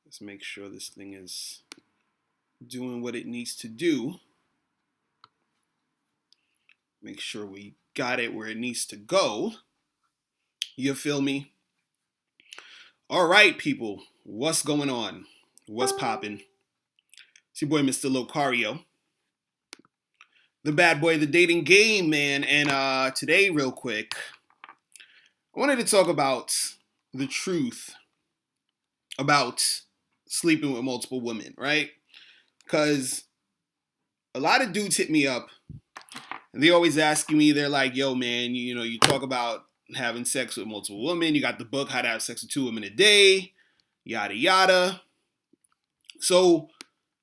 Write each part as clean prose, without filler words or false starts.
Let's make sure this thing is doing what it needs to do. Make sure we got it where it needs to go. You feel me? All right, people. What's going on? What's popping? It's your boy, Mr. Locario. The bad boy of the dating game, man. And today, real quick, I wanted to talk about the truth about sleeping with multiple women, right? Because a lot of dudes hit me up and they always asking me, they're like, yo, man, you talk about having sex with multiple women. You got the book, How to Have Sex with 2 Women a Day, yada, yada. So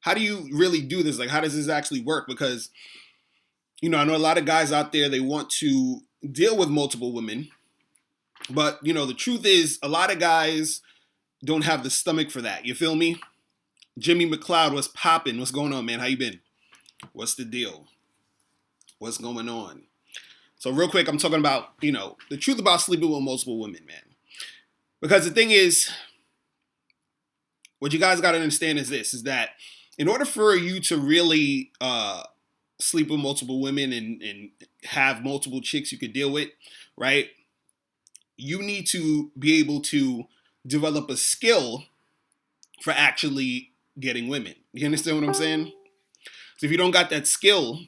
how do you really do this? Like, how does this actually work? Because, I know a lot of guys out there, they want to deal with multiple women. But, the truth is a lot of guys don't have the stomach for that. You feel me? Jimmy McLeod, what's popping? What's going on, man? How you been? What's the deal? What's going on? So real quick, I'm talking about, the truth about sleeping with multiple women, man. Because the thing is, what you guys got to understand is this, is that in order for you to really sleep with multiple women and have multiple chicks you could deal with, right? You need to be able to develop a skill for actually getting women. You understand what I'm saying? So if you don't got that skill,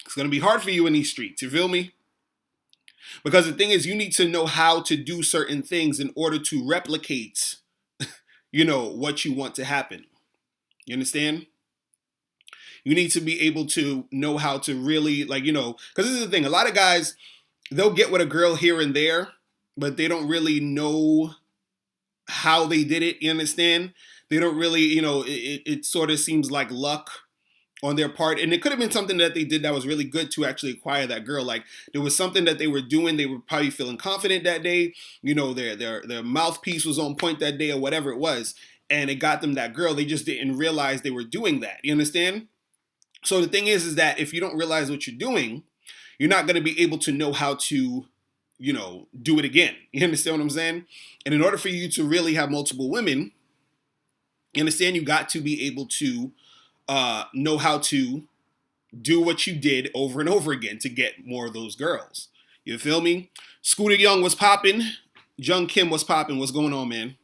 it's going to be hard for you in these streets. You feel me? Because the thing is, you need to know how to do certain things in order to replicate, what you want to happen. You understand? You need to be able to know how to really, because this is the thing. A lot of guys, they'll get with a girl here and there, but they don't really know how they did it. You understand? They don't really, it sort of seems like luck on their part. And it could have been something that they did that was really good to actually acquire that girl. Like there was something that they were doing. They were probably feeling confident that day. Their mouthpiece was on point that day or whatever it was. And it got them that girl. They just didn't realize they were doing that. You understand? So the thing is that if you don't realize what you're doing, you're not going to be able to know how to, do it again. You understand what I'm saying? And in order for you to really have multiple women, you understand, you got to be able to know how to do what you did over and over again to get more of those girls. You feel me? Scooter Young was popping. Jung Kim was popping. What's going on, man?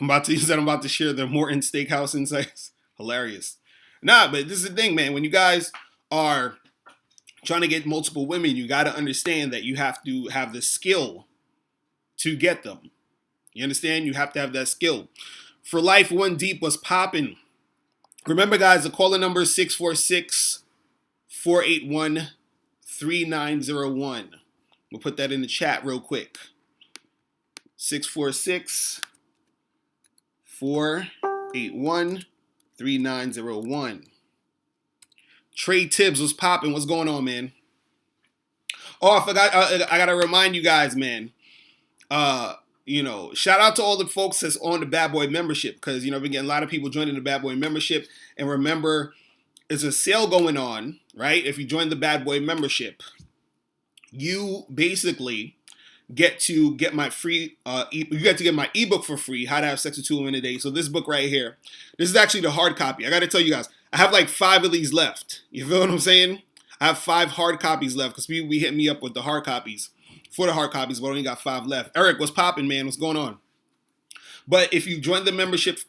I'm about to share the Morton Steakhouse insights. Hilarious. Nah, but this is the thing, man. When you guys are trying to get multiple women, you got to understand that you have to have the skill to get them. You understand? You have to have that skill. For Life, One Deep was popping. Remember, guys, the caller number is 646-481-3901. We'll put that in the chat real quick. 646-481-3901. Trey Tibbs was popping. What's going on, man? Oh, I forgot. I got to remind you guys, man. Shout out to all the folks that's on the Bad Boy membership because, I've been getting a lot of people joining the Bad Boy membership. And remember, there's a sale going on, right? If you join the Bad Boy membership, you basically get to get my free, you get to get my ebook for free, How to Have Sex with 2 Women a Day. So this book right here, this is actually the hard copy. I got to tell you guys, I have like 5 of these left. You feel what I'm saying? I have 5 hard copies left because people be hitting me up with the hard copies. For the hard copies, but I only got 5 left. Eric, what's popping, man? What's going on? But if you join the membership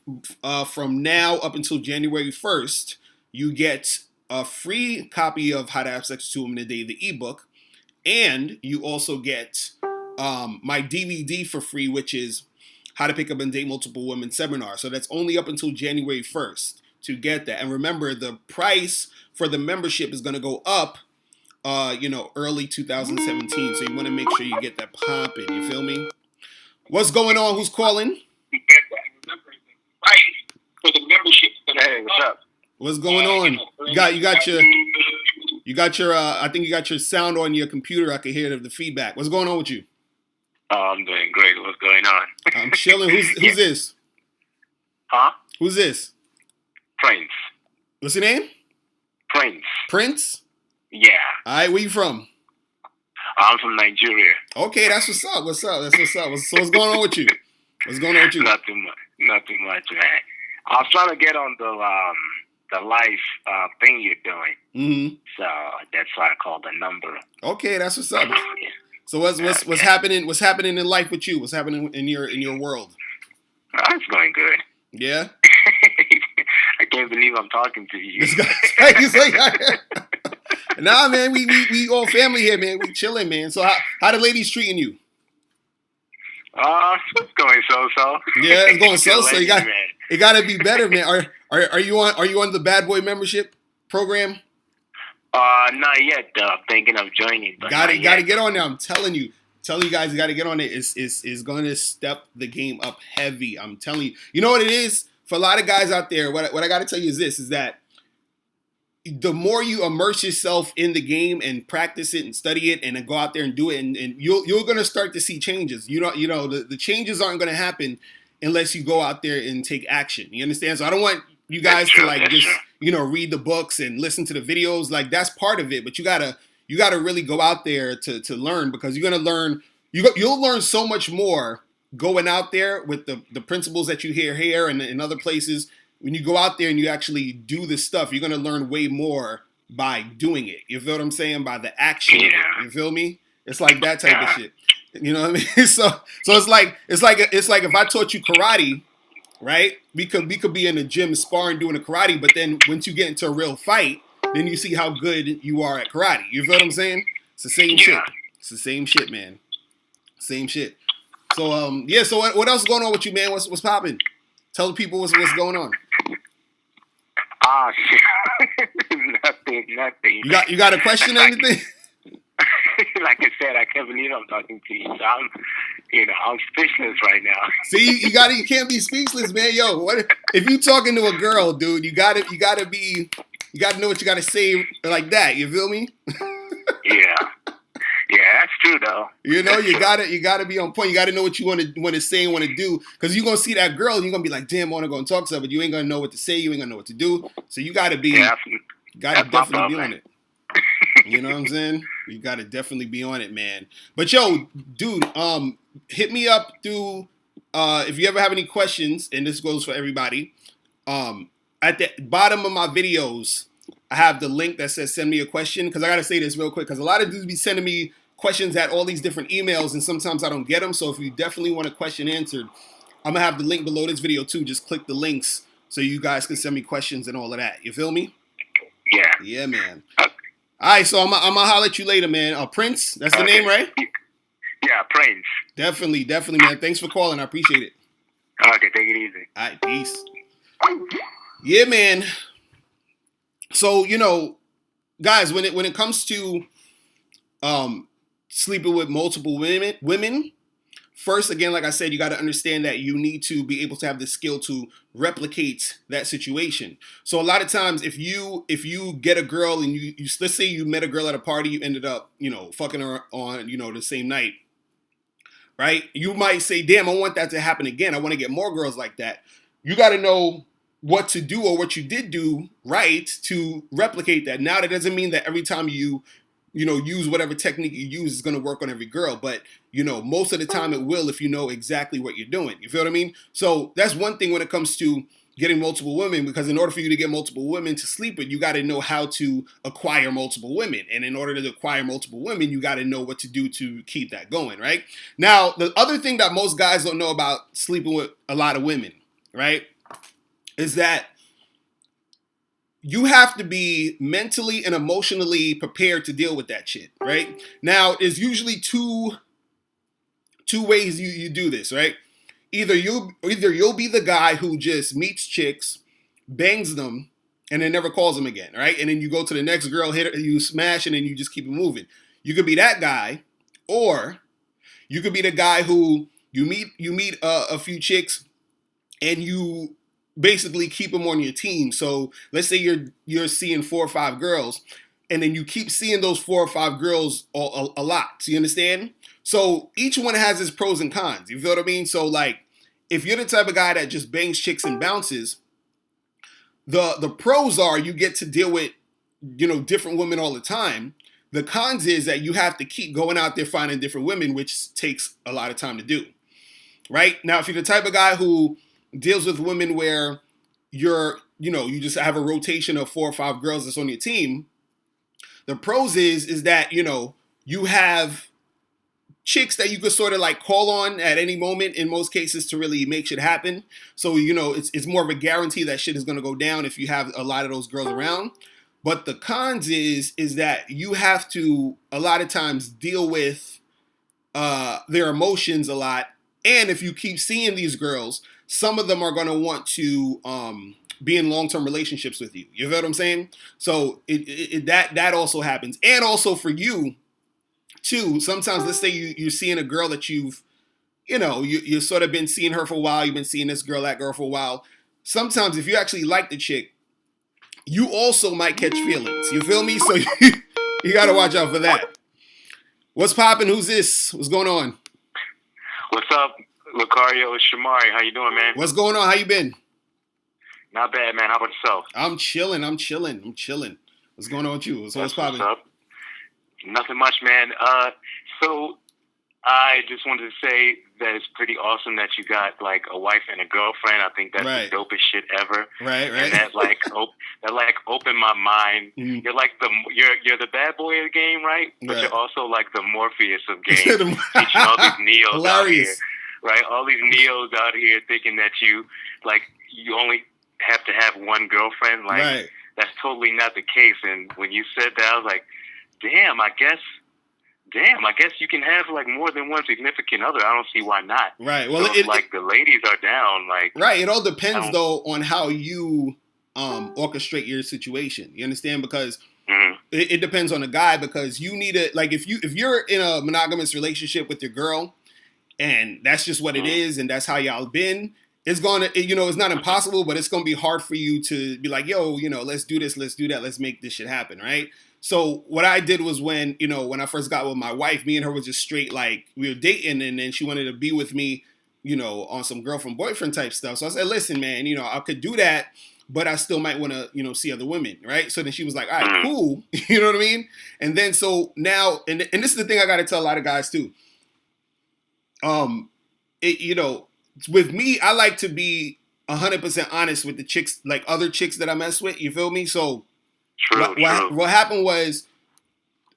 from now up until January 1st, you get a free copy of How to Have Sex with 2 Women a Day, the ebook, and you also get my DVD for free, which is How to Pick Up and Date Multiple Women seminar. So that's only up until January 1st to get that. And remember, the price for the membership is going to go up early 2017. So you want to make sure you get that popping. You feel me? What's going on? Who's calling? For the membership. Hey, what's up? What's going on? You got your I think you got your sound on your computer. I can hear the feedback. What's going on with you? Oh, I'm doing great. What's going on? I'm chilling. Who's this? Huh? Who's this? Prince. What's your name? Prince. Prince? Yeah. All right, where you from? I'm from Nigeria. Okay, that's what's up. What's up? That's what's up. So what's going on with you? What's going on with you? Not too much. Not too much, man. I was trying to get on the live thing you're doing, Mm-hmm. so that's why I called the number. Okay, that's what's up. Yeah. So what's Okay. happening? What's happening in life with you? What's happening in your world? It's going good. Yeah. I can't believe I'm talking to you. This guy, he's like, nah, man, we all family here, man. We chilling, man. So how the ladies treating you? It's going so. Yeah, it's going so. Ladies, You got man. it. Got to be better, man. Are you on the Bad Boy membership program? Not yet. Thinking of joining, but Got to not yet. get on there. I'm telling you guys, you got to get on it. It's going to step the game up heavy. I'm telling you. You know what it is for a lot of guys out there. What I got to tell you is this: is that the more you immerse yourself in the game and practice it and study it and then go out there and do it, and you're gonna start to see changes. You know the changes aren't gonna happen unless you go out there and take action. You understand? So I don't want you guys to like just read the books and listen to the videos. Like that's part of it, but you gotta really go out there to learn, because you're gonna learn. You'll learn so much more going out there with the principles that you hear here and in other places. When you go out there and you actually do this stuff, you're gonna learn way more by doing it. You feel what I'm saying? By the action. Yeah. You feel me? It's like that type of shit. You know what I mean? So it's like if I taught you karate, right? We could be in a gym sparring doing a karate, but then once you get into a real fight, then you see how good you are at karate. You feel what I'm saying? It's the same shit. It's the same shit, man. Same shit. So yeah. So what else is going on with you, man? What's popping? Tell the people what's going on. Shit. Nothing. You got a question or anything? Like I said, I can't believe I'm talking to you. So I'm speechless right now. See, you can't be speechless, man. Yo, what if you talking to a girl, dude? You gotta know what you gotta say like that. You feel me? Yeah. Yeah, that's true though. You know, you gotta be on point. You gotta know what you want to say and want to do, because you're gonna see that girl and you're gonna be like, damn, I want to go and talk to her, but you ain't gonna know what to say. You ain't gonna know what to do. So you gotta be, definitely be on it. You know what I'm saying? You gotta definitely be on it, man. But yo, dude, hit me up through if you ever have any questions, and this goes for everybody. At the bottom of my videos, I have the link that says send me a question, because I gotta say this real quick, because a lot of dudes be sending me questions at all these different emails, and sometimes I don't get them. So if you definitely want a question answered, I'm gonna have the link below this video too. Just click the links so you guys can send me questions and all of that. You feel me? Yeah. Yeah, man. All right, so I'm gonna holler at you later, man. Prince, that's the name, right? Yeah, Prince. Definitely, man. Thanks for calling. I appreciate it. Okay, take it easy. All right, peace. Yeah, man. So guys, when it comes to sleeping with multiple women, first, again, like I said, you got to understand that you need to be able to have the skill to replicate that situation. So a lot of times, if you get a girl and you let's say you met a girl at a party, you ended up fucking her on the same night, right? You might say, damn, I want that to happen again. I want to get more girls like that. You got to know what to do, or what you did do right to replicate that. Now, that doesn't mean that every time you use whatever technique you use is going to work on every girl, but most of the time it will, if you know exactly what you're doing. You feel what I mean? So that's one thing when it comes to getting multiple women, because in order for you to get multiple women to sleep with, you got to know how to acquire multiple women. And in order to acquire multiple women, you got to know what to do to keep that going, right? Now, the other thing that most guys don't know about sleeping with a lot of women, right, is that you have to be mentally and emotionally prepared to deal with that shit, right? Now, there's usually two ways you do this, right? Either you'll be the guy who just meets chicks, bangs them, and then never calls them again, right? And then you go to the next girl, hit her, you smash, and then you just keep it moving. You could be that guy, or you could be the guy who you meet a few chicks, and you basically keep them on your team. So let's say you're seeing 4 or 5 girls, and then you keep seeing those 4 or 5 girls a lot. So you understand? So each one has its pros and cons. You feel what I mean? So like, if you're the type of guy that just bangs chicks and bounces, the pros are you get to deal with different women all the time. The cons is that you have to keep going out there finding different women, which takes a lot of time to do. right? Now, if you're the type of guy who deals with women where you just have a rotation of 4 or 5 girls that's on your team, the pros is that, you have chicks that you could sort of like call on at any moment in most cases to really make shit happen. So, it's more of a guarantee that shit is going to go down if you have a lot of those girls around. But the cons is that you have to a lot of times deal with their emotions a lot. And if you keep seeing these girls, some of them are going to want to be in long-term relationships with you. You know what I'm saying? So that also happens. And also for you, too, sometimes let's say you're seeing a girl that you've sort of been seeing her for a while. You've been seeing this girl, that girl for a while. Sometimes if you actually like the chick, you also might catch feelings. You feel me? So you got to watch out for that. What's poppin'? Who's this? What's going on? What's up, Locario? It's Shamari. How you doing, man? What's going on? How you been? Not bad, man. How about yourself? I'm chilling. What's going on with you? What's poppin'? What's up? Nothing much, man. So I just wanted to say that it's pretty awesome that you got like a wife and a girlfriend. I think that's the dopest shit ever. Right. And that opened my mind. Mm-hmm. You're the bad boy of the game, right? But you're also like the Morpheus of games, teaching all these neos out here, right? All these neos out here thinking that you only have to have one girlfriend. Like that's totally not the case. And when you said that, I was like, damn, I guess you can have like more than one significant other. I don't see why not. Right. Well, so the ladies are down. Like, right. It all depends though on how you orchestrate your situation. You understand? Because it depends on the guy. Because you need to if you're in a monogamous relationship with your girl, and that's just what it is, and that's how y'all been. It's it's not impossible, but it's gonna be hard for you to be like, yo, let's do this, let's do that, let's make this shit happen, right? So what I did was when I first got with my wife, me and her was just straight, like, we were dating, and then she wanted to be with me, on some girlfriend boyfriend type stuff. So I said, listen, man, I could do that, but I still might want to, see other women, right? So then she was like, all right, cool. You know what I mean? And then so now, and this is the thing I got to tell a lot of guys too. With me, I like to be 100% honest with the chicks, like other chicks that I mess with. You feel me? So what happened was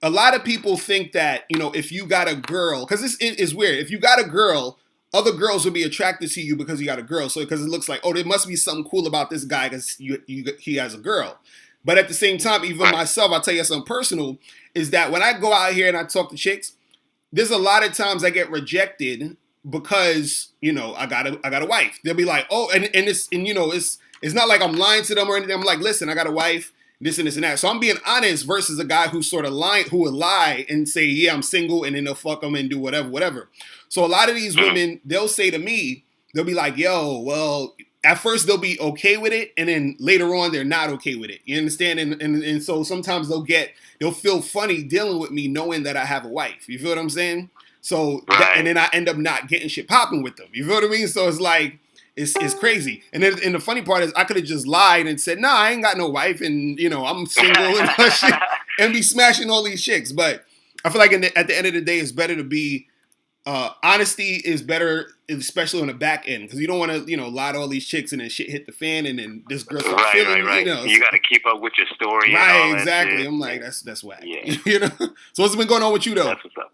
a lot of people think that, if you got a girl, because this is weird. If you got a girl, other girls will be attracted to you because you got a girl. So because it looks like, there must be something cool about this guy because he has a girl. But at the same time, even myself, I'll tell you something personal, is that when I go out here and I talk to chicks, there's a lot of times I get rejected because, I got a wife. They'll be like, it's not like I'm lying to them or anything. I'm like, listen, I got a wife, this and this and that. So I'm being honest versus a guy who's sort of lying, who would lie and say, yeah, I'm single, and then they'll fuck them and do whatever. So a lot of these women, they'll say to me, they'll be like, yo, well, at first they'll be okay with it, and then later on they're not okay with it. You understand? And so sometimes they'll feel funny dealing with me knowing that I have a wife. You feel what I'm saying? So and then I end up not getting shit popping with them. You feel what I mean? So it's like it's crazy. And then and the funny part is I could have just lied and said, nah, I ain't got no wife, and I'm single and shit, and be smashing all these chicks. But I feel like at the end of the day, it's better to be honesty is better, especially on the back end, because you don't want to lie to all these chicks and then shit hit the fan and then this girl starts feeling. Right. You got to keep up with your story. Right, and all exactly. That shit. I'm like, that's whack. Yeah. So what's been going on with you though? That's what's up.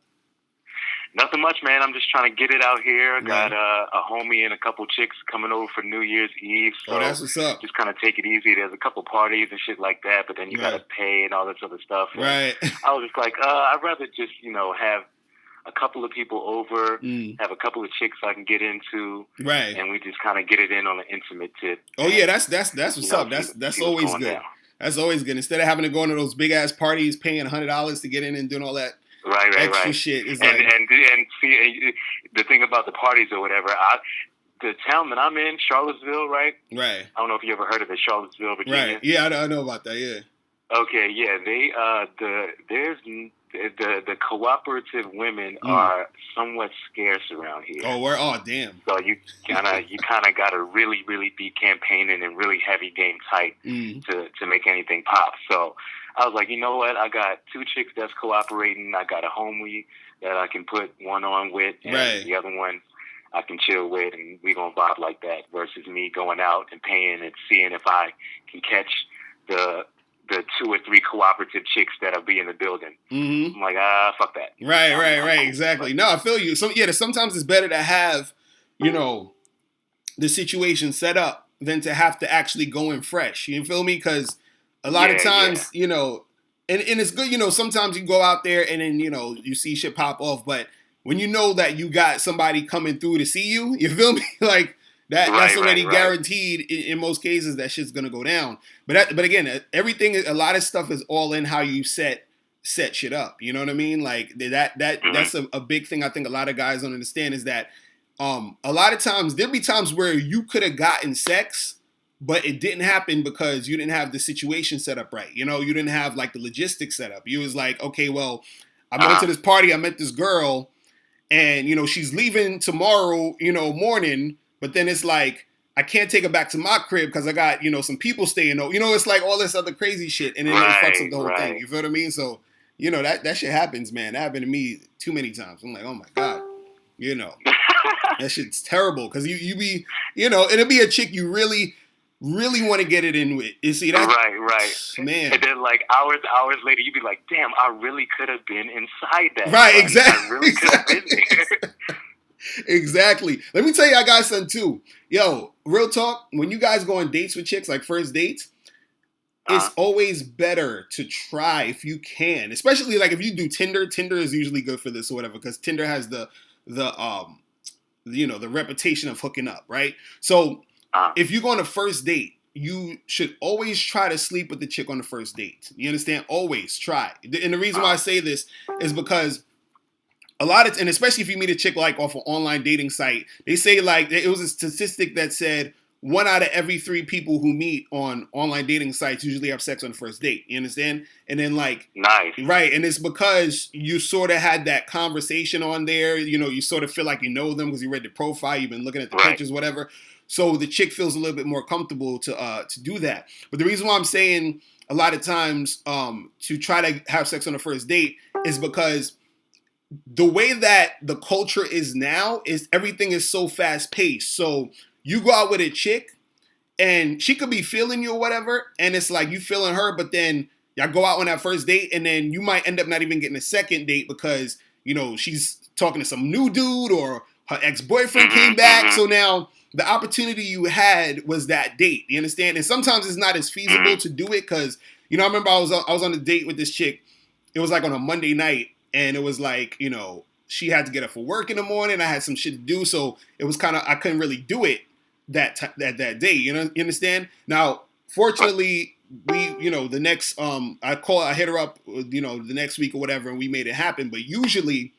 Nothing much, man. I'm just trying to get it out here. I got a homie and a couple chicks coming over for New Year's Eve. So that's what's up. Just kind of take it easy. There's a couple parties and shit like that, but then you got to pay and all this other stuff. And right. I was just like, I'd rather just, have a couple of people over, have a couple of chicks I can get into, right? And we just kind of get it in on an intimate tip. Oh yeah, that's what's up. That's always good. Down. That's always good. Instead of having to go into those big ass parties, paying $100 to get in and doing all that. Extra shit is and see the thing about the parties or whatever. The town that I'm in, Charlottesville, right? Right. I don't know if you ever heard of it, Charlottesville, Virginia. Right. Yeah, I know about that. Yeah. Okay. Yeah. They the cooperative women are somewhat scarce around here. Oh damn. So you kind of got to really be campaigning and really heavy game tight to make anything pop. So I was like, you know what? I got 2 chicks that's cooperating. I got a homie that I can put one on with, and the other one I can chill with, and we gonna vibe like that. Versus me going out and paying and seeing if I can catch the 2 or 3 cooperative chicks that'll be in the building. Mm-hmm. I'm like, fuck that. Right. Exactly. No, I feel you. Sometimes it's better to have, the situation set up than to have to actually go in fresh. You feel me? Because a lot of times, and it's good, sometimes you go out there and then, you see shit pop off. But when you know that you got somebody coming through to see you, you feel me? Like that's already guaranteed in most cases that shit's going to go down. But again, a lot of stuff is all in how you set shit up. You know what I mean? Like that's a big thing I think a lot of guys don't understand is that a lot of times there'll be times where you could have gotten sex, but it didn't happen because you didn't have the situation set up right. You didn't have like the logistics set up. You was like, okay, well, I went to this party, I met this girl, and she's leaving tomorrow, morning, but then it's like I can't take her back to my crib because I got some people staying over. It's like all this other crazy shit, and then it fucks up the whole thing. You feel what I mean? So that shit happens, man. That happened to me too many times. I'm like, oh my god, that shit's terrible because you be it'll be a chick you really want to get it in with. You see that? Right. Man. And then like hours later, you'd be like, damn, I really could have been inside that. Right, exactly. I really could have been there. Exactly. Let me tell you, I got something too. Yo, real talk, when you guys go on dates with chicks, like first dates, it's always better to try if you can. Especially like if you do Tinder. Tinder is usually good for this or whatever, because Tinder has the reputation of hooking up, right? So if you go on a first date, you should always try to sleep with the chick on the first date. You understand? Always try. And the reason why I say this is because and especially if you meet a chick like off an online dating site, they say like it was a statistic that said 1 out of every 3 people who meet on online dating sites usually have sex on the first date. You understand? And then like, nice. Right. And it's because you sort of had that conversation on there. You sort of feel like you know them because you read the profile, you've been looking at the pictures, whatever. So the chick feels a little bit more comfortable to do that. But the reason why I'm saying a lot of times to try to have sex on the first date is because the way that the culture is now is everything is so fast paced. So you go out with a chick and she could be feeling you or whatever. And it's like you feeling her, but then y'all go out on that first date and then you might end up not even getting a second date because, she's talking to some new dude or her ex-boyfriend came back. So now the opportunity you had was that date. You understand? And sometimes it's not as feasible to do it because, I remember I was on a date with this chick. It was like on a Monday night. And it was like, she had to get up for work in the morning. I had some shit to do. So it was I couldn't really do it that day. You understand? Now, fortunately, we, the next, I hit her up, the next week or whatever, and we made it happen. But usually,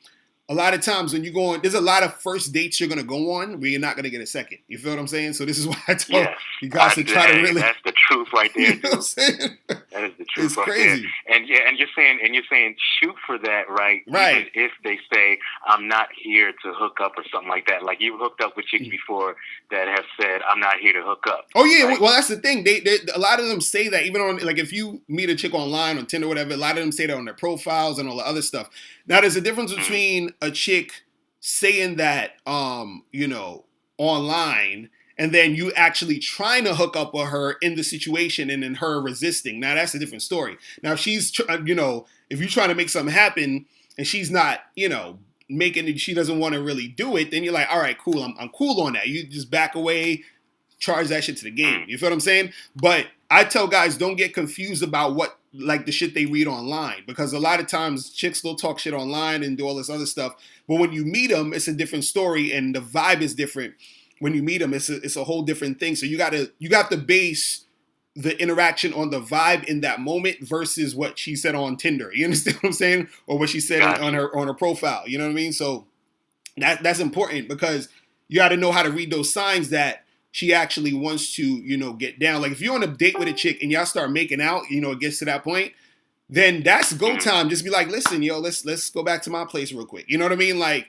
a lot of times when you go on, there's a lot of first dates you're going to go on where you're not going to get a second. You feel what I'm saying? So this is why I tell you guys to try to really. That's the truth right there. You know what I'm saying? That is the truth it's right crazy. there. And you're saying shoot for that, right? Right. Even if they say I'm not here to hook up or something like that. Like you've hooked up with chicks before that have said I'm not here to hook up. Oh yeah, right? Well that's the thing. They a lot of them say that even on like if you meet a chick online on Tinder or whatever, a lot of them say that on their profiles and all the other stuff. Now there's a difference between a chick saying that online and then you actually trying to hook up with her in the situation and then her resisting. Now that's a different story. Now if she's if you're trying to make something happen and she's not making it, she doesn't want to really do it, then you're like, all right, cool, I'm cool on that. You just back away, charge that shit to the game. You feel what I'm saying? But I tell guys, don't get confused about what like the shit they read online, because a lot of times chicks still talk shit online and do all this other stuff. But when you meet them, it's a different story and the vibe is different. When you meet them, it's a whole different thing. So you got to base the interaction on the vibe in that moment versus what she said on Tinder. You understand what I'm saying? Or what she said on her profile. You know what I mean? So that's important because you got to know how to read those signs that she actually wants to, get down. Like if you're on a date with a chick and y'all start making out, it gets to that point, then that's go time. Just be like, listen, let's go back to my place real quick. You know what I mean? Like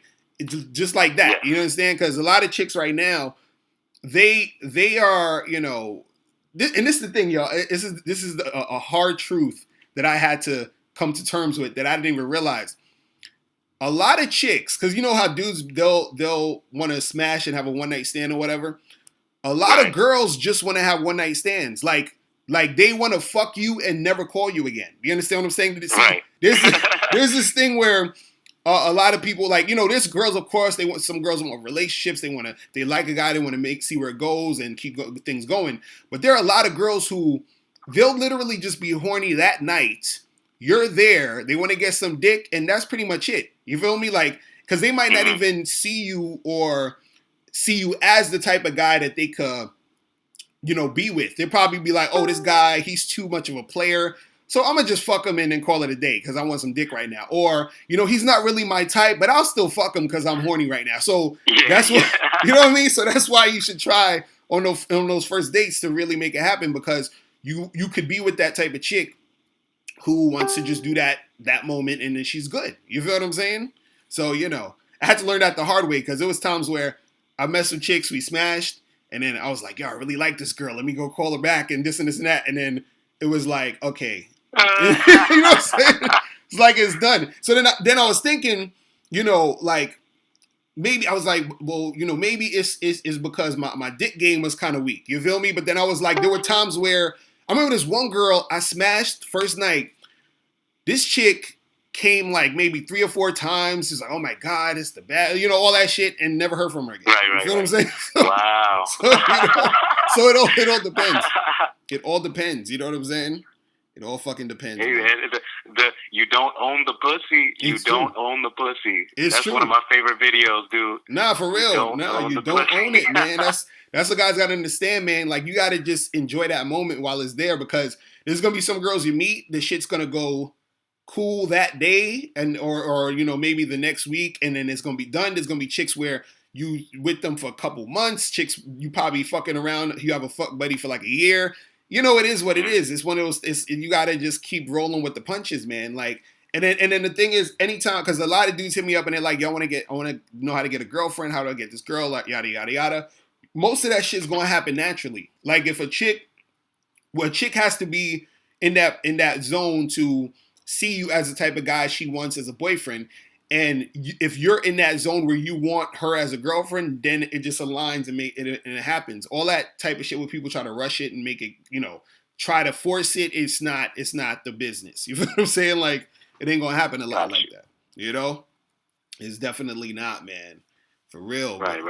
just like that. Yeah. You understand? Because a lot of chicks right now, they are, and this is the thing, y'all. This is a hard truth that I had to come to terms with that I didn't even realize. a lot of chicks, because you know how dudes they'll want to smash and have a one night stand or whatever. A lot of girls just want to have one night stands, like they want to fuck you and never call you again. You understand what I'm saying? See, Right. There's this thing where a lot of people, like, you know, there's girls, of course, some girls want relationships. They like a guy, they want to see where it goes and keep things going. But there are a lot of girls who they'll literally just be horny that night. You're there, they want to get some dick, and that's pretty much it. You feel me? Like, because they might not even see you as the type of guy that they could, you know, be with. They'll probably be like, oh, this guy, he's too much of a player, so I'm going to just fuck him and then call it a day because I want some dick right now. Or, you know, he's not really my type, but I'll still fuck him because I'm horny right now. So that's what, you know what I mean? So that's why you should try on those first dates to really make it happen, because you could be with that type of chick who wants to just do that moment and then she's good. You feel what I'm saying? So, you know, I had to learn that the hard way, because there was times where I messed with chicks, we smashed, and then I was like, yo, I really like this girl. Let me go call her back and this and this and that. And then it was like, okay. You know what I'm saying? It's like it's done. So then I was thinking, you know, like, maybe I was like, well, you know, maybe it's because my dick game was kind of weak. You feel me? But then I was like, there were times where I remember this one girl I smashed first night. This chick came like maybe 3 or 4 times. She's like, oh my God, it's the bad, you know, all that shit, and never heard from her again. Right. You feel what I'm saying? Wow. So it all depends. It all depends. You know what I'm saying? It all fucking depends. Hey, man, you don't own the pussy. You don't own the pussy. That's true. One of my favorite videos, dude. Nah, for real. You don't own it, man. That's what guys gotta understand, man. Like, you gotta just enjoy that moment while it's there, because there's gonna be some girls you meet, the shit's gonna go cool that day, and or you know, maybe the next week, and then it's gonna be done. There's gonna be chicks where you with them for a couple months, chicks you probably fucking around, you have a fuck buddy for like a year. You know, it is what it is. It's one of those. You gotta just keep rolling with the punches, man. Like, and then the thing is, anytime, because a lot of dudes hit me up and they're like, "Yo, I want to know how to get a girlfriend. How do I get this girl?" Like, yada yada yada. Most of that shit's gonna happen naturally. Like, if a chick has to be in that zone to see you as the type of guy she wants as a boyfriend. And if you're in that zone where you want her as a girlfriend, then it just aligns and it happens. All that type of shit where people try to rush it and make it, you know, try to force it. It's not the business. You feel what I'm saying? Like, it ain't gonna happen a lot like that. You know, it's definitely not, man. For real. Right.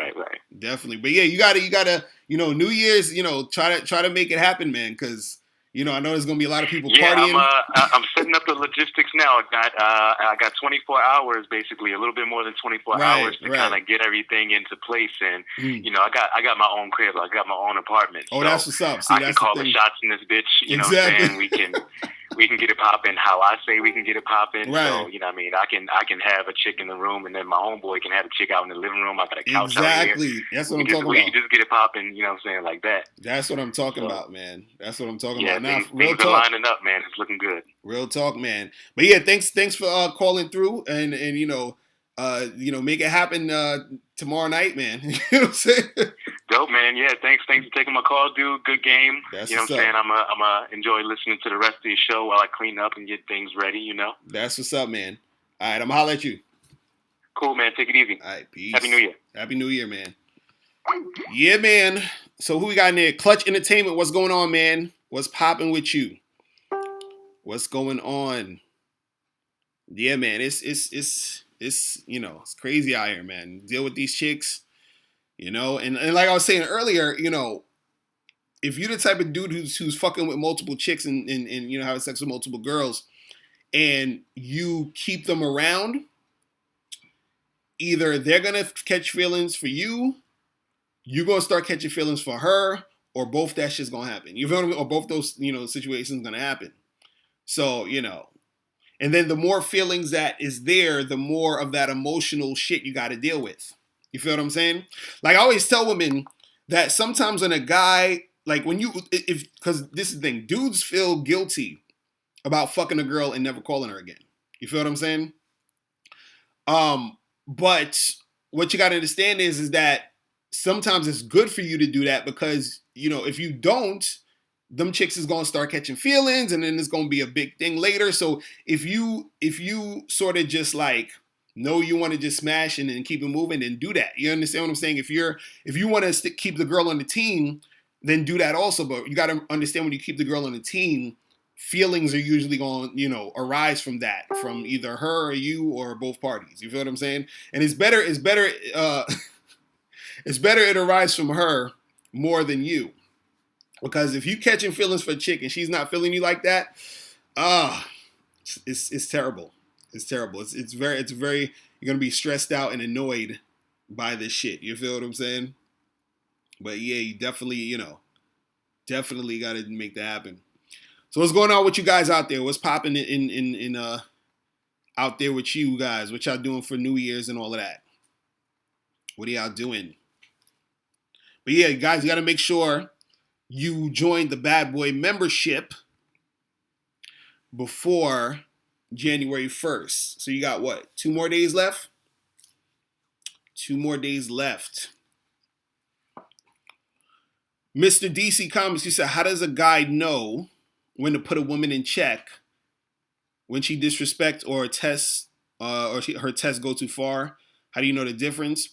Definitely. But yeah, you gotta, you know, New Year's, you know, try to make it happen, man. Because, you know, I know there's gonna be a lot of people partying. I'm setting up the logistics now. I got 24 hours, basically, a little bit more than 24 hours to kind of get everything into place. And you know, I got my own crib, I got my own apartment. Oh, so that's what's up. See, I can call the shots in this bitch. You know what I'm saying? We can get it popping how I say we can get it popping. Right. So, you know what I mean? I can have a chick in the room, and then my homeboy can have a chick out in the living room. I got a couch out here. Exactly. That's what I'm talking about. We can just get it popping, you know what I'm saying, like that. That's what I'm talking about, man. That's what I'm talking about. Now, things are lining up, man. It's looking good. Real talk, man. But yeah, thanks for calling through and you know, make it happen tomorrow night, man. You know what I'm saying? Dope, man. Yeah, thanks for taking my call, dude. Good game. That's you know what I'm saying? I'm enjoy listening to the rest of your show while I clean up and get things ready, you know? That's what's up, man. All right, I'm gonna holler at you. Cool, man. Take it easy. All right, peace. Happy New Year. Happy New Year, man. Yeah, man. So who we got in there? Clutch Entertainment. What's going on, man? What's popping with you? What's going on? Yeah, man. It's you know, it's crazy out here, man. Deal with these chicks, you know, and like I was saying earlier, you know, if you're the type of dude who's fucking with multiple chicks and you know, having sex with multiple girls, and you keep them around, either they're gonna catch feelings for you, you're gonna start catching feelings for her, or both that shit's gonna happen. You feel what I mean? Or both those, you know, situations gonna happen. So, you know. And then the more feelings that is there, the more of that emotional shit you got to deal with. You feel what I'm saying? Like, I always tell women that sometimes when a guy, like because this is the thing, dudes feel guilty about fucking a girl and never calling her again. You feel what I'm saying? But what you got to understand is that sometimes it's good for you to do that, because, you know, if you don't, them chicks is going to start catching feelings, and then it's going to be a big thing later. So if you sort of just like know you want to just smash and keep it moving, then do that. You understand what I'm saying? If you want to keep the girl on the team, then do that also. But you got to understand, when you keep the girl on the team, feelings are usually going to arise from that, from either her or you or both parties. You feel what I'm saying? And it's better it's better it arises from her more than you, because if you catching feelings for a chick and she's not feeling you like that, it's terrible. It's terrible. It's very you're gonna be stressed out and annoyed by this shit. You feel what I'm saying? But yeah, you definitely definitely got to make that happen. So what's going on with you guys out there? What's popping in out there with you guys? What y'all doing for New Year's and all of that? What are y'all doing? But yeah, guys, you got to make sure you join the Bad Boy membership before January 1st. So you got what? 2 more days left? 2 more days left. Mr. DC Comics, you said, how does a guy know when to put a woman in check when she disrespects or tests her tests go too far? How do you know the difference?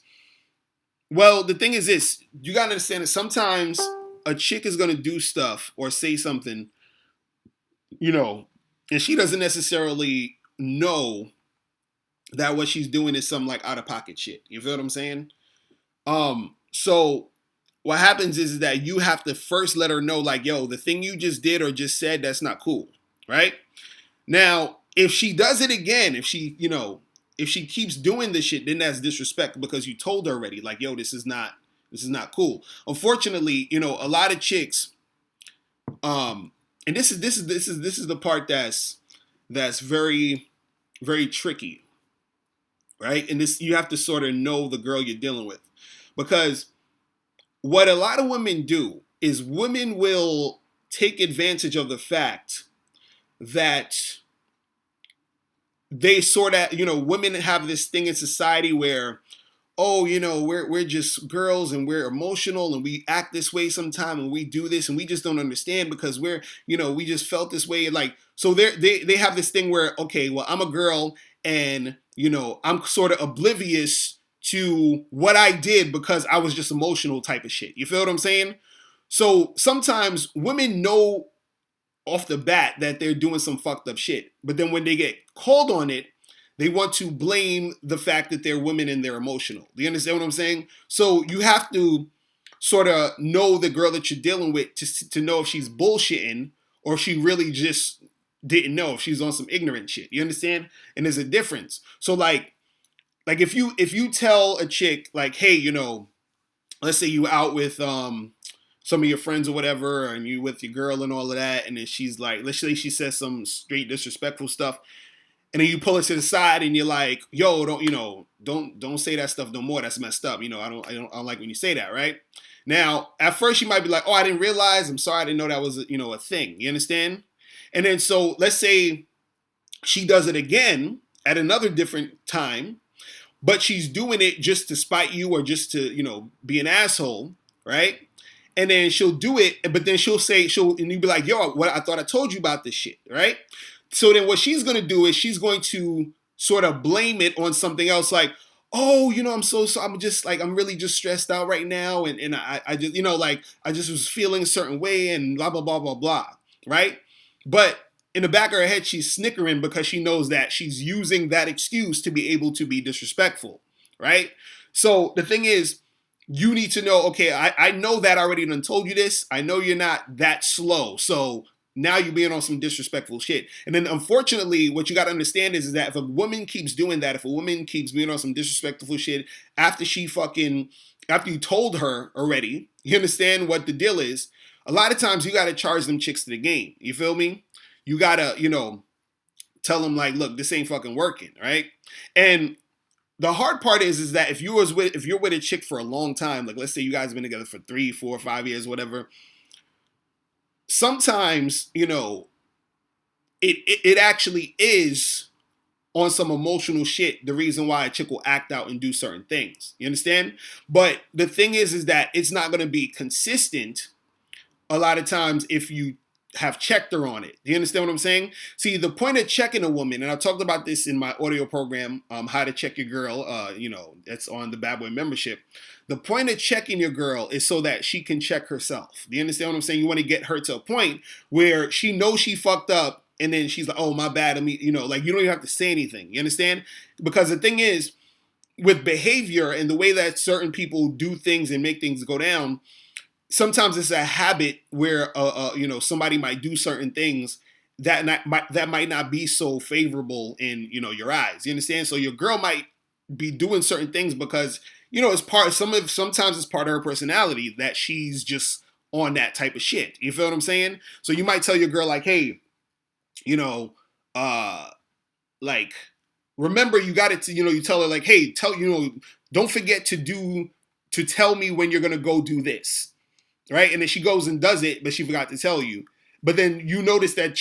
Well, the thing is this. You got to understand that sometimes a chick is going to do stuff or say something, and she doesn't necessarily know that what she's doing is some like out of pocket shit. You feel what I'm saying? So what happens is that you have to first let her know, like, yo, the thing you just did or just said, that's not cool, right? Now, if she does it again, if she keeps doing this shit, then that's disrespect, because you told her already, like, yo, this is not cool. Unfortunately, a lot of chicks, and this is the part that's very, very tricky, right? And this, you have to sort of know the girl you're dealing with, because what a lot of women do is women will take advantage of the fact that they sort of, women have this thing in society where, oh, we're just girls and we're emotional and we act this way sometimes and we do this and we just don't understand because we're, we just felt this way. Like, so they have this thing where, okay, well, I'm a girl and, I'm sort of oblivious to what I did because I was just emotional type of shit. You feel what I'm saying? So sometimes women know off the bat that they're doing some fucked up shit. But then when they get called on it, they want to blame the fact that they're women and they're emotional. Do you understand what I'm saying? So you have to sort of know the girl that you're dealing with to know if she's bullshitting or if she really just didn't know, if she's on some ignorant shit. You understand? And there's a difference. So like if you tell a chick, like, hey, let's say you out with some of your friends or whatever, and you with your girl and all of that, and then she's like, let's say she says some straight disrespectful stuff, and then you pull her to the side and you're like, yo, don't say that stuff no more. That's messed up. I don't like when you say that, right? Now, at first you might be like, oh, I didn't realize. I'm sorry, I didn't know that was a thing. You understand? And then so let's say she does it again at another different time, but she's doing it just to spite you or just to, be an asshole, right? And then she'll do it, but then and you'll be like, yo, what, I thought I told you about this shit, right? So then what she's going to do is she's going to sort of blame it on something else, like, oh, I'm so I'm just like, I'm really just stressed out right now. And I just, like, I just was feeling a certain way and blah, blah, blah, blah, blah, right? But in the back of her head, she's snickering because she knows that she's using that excuse to be able to be disrespectful, right? So the thing is, you need to know, okay, I know that I already done told you this. I know you're not that slow. So now you're being on some disrespectful shit. And then unfortunately, what you got to understand is that if a woman keeps doing that, if a woman keeps being on some disrespectful shit after you told her already, you understand what the deal is. A lot of times you got to charge them chicks to the game. You feel me? You got to, tell them like, look, this ain't fucking working, right? And the hard part is that if you're with a chick for a long time, like let's say you guys have been together for 3, 4, 5 years, whatever, sometimes, it actually is on some emotional shit the reason why a chick will act out and do certain things. You understand? But the thing is that it's not going to be consistent a lot of times if you have checked her on it. Do you understand what I'm saying? See, the point of checking a woman, and I talked about this in my audio program, How to Check Your Girl, that's on the Bad Boy membership. The point of checking your girl is so that she can check herself. Do you understand what I'm saying? You want to get her to a point where she knows she fucked up, and then she's like, oh, my bad. I mean, like you don't even have to say anything. You understand? Because the thing is, with behavior and the way that certain people do things and make things go down, sometimes it's a habit where somebody might do certain things that might not be so favorable in your eyes. You understand? So your girl might be doing certain things because it's sometimes it's part of her personality that she's just on that type of shit. You feel what I'm saying? So you might tell your girl like, hey, like remember you got it to you tell her like, hey, don't forget to tell me when you're gonna go do this. Right? And then she goes and does it, but she forgot to tell you. But then you notice that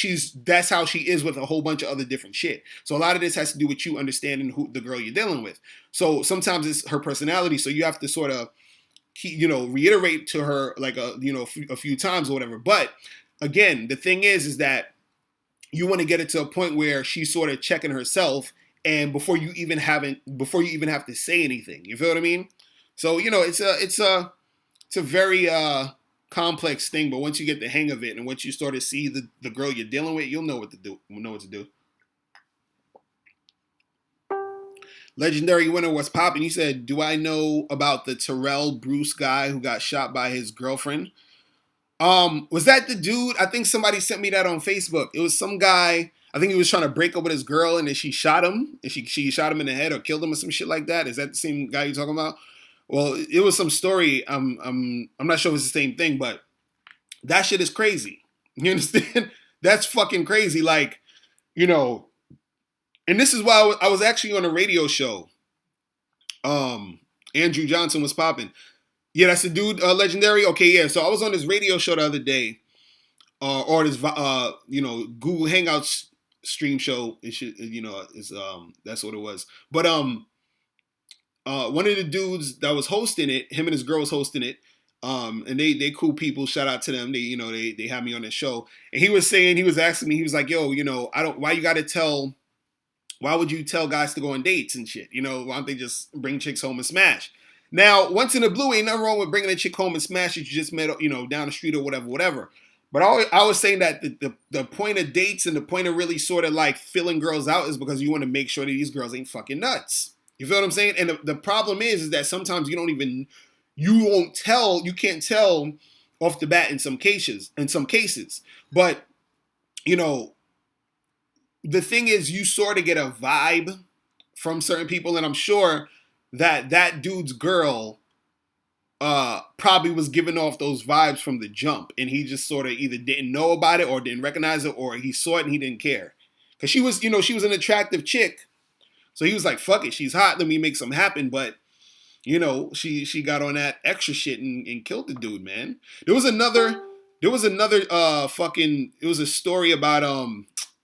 that's how she is with a whole bunch of other different shit. So a lot of this has to do with you understanding who the girl you're dealing with. So sometimes it's her personality. So you have to sort of, reiterate to her like a few times or whatever. But again, the thing is that you want to get it to a point where she's sort of checking herself, and before you even have to say anything. You feel what I mean? So it's a very complex thing, but once you get the hang of it and once you start to see the girl you're dealing with, you'll know what to do. Legendary winner, what's popping? He said, do I know about the Terrell Bruce guy who got shot by his girlfriend? Was that the dude? I think somebody sent me that on Facebook. It was some guy, I think he was trying to break up with his girl and then she shot him, and she shot him in the head or killed him or some shit like that. Is that the same guy you're talking about? Well, it was some story. I'm not sure if it's the same thing, but that shit is crazy. You understand? That's fucking crazy. Like, and this is why I was actually on a radio show. Andrew Johnson was popping. Yeah, that's the dude, Legendary. Okay, yeah. So I was on this radio show the other day, or this Google Hangouts stream show. It should, that's what it was. But one of the dudes that was hosting it, him and his girl was hosting it, and they cool people. Shout out to them. They had me on their show, and he was asking me, he was like, yo, why would you tell guys to go on dates and shit? Why don't they just bring chicks home and smash? Now, once in a blue, ain't nothing wrong with bringing a chick home and smash that you just met, down the street or whatever. But I was saying that the point of dates and the point of really sort of like filling girls out is because you want to make sure that these girls ain't fucking nuts. You feel what I'm saying? And the problem is that sometimes you can't tell off the bat in some cases. But, the thing is you sort of get a vibe from certain people, and I'm sure that dude's girl probably was giving off those vibes from the jump, and he just sort of either didn't know about it or didn't recognize it, or he saw it and he didn't care. Because she was an attractive chick. So he was like, fuck it, she's hot, let me make something happen. But, she got on that extra shit and killed the dude, man. There was another it was a story about,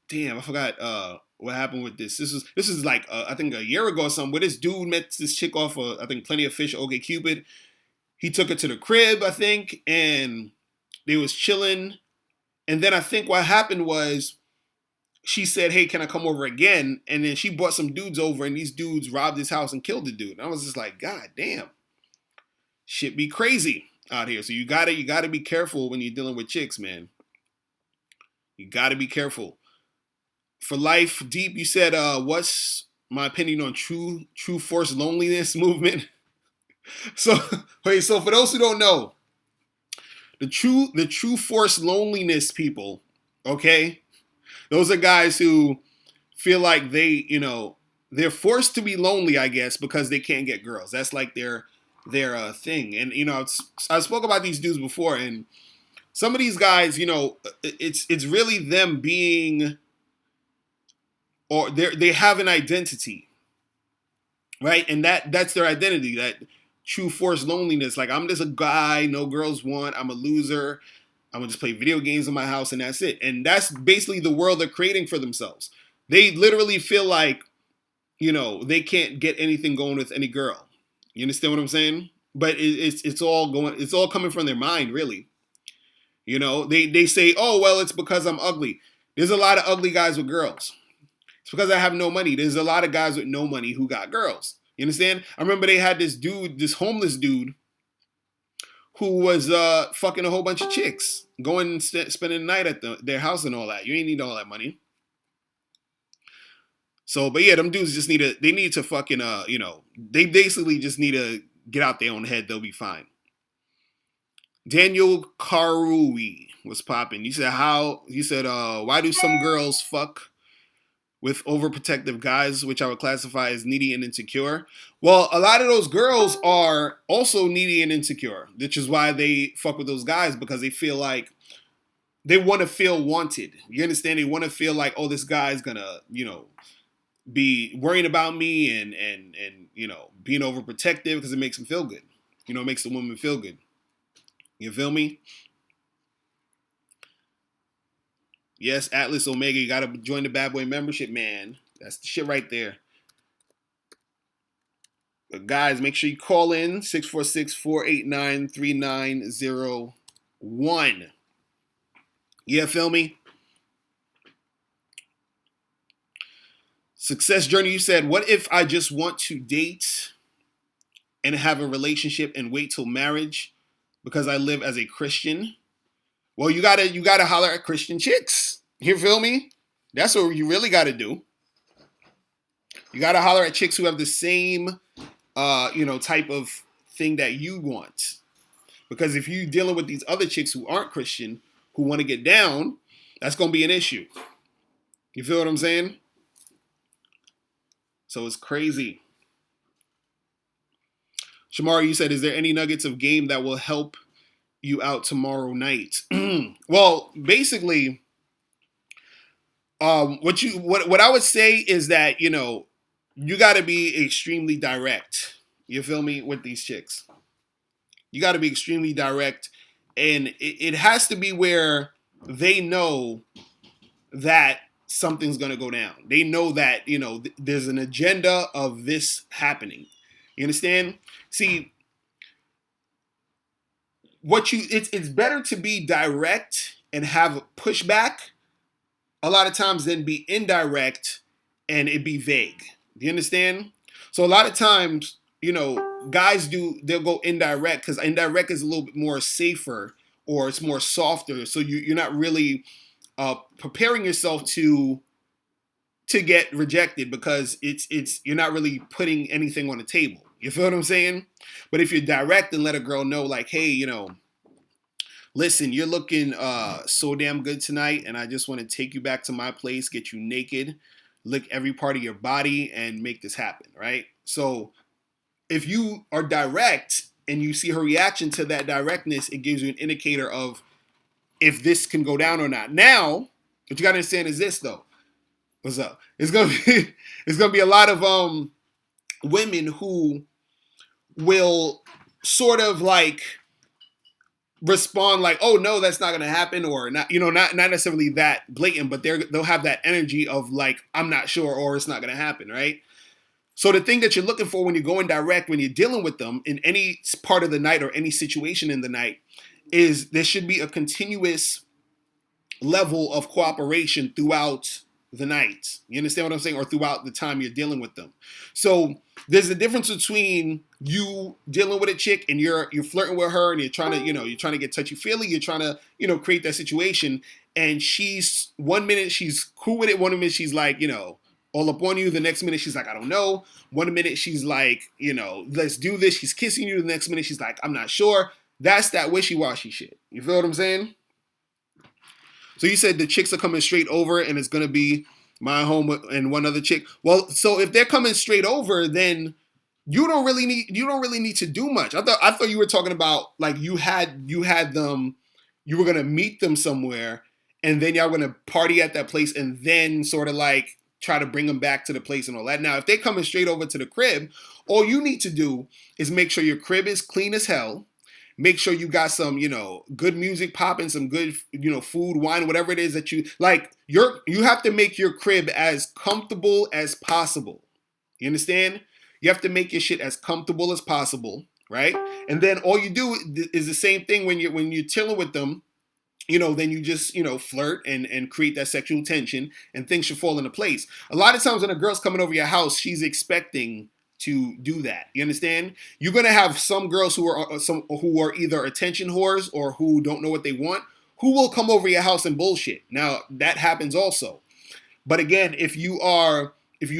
damn, I forgot what happened with this. This is like, I think a year ago or something, where this dude met this chick off I think Plenty of Fish, OkCupid. He took her to the crib, I think, and they was chilling. And then I think what happened was, she said, hey, can I come over again? And then she brought some dudes over, and these dudes robbed his house and killed the dude. And I was just like, God damn. Shit be crazy out here. So you gotta be careful when you're dealing with chicks, man. You gotta be careful. For Life Deep, you said, what's my opinion on true force loneliness movement? So for those who don't know, the true force loneliness people, okay? Those are guys who feel like they're forced to be lonely, I guess, because they can't get girls. That's like their thing. And I spoke about these dudes before, and some of these guys, it's really them being, or they have an identity, right? And that's their identity. That true force loneliness. Like, I'm just a guy no girls want. I'm a loser. I'm going to just play video games in my house and that's it. And that's basically the world they're creating for themselves. They literally feel like, they can't get anything going with any girl. You understand what I'm saying? But it's all coming from their mind, really. You know, they say, oh, well, it's because I'm ugly. There's a lot of ugly guys with girls. It's because I have no money. There's a lot of guys with no money who got girls. You understand? I remember they had this dude, this homeless dude, who was fucking a whole bunch of chicks, going and spending the night at their house and all that. You ain't need all that money. So, but yeah, them dudes just need to fucking, they basically just need to get out their own head. They'll be fine. Daniel Karui was popping. You said, why do some girls fuck with overprotective guys, which I would classify as needy and insecure? Well, a lot of those girls are also needy and insecure, which is why they fuck with those guys, because they feel like they want to feel wanted. You understand? They want to feel like, oh, this guy's gonna, be worrying about me and being overprotective, because it makes them feel good. It makes the woman feel good. You feel me? Yes, Atlas Omega, you gotta join the Bad Boy membership, man. That's the shit right there. But guys, make sure you call in 646-489-3901. Yeah, feel me? Success Journey, you said, what if I just want to date and have a relationship and wait till marriage because I live as a Christian? Well, you gotta holler at Christian chicks. You feel me? That's what you really gotta do. You gotta holler at chicks who have the same, type of thing that you want. Because if you're dealing with these other chicks who aren't Christian, who want to get down, that's gonna be an issue. You feel what I'm saying? So it's crazy. Shamari, you said, is there any nuggets of game that will help you out tomorrow night? Well, basically, what I would say is that, you got to be extremely direct. You feel me? With these chicks, you got to be extremely direct, and it has to be where they know that something's going to go down. They know that, there's an agenda of this happening. You understand? See, it's better to be direct and have pushback a lot of times than be indirect and it be vague. Do you understand? So a lot of times, guys they'll go indirect because indirect is a little bit more safer, or it's more softer. So you're not really preparing yourself to get rejected, because it's you're not really putting anything on the table. You feel what I'm saying? But if you're direct and let a girl know, like, hey, listen, you're looking so damn good tonight, and I just want to take you back to my place, get you naked, lick every part of your body, and make this happen, right? So if you are direct and you see her reaction to that directness, it gives you an indicator of if this can go down or not. Now, what you gotta understand is this, though. What's up? It's gonna be a lot of women who will sort of like respond like, oh no, that's not gonna happen, or not, not necessarily that blatant, but they'll have that energy of like, I'm not sure, or it's not gonna happen, right? So the thing that you're looking for when you're going direct, when you're dealing with them in any part of the night or any situation in the night, is there should be a continuous level of cooperation throughout the night. You understand what I'm saying? Or throughout the time you're dealing with them. So there's a difference between you dealing with a chick and you're flirting with her and you're trying to get touchy-feely, you're trying to, create that situation, and she's 1 minute she's cool with it, 1 minute she's like, all up on you, the next minute she's like, I don't know. 1 minute she's like, let's do this, she's kissing you, the next minute she's like, I'm not sure. That's that wishy-washy shit. You feel what I'm saying? So you said the chicks are coming straight over and it's going to be my home and one other chick. Well, so if they're coming straight over, then you don't really need to do much. I thought you were talking about like you had them, you were going to meet them somewhere and then y'all going to party at that place and then sort of like try to bring them back to the place and all that. Now, if they're coming straight over to the crib, all you need to do is make sure your crib is clean as hell. Make sure you got some, good music popping, some good, food, wine, whatever it is that you like. You have to make your crib as comfortable as possible. You understand? You have to make your shit as comfortable as possible, right? And then all you do is the same thing when you're chilling with them. then you just, flirt and create that sexual tension, and things should fall into place. A lot of times when a girl's coming over your house, she's expecting to do that. You understand? You're gonna have some girls who are either attention whores or who don't know what they want, who will come over your house and bullshit. Now that happens also. But again, if you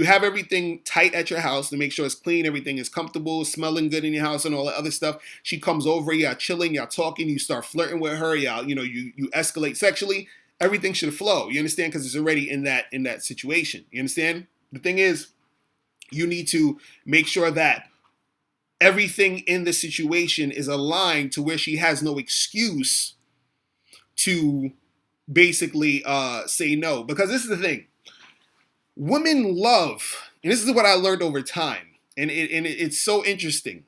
have everything tight at your house to make sure it's clean, everything is comfortable, smelling good in your house and all that other stuff, she comes over, y'all chilling, y'all talking, you start flirting with her, y'all, you escalate sexually, everything should flow. You understand? Because it's already in that situation. You understand? The thing is, you need to make sure that everything in the situation is aligned to where she has no excuse to basically say no. Because this is the thing. Women love, and this is what I learned over time, and it's so interesting.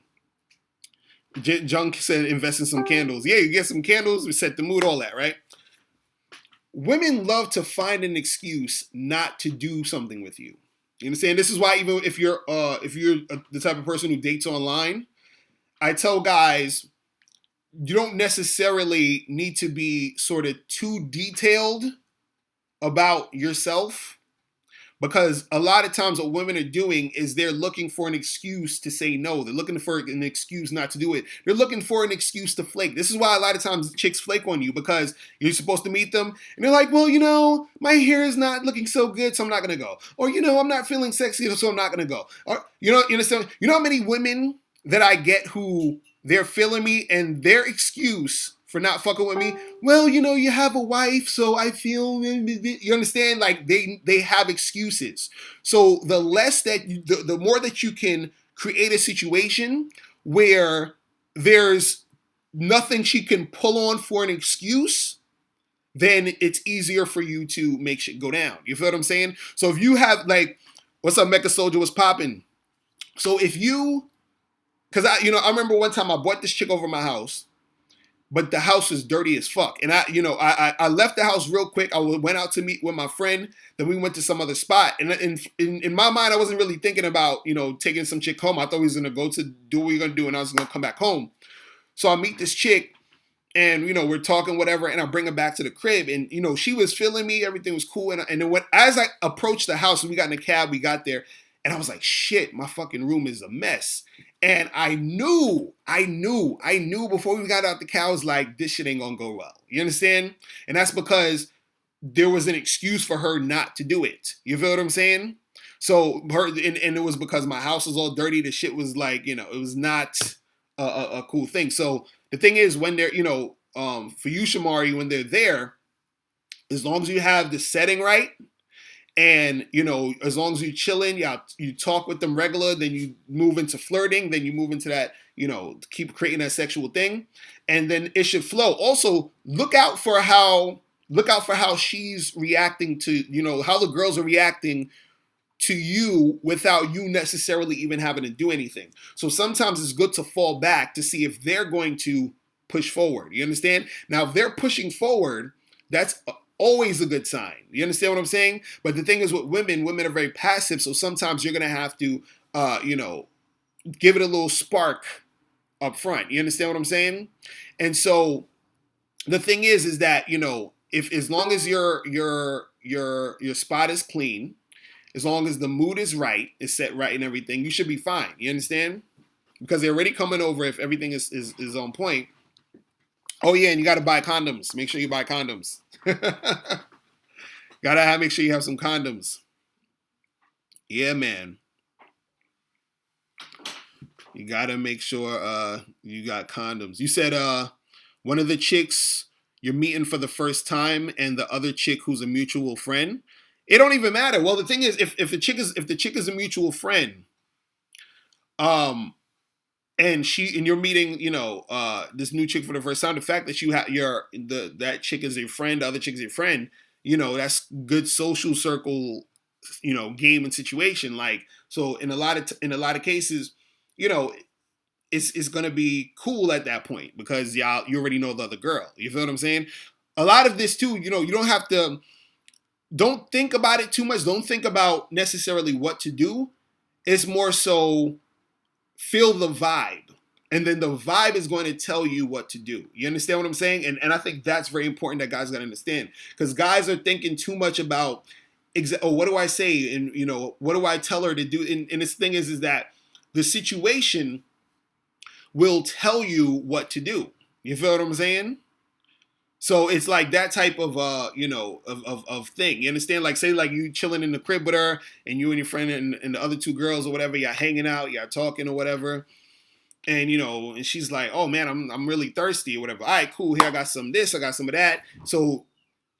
Junk said invest in some candles. Yeah, you get some candles, we set the mood, all that, right? Women love to find an excuse not to do something with you. You understand? This is why even if you're the type of person who dates online, I tell guys, you don't necessarily need to be sort of too detailed about yourself. Because a lot of times what women are doing is they're looking for an excuse to say no. They're looking for an excuse not to do it. They're looking for an excuse to flake. This is why a lot of times chicks flake on you, because you're supposed to meet them and they're like, well, my hair is not looking so good, so I'm not going to go. Or, I'm not feeling sexy, so I'm not going to go. Or, you understand? You know how many women that I get who they're feeling me and their excuse for not fucking with me, well, you have a wife, so I feel, you understand? Like they have excuses. So the less that the more that you can create a situation where there's nothing she can pull on for an excuse, then it's easier for you to make shit go down. You feel what I'm saying? So if you have what's up, Mecha Soldier, what's popping? So if you, because I remember one time I brought this chick over my house, but the house is dirty as fuck. And I left the house real quick. I went out to meet with my friend. Then we went to some other spot. And in my mind, I wasn't really thinking about, taking some chick home. I thought we was going to go to do what we were going to do, and I was going to come back home. So I meet this chick, and, we're talking whatever, and I bring her back to the crib. And, she was feeling me. Everything was cool. And then as I approached the house, and we got in the cab, we got there, and I was like, shit, my fucking room is a mess. And I knew before we got out the cows, like, this shit ain't gonna go well. You understand? And that's because there was an excuse for her not to do it. You feel what I'm saying? So and it was because my house was all dirty. The shit was like, it was not a cool thing. So the thing is, when they're, for you, Shamari, when they're there, as long as you have the setting right, and, as long as you're chilling, you talk with them regular, then you move into flirting, then you move into that, keep creating that sexual thing, and then it should flow. Also, look out for how she's reacting to, how the girls are reacting to you without you necessarily even having to do anything. So sometimes it's good to fall back to see if they're going to push forward. You understand? Now, if they're pushing forward, that's always a good sign. You understand what I'm saying? But the thing is with women are very passive, so sometimes you're going to have to, give it a little spark up front. You understand what I'm saying? And so the thing is that, if as long as your spot is clean, as long as the mood is right, is set right and everything, you should be fine. You understand? Because they're already coming over if everything is on point. Oh yeah, and you got to buy condoms. Make sure you buy condoms. Make sure you have some condoms. Yeah, man. You gotta make sure you got condoms. You said one of the chicks you're meeting for the first time and the other chick who's a mutual friend. It don't even matter. Well, the thing is, if the chick is a mutual friend, and you're meeting, this new chick for the first time, the fact that that chick is your friend, the other chick is your friend, that's good social circle, game and situation. Like, so in a lot of cases, it's gonna be cool at that point because you already know the other girl. You feel what I'm saying? A lot of this too, you don't have to. Don't think about it too much. Don't think about necessarily what to do. It's more so feel the vibe. And then the vibe is going to tell you what to do. You understand what I'm saying? And I think that's very important that guys got to understand. Because guys are thinking too much about, what do I say? And, what do I tell her to do? And this thing is that the situation will tell you what to do. You feel what I'm saying? So it's like that type of of thing. You understand? Like, say like you chilling in the crib with her and you and your friend and the other two girls or whatever, y'all hanging out, y'all talking or whatever. And and she's like, oh man, I'm really thirsty or whatever. All right, cool. Here I got some of this, I got some of that. So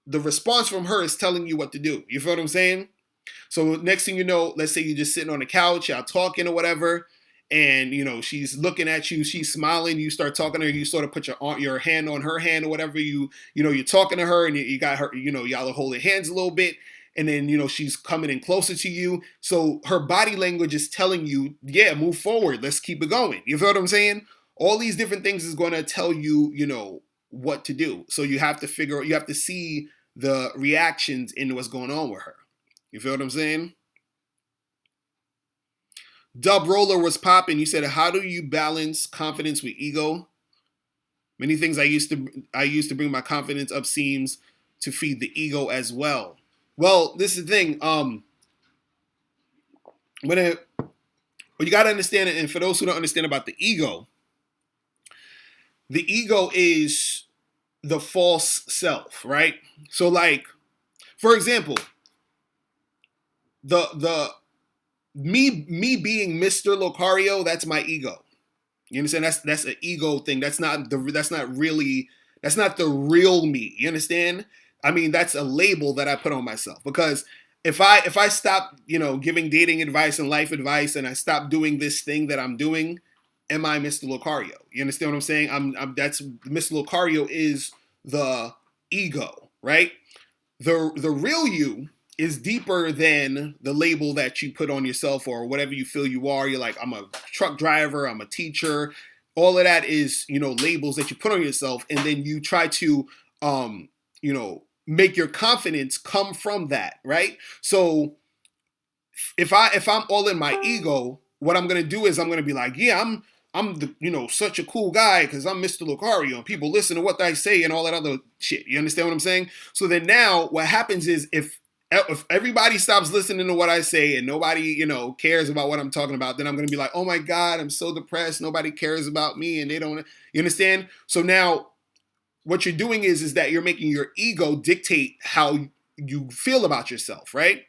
the response from her is telling you what to do. You feel what I'm saying? So next thing you know, let's say you're just sitting on the couch, y'all talking or whatever, and she's looking at you, she's smiling, you start talking to her, you sort of put your hand on her hand or whatever, you're talking to her and you got her, y'all are holding hands a little bit, and then she's coming in closer to you. So her body language is telling you, yeah, move forward, let's keep it going. You feel what I'm saying? All these different things is going to tell you, what to do. So you have to see the reactions in what's going on with her. You feel what I'm saying? Dub Roller was popping. You said, how do you balance confidence with ego? Many things I used to bring my confidence up seems to feed the ego as well. Well, this is the thing. What you got to understand, and for those who don't understand about the ego is the false self, right? So, like, for example, the me being Mr. Locario, that's my ego. You understand? That's an ego thing. That's not the real me. You understand? I mean, that's a label that I put on myself, because if I stop, giving dating advice and life advice, and I stop doing this thing that I'm doing, am I Mr. Locario? You understand what I'm saying? That's Mr. Locario is the ego, right? The real you is deeper than the label that you put on yourself or whatever you feel you are. You're like, I'm a truck driver, I'm a teacher. All of that is, labels that you put on yourself, and then you try to, make your confidence come from that, right? So if I'm all in my ego, what I'm gonna do is I'm gonna be like, yeah, I'm the, such a cool guy because I'm Mr. Locario and people listen to what I say and all that other shit. You understand what I'm saying? So then now what happens is if everybody stops listening to what I say and nobody, cares about what I'm talking about, then I'm going to be like, oh my God, I'm so depressed. Nobody cares about me and they don't, you understand? So now what you're doing is that you're making your ego dictate how you feel about yourself, right?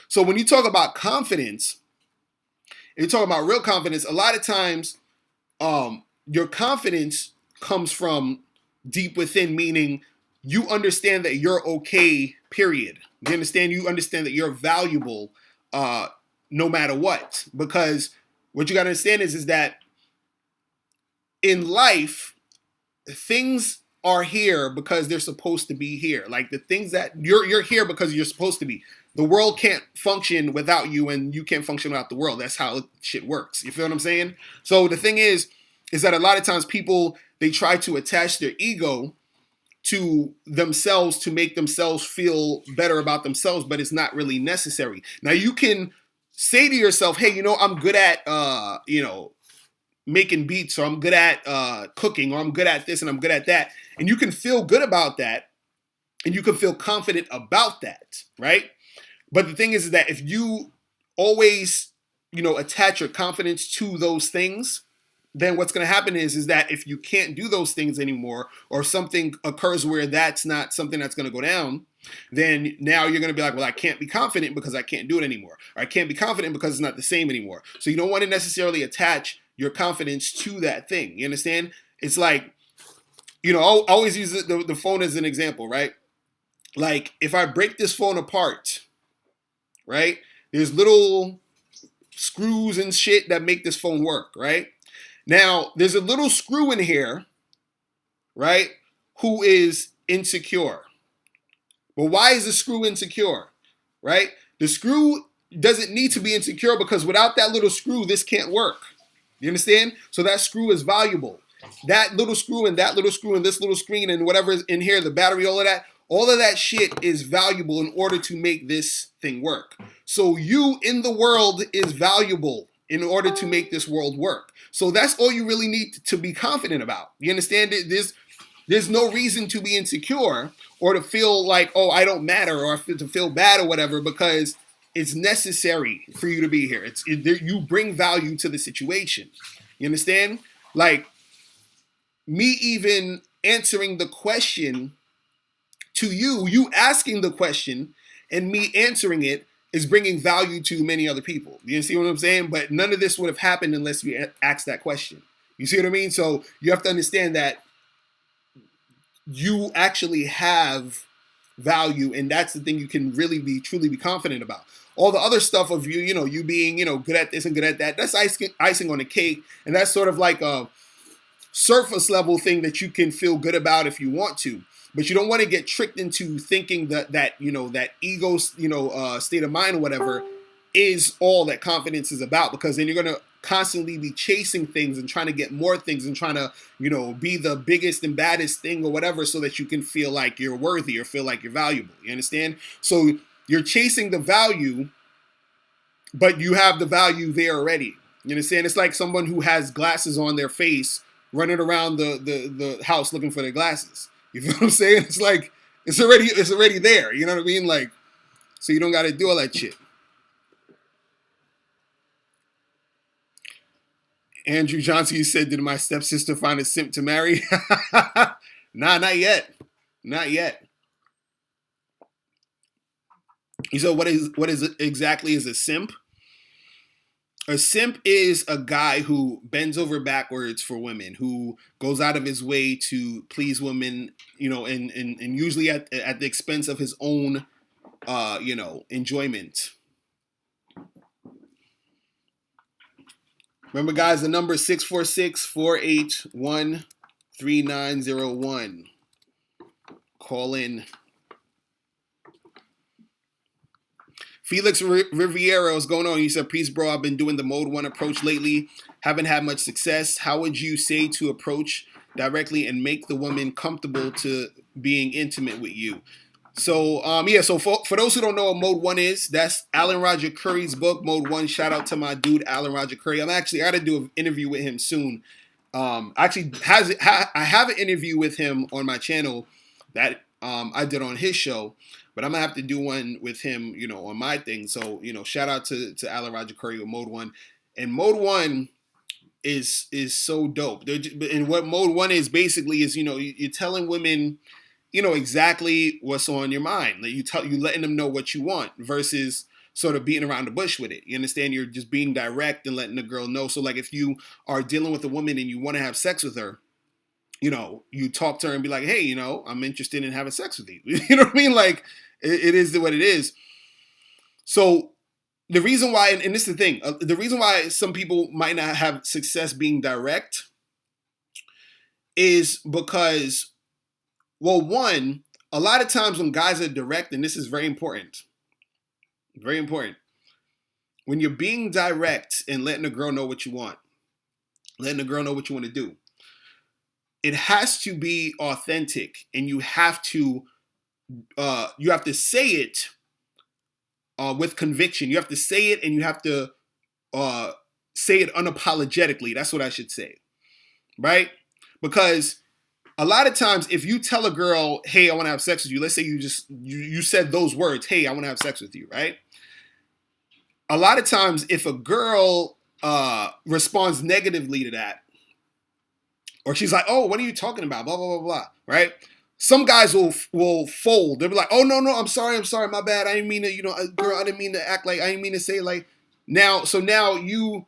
So when you talk about confidence, and you talk about real confidence, a lot of times your confidence comes from deep within, meaning you understand that you're okay, period. You understand that you're valuable no matter what. Because what you got to understand is that in life, things are here because they're supposed to be here. Like the things that you're here because you're supposed to be. The world can't function without you, and you can't function without the world. That's how shit works. You feel what I'm saying? So the thing is that a lot of times people, they try to attach their ego to themselves to make themselves feel better about themselves, but it's not really necessary. Now you can say to yourself, hey, I'm good at, making beats, or I'm good at cooking, or I'm good at this and I'm good at that. And you can feel good about that, and you can feel confident about that, right? But the thing is that if you always, attach your confidence to those things, then what's going to happen is that if you can't do those things anymore, or something occurs where that's not something that's going to go down, then now you're going to be like, well, I can't be confident because I can't do it anymore. Or I can't be confident because it's not the same anymore. So you don't want to necessarily attach your confidence to that thing. You understand? It's like, I always use the phone as an example, right? Like if I break this phone apart, right? There's little screws and shit that make this phone work, right? Now, there's a little screw in here, right, who is insecure. Well, why is the screw insecure, right? The screw doesn't need to be insecure because without that little screw, this can't work. You understand? So that screw is valuable. That little screw and that little screw and this little screen and whatever is in here, the battery, all of that shit is valuable in order to make this thing work. So you in the world is valuable. in order to make this world work. So that's all you really need to be confident about. You understand? There's no reason to be insecure or to feel like, oh, I don't matter, or to feel bad or whatever, because it's necessary for you to be here. You bring value to the situation. You understand? Like, me even answering the question to you asking the question and me answering it is bringing value to many other people. You see what I'm saying? But none of this would have happened unless you asked that question. You see what I mean? So you have to understand that you actually have value, and that's the thing you can really truly be confident about. All the other stuff of you being, good at this and good at that, that's icing on the cake, and that's sort of like a surface level thing that you can feel good about if you want to. But you don't want to get tricked into thinking that ego, state of mind or whatever is all that confidence is about, because then you're going to constantly be chasing things and trying to get more things and trying to, be the biggest and baddest thing or whatever, so that you can feel like you're worthy or feel like you're valuable. You understand? So you're chasing the value, but you have the value there already. You understand? It's like someone who has glasses on their face running around the house looking for their glasses. You feel what I'm saying? It's like it's already there. You know what I mean? Like, so you don't got to do all that shit. Andrew Johnson, you said, did my stepsister find a simp to marry? Nah, not yet. Not yet. So what is exactly is a simp? A simp is a guy who bends over backwards for women, who goes out of his way to please women, and usually at the expense of his own, enjoyment. Remember, guys, the number is 646-481-3901. Call in. Felix Riviera, what's going on? You said, peace, bro. I've been doing the mode 1 approach lately. Haven't had much success. How would you say to approach directly and make the woman comfortable to being intimate with you? So, so for those who don't know what Mode 1 is, that's Alan Roger Curry's book, Mode 1. Shout out to my dude, Alan Roger Curry. I got to do an interview with him soon. I have an interview with him on my channel that I did on his show, but I'm going to have to do one with him, on my thing. So, shout out to Alan Roger Curry with Mode 1. And Mode 1 is so dope. And what Mode 1 is basically is, you're telling women, exactly what's on your mind. Like you letting them know what you want versus sort of beating around the bush with it. You understand? You're just being direct and letting the girl know. So like if you are dealing with a woman and you want to have sex with her, you talk to her and be like, hey, I'm interested in having sex with you. You know what I mean? Like it is what it is. So the reason why, and this is the thing, the reason why some people might not have success being direct is because, well, one, a lot of times when guys are direct, and this is very important, when you're being direct and letting a girl know what you want, letting a girl know what you want to do, it has to be authentic, and you have to say it with conviction. You have to say it, and you have to say it unapologetically. That's what I should say, right? Because a lot of times, if you tell a girl, hey, I want to have sex with you, let's say you said those words, hey, I want to have sex with you, right? A lot of times, if a girl responds negatively to that, or she's like, oh, what are you talking about? Blah, blah, blah, blah, right? Some guys will fold. They'll be like, oh, no, I'm sorry, my bad. I didn't mean to, girl, I didn't mean to act like, I didn't mean to say like, now you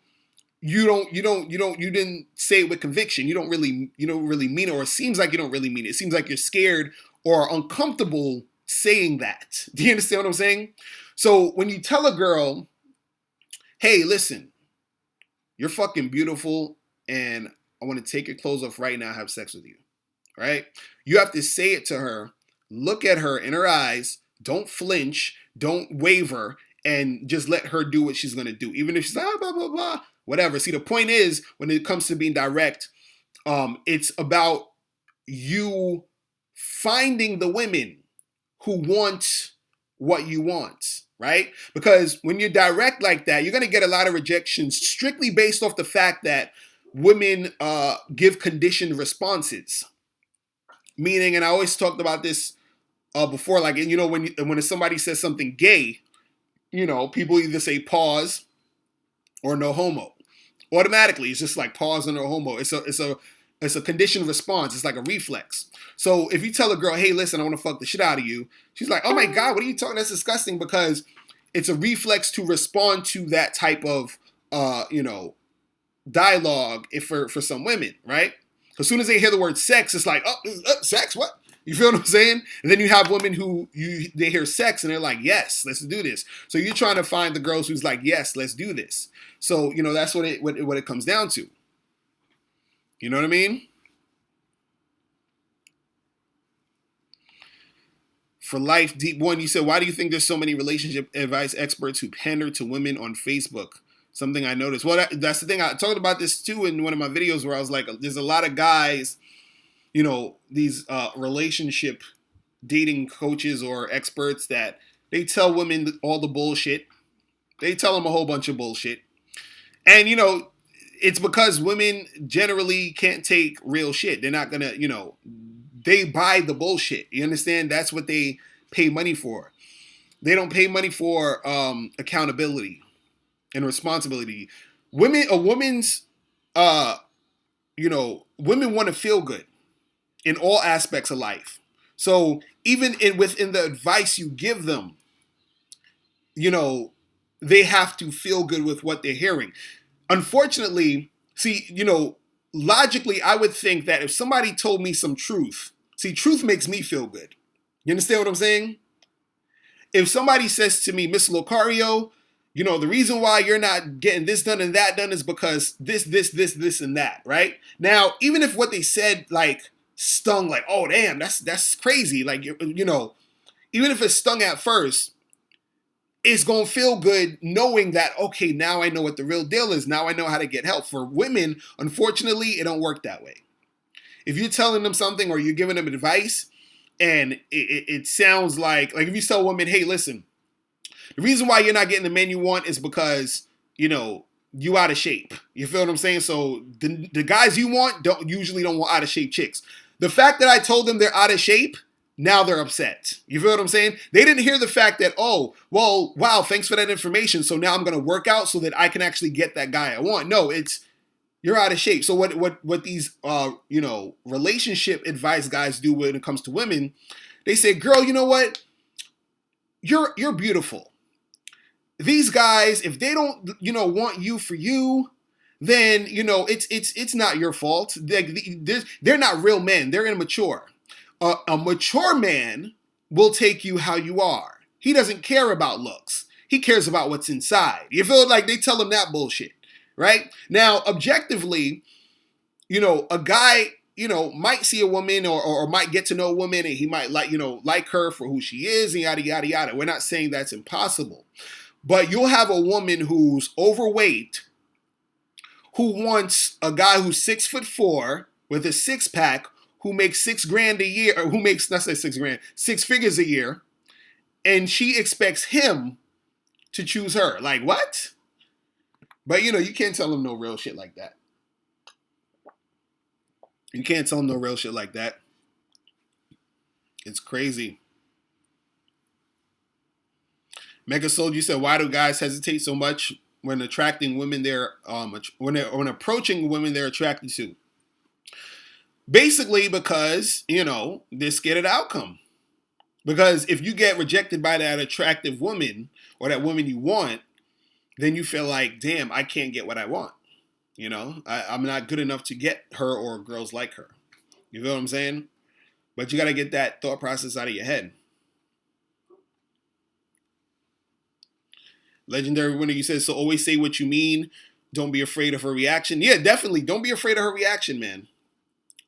didn't say it with conviction. You don't really mean it, or it seems like you don't really mean it. It seems like you're scared or uncomfortable saying that. Do you understand what I'm saying? So when you tell a girl, hey, listen, you're fucking beautiful and I want to take your clothes off right now and have sex with you, right? You have to say it to her, look at her in her eyes, don't flinch, don't waver, and just let her do what she's going to do. Even if she's like, blah, blah, blah, whatever. See, the point is, when it comes to being direct, it's about you finding the women who want what you want, right? Because when you're direct like that, you're going to get a lot of rejections strictly based off the fact that women give conditioned responses. Meaning, and I always talked about this before, like, you know, when somebody says something gay, you know, people either say pause or no homo. Automatically, it's just like pause or no homo. It's a conditioned response. It's like a reflex. So if you tell a girl, hey, listen, I want to fuck the shit out of you, she's like, oh my God, what are you talking? That's disgusting, because it's a reflex to respond to that type of you know, dialogue for some women, right? As soon as they hear the word sex, it's like, sex, what? You feel what I'm saying? And then you have women who they hear sex and they're like, yes, let's do this. So you're trying to find the girls who's like, yes, let's do this. So, you know, that's what it comes down to. You know what I mean? For Life Deep One, you said, why do you think there's so many relationship advice experts who pander to women on Facebook? Something I noticed. Well, that's the thing. I talked about this too in one of my videos where I was like, there's a lot of guys, you know, these relationship dating coaches or experts that they tell women all the bullshit. They tell them a whole bunch of bullshit. And, you know, it's because women generally can't take real shit. They're not going to, you know, they buy the bullshit. You understand? That's what they pay money for. They don't pay money for accountability and responsibility. Women want to feel good in all aspects of life. So even within the advice you give them, you know, they have to feel good with what they're hearing. Unfortunately, see, you know, logically, I would think that if somebody told me some truth, see, truth makes me feel good. You understand what I'm saying? If somebody says to me, Miss Locario, you know, the reason why you're not getting this done and that done is because this, and that, right? Now, even if what they said, like, stung, like, oh, damn, that's crazy. Like, you know, even if it stung at first, it's going to feel good knowing that, okay, now I know what the real deal is. Now I know how to get help. For women, unfortunately, it don't work that way. If you're telling them something or you're giving them advice and it sounds like if you tell a woman, hey, listen, the reason why you're not getting the man you want is because, you know, you out of shape. You feel what I'm saying? So the guys you want usually don't want out of shape chicks. The fact that I told them they're out of shape, now they're upset. You feel what I'm saying? They didn't hear the fact that, oh, well, wow, thanks for that information. So now I'm going to work out so that I can actually get that guy I want. No, it's you're out of shape. So what these you know, relationship advice guys do when it comes to women, they say, girl, you know what? You're beautiful. These guys, if they don't, you know, want you for you, then, you know, it's not your fault. They're not real men. They're immature. A mature man will take you how you are. He doesn't care about looks. He cares about what's inside. You feel like they tell him that bullshit, right? Now, objectively, you know, a guy, you know, might see a woman or might get to know a woman and he might like her for who she is and yada, yada, yada. We're not saying that's impossible. But you'll have a woman who's overweight who wants a guy who's 6'4" with a six pack who makes $6,000 a year, or who makes, let's say $6,000, 6 figures a year, and she expects him to choose her. Like, what? But, you know, you can't tell him no real shit like that. You can't tell him no real shit like that. It's crazy. Mega Soul, you said, why do guys hesitate so much when attracting women when approaching women they're attracted to? Basically because, you know, they're scared of the outcome. Because if you get rejected by that attractive woman or that woman you want, then you feel like, damn, I can't get what I want. You know, I'm not good enough to get her or girls like her. You feel what I'm saying? But you got to get that thought process out of your head. Legendary Winner, you said, so always say what you mean. Don't be afraid of her reaction. Yeah, definitely. Don't be afraid of her reaction, man.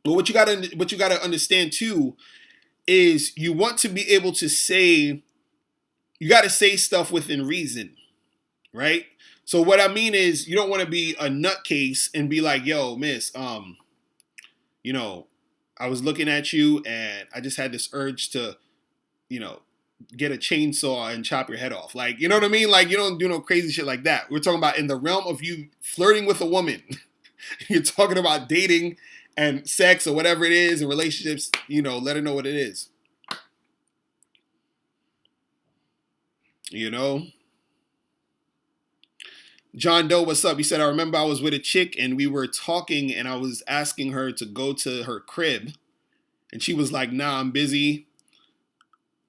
But what you gotta understand too is you want to be able to say, you got to say stuff within reason, right? So what I mean is you don't want to be a nutcase and be like, yo, miss, you know, I was looking at you and I just had this urge to, you know, get a chainsaw and chop your head off. Like, you know what I mean? Like, you don't do no crazy shit like that. We're talking about in the realm of you flirting with a woman. You're talking about dating and sex or whatever it is and relationships, you know, let her know what it is. You know? John Doe, what's up? He said, I remember I was with a chick and we were talking and I was asking her to go to her crib. And she was like, nah, I'm busy.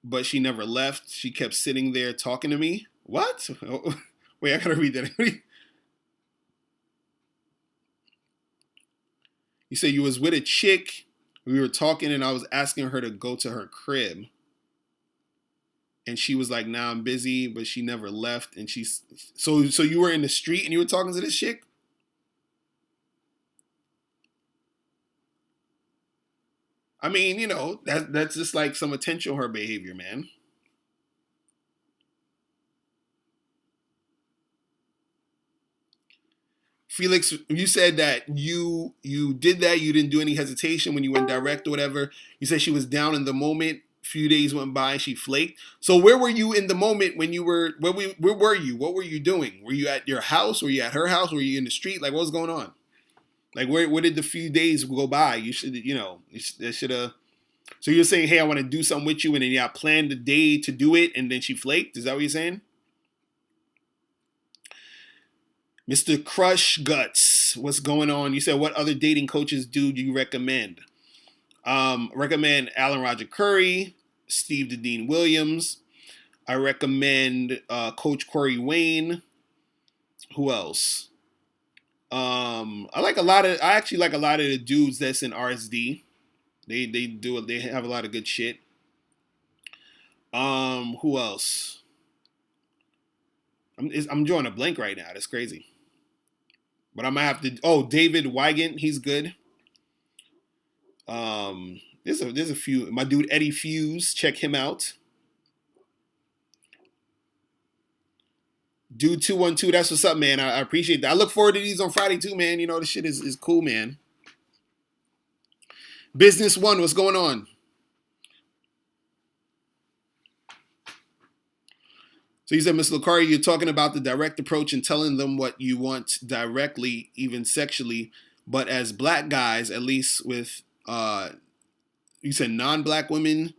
But she never left. She kept sitting there talking to me. What? Oh, wait, I gotta read that. You said you was with a chick. We were talking and I was asking her to go to her crib. And she was like, nah, I'm busy, but she never left. And so you were in the street and you were talking to this chick? I mean, you know, that's just like some attention her behavior, man. Felix, you said that you did that. You didn't do any hesitation when you went direct or whatever. You said she was down in the moment. A few days went by and she flaked. So where were you in the moment when you were, where were you? What were you doing? Were you at your house? Were you at her house? Were you in the street? Like, what was going on? Like, where did the few days go by? You should, you know, that should have. So you're saying, hey, I want to do something with you, and then y'all planned the day to do it, and then she flaked? Is that what you're saying? Mr. Crush Guts, what's going on? You said, what other dating coaches do you recommend? Recommend Alan Roger Curry, Steve Dean Williams. I recommend Coach Corey Wayne. Who else? I actually like a lot of the dudes that's in RSD. They have a lot of good shit. Who else? I'm drawing a blank right now. That's crazy. But I might have to. Oh, David Wygant, he's good. There's a few. My dude Eddie Fuse, check him out. Dude 212, that's what's up, man. I appreciate that. I look forward to these on Friday too, man. You know, this shit is cool, man. Business One, what's going on? So you said, Ms. Locario, you're talking about the direct approach and telling them what you want directly, even sexually. But as black guys, at least with, you said non-black women,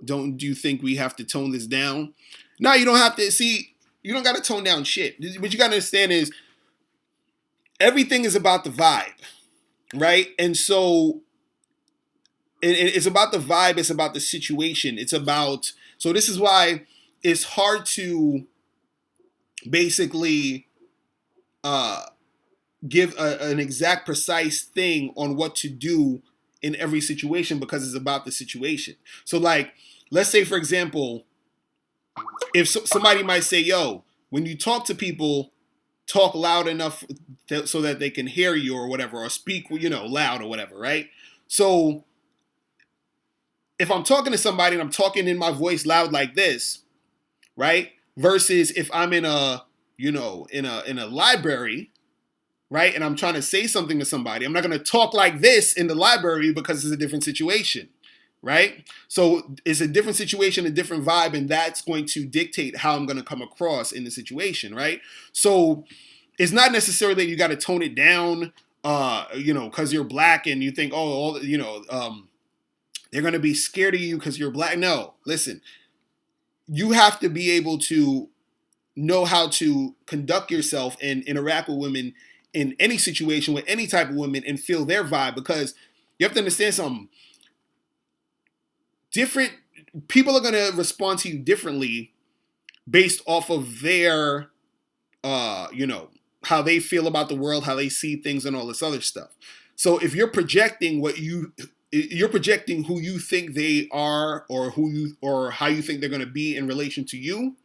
do you think we have to tone this down? No, you don't have to. See, you don't got to tone down shit. What you got to understand is everything is about the vibe, right? And so it's about the vibe. It's about the situation. It's about, so this is why it's hard to basically give an exact, precise thing on what to do in every situation because it's about the situation. So like, let's say, for example, if somebody might say, yo, when you talk to people, talk loud enough so that they can hear you or whatever, or speak, you know, loud or whatever, right? So if I'm talking to somebody and I'm talking in my voice loud like this, right? Versus if I'm in a, you know, in a library, right? And I'm trying to say something to somebody, I'm not going to talk like this in the library because it's a different situation, right? So it's a different situation, a different vibe, and that's going to dictate how I'm going to come across in the situation, right? So it's not necessarily that you got to tone it down, you know, because you're black and you think, oh, all, you know, they're going to be scared of you because you're black. No, listen, you have to be able to know how to conduct yourself and interact with women in any situation with any type of women and feel their vibe, because you have to understand something. Different people are going to respond to you differently based off of their, you know, how they feel about the world, how they see things and all this other stuff. So if you're projecting you're projecting who you think they are or how you think they're going to be in relation to you,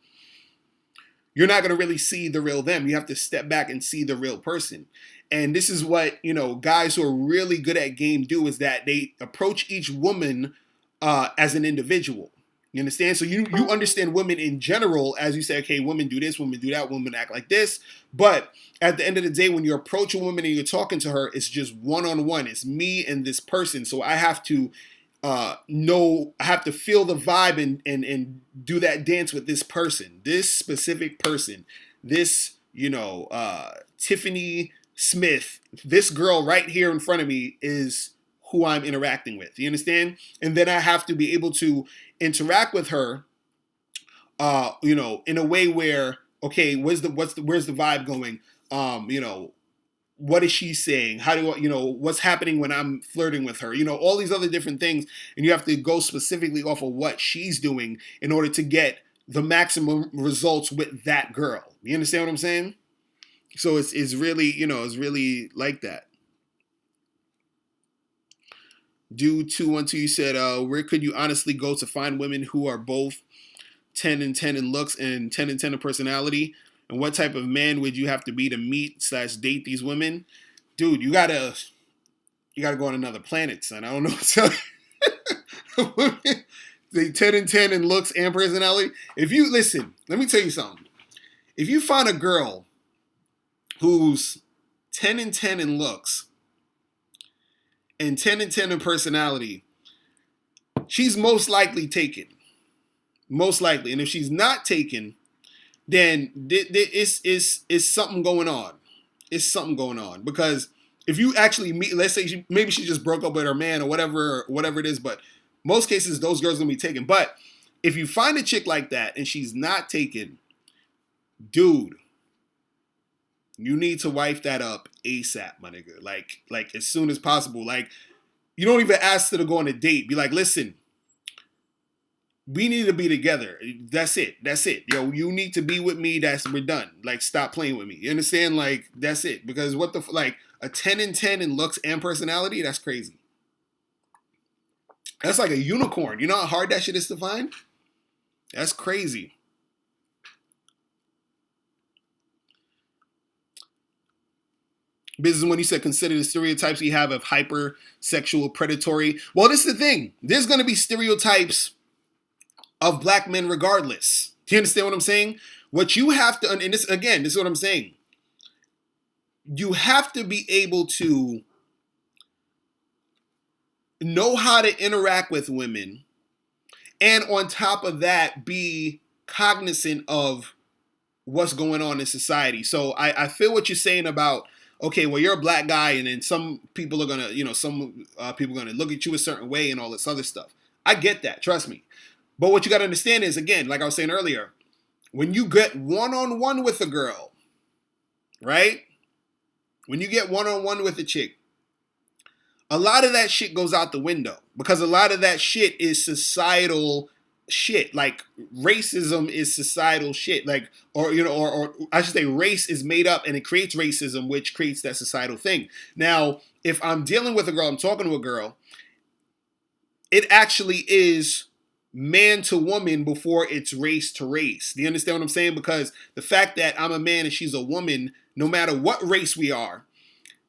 you're not going to really see the real them. You have to step back and see the real person. And this is what, you know, guys who are really good at game do, is that they approach each woman as an individual. You understand? So you understand women in general, as you say, okay, women do this, women do that, women act like this. But at the end of the day, when you approach a woman and you're talking to her, it's just one-on-one. It's me and this person. So I have to know, I have to feel the vibe and do that dance with this person, this specific person, this, Tiffany Smith, this girl right here in front of me is who I'm interacting with. You understand? And then I have to be able to interact with her, in a way where, okay, where's the vibe going? What is she saying? How do what's happening when I'm flirting with her? All these other different things. And you have to go specifically off of what she's doing in order to get the maximum results with that girl. You understand what I'm saying? So it's really, it's really like that. Dude 212, you said, where could you honestly go to find women who are both 10 and 10 in looks and 10 and 10 in personality? And what type of man would you have to be to meet/date these women? Dude, you gotta go on another planet, son. I don't know what to tell you. They 10 and 10 in looks and personality. If you listen, let me tell you something. If you find a girl who's 10 and 10 in looks and 10 and 10 in personality, she's most likely taken. Most likely. And if she's not taken, then it's something going on. It's something going on. Because if you actually meet, let's say maybe she just broke up with her man or whatever it is, but most cases those girls are going to be taken. But if you find a chick like that and she's not taken, dude, you need to wife that up ASAP, my nigga. Like as soon as possible. Like, you don't even ask her to go on a date. Be like, listen, we need to be together. That's it. Yo, you need to be with me. We're done. Like, stop playing with me. You understand? Like, that's it. Because a 10 and 10 in looks and personality, that's crazy. That's like a unicorn. You know how hard that shit is to find? That's crazy. Business, when you said consider the stereotypes we have of hypersexual, predatory. Well, this is the thing. There's going to be stereotypes of black men regardless. Do you understand what I'm saying? What you have to, and this is what I'm saying. You have to be able to know how to interact with women, and on top of that, be cognizant of what's going on in society. So I feel what you're saying about, okay, well, you're a black guy, and then some people are gonna, people are gonna look at you a certain way and all this other stuff. I get that, trust me. But what you gotta understand is, again, like I was saying earlier, when you get one-on-one with a girl, right? When you get one-on-one with a chick, a lot of that shit goes out the window, because a lot of that shit is societal shit. Like, racism is societal shit. Like, or I should say race is made up and it creates racism, which creates that societal thing. Now, if I'm dealing with a girl, I'm talking to a girl, it actually is man to woman before it's race to race. Do you understand what I'm saying? Because the fact that I'm a man and she's a woman, no matter what race we are,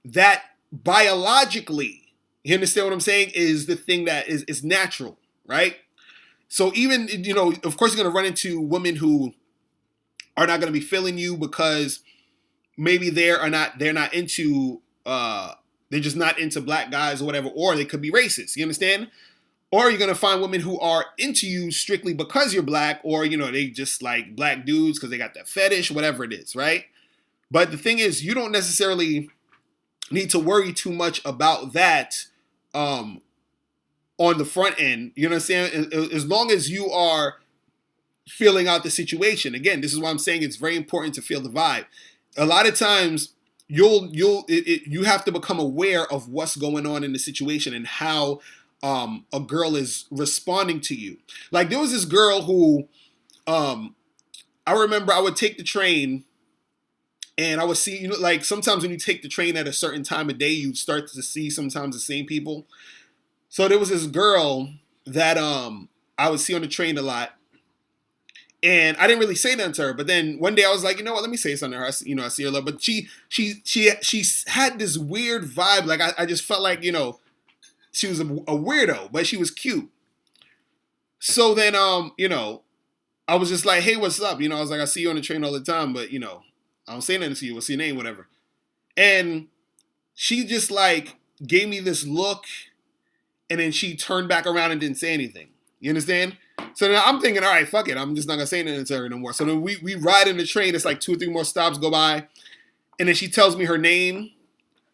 that biologically, you understand what I'm saying, is the thing that is natural, right? So even, of course you're going to run into women who are not going to be feeling you because maybe they're not into, they're just not into black guys or whatever, or they could be racist, you understand? Or you're going to find women who are into you strictly because you're black, or, they just like black dudes because they got that fetish, whatever it is, right? But the thing is, you don't necessarily need to worry too much about that on the front end. You know what I'm saying? As long as you are feeling out the situation. Again, this is why I'm saying it's very important to feel the vibe. A lot of times, you have to become aware of what's going on in the situation and how a girl is responding to you. Like, there was this girl who, I remember I would take the train and I would see, like, sometimes when you take the train at a certain time of day, you start to see sometimes the same people. So there was this girl that I would see on the train a lot, and I didn't really say nothing to her. But then one day I was like, you know what? Let me say something to her. I see her a lot, but she had this weird vibe. Like, I just felt like, she was a weirdo, but she was cute. So then, I was just like, hey, what's up? I was like, I see you on the train all the time, but, I don't say nothing to you. What's your name? Whatever. And she just, like, gave me this look, and then she turned back around and didn't say anything. You understand? So then I'm thinking, all right, fuck it. I'm just not going to say anything to her no more. So then we ride in the train. It's like 2 or 3 more stops go by. And then she tells me her name.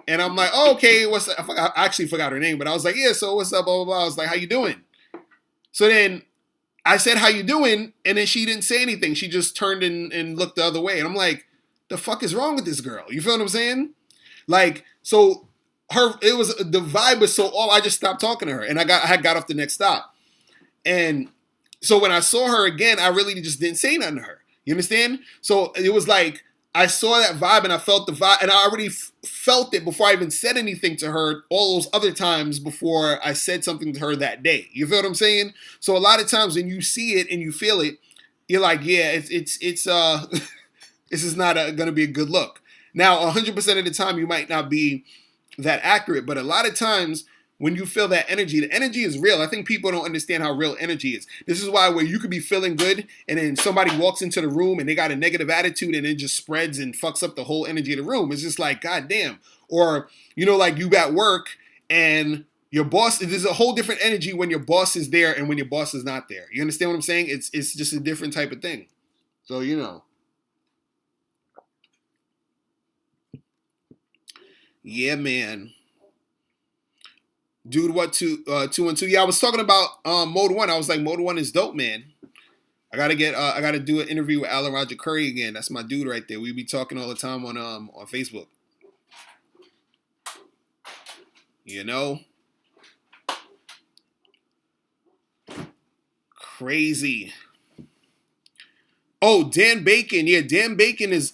And I'm like, oh, okay, what's up? I actually forgot her name. But I was like, yeah, so what's up, blah, blah, blah. I was like, how you doing? So then I said, how you doing? And then she didn't say anything. She just turned and looked the other way. And I'm like, the fuck is wrong with this girl? You feel what I'm saying? Like, so the vibe was so off. I just stopped talking to her. And I had got off the next stop. And so when I saw her again, I really just didn't say nothing to her. You understand? So it was like, I saw that vibe and I felt the vibe, and I already felt it before I even said anything to her all those other times before I said something to her that day. You feel what I'm saying? So a lot of times when you see it and you feel it, you're like, yeah, it's this is not going to be a good look. Now, 100% of the time you might not be that accurate, but a lot of times when you feel that energy, the energy is real. I think people don't understand how real energy is. This is why where you could be feeling good and then somebody walks into the room and they got a negative attitude and it just spreads and fucks up the whole energy of the room. It's just like, God damn. Or, you know, like you at work and your boss, there's a whole different energy when your boss is there and when your boss is not there. You understand what I'm saying? It's just a different type of thing. So, you know. Yeah, man. Dude, what 212? Yeah, I was talking about Mode 1. I was like, Mode 1 is dope, man. I gotta do an interview with Alan Roger Curry again. That's my dude right there. We be talking all the time on Facebook. You know? Crazy. Oh, Dan Bacon. Yeah, Dan Bacon is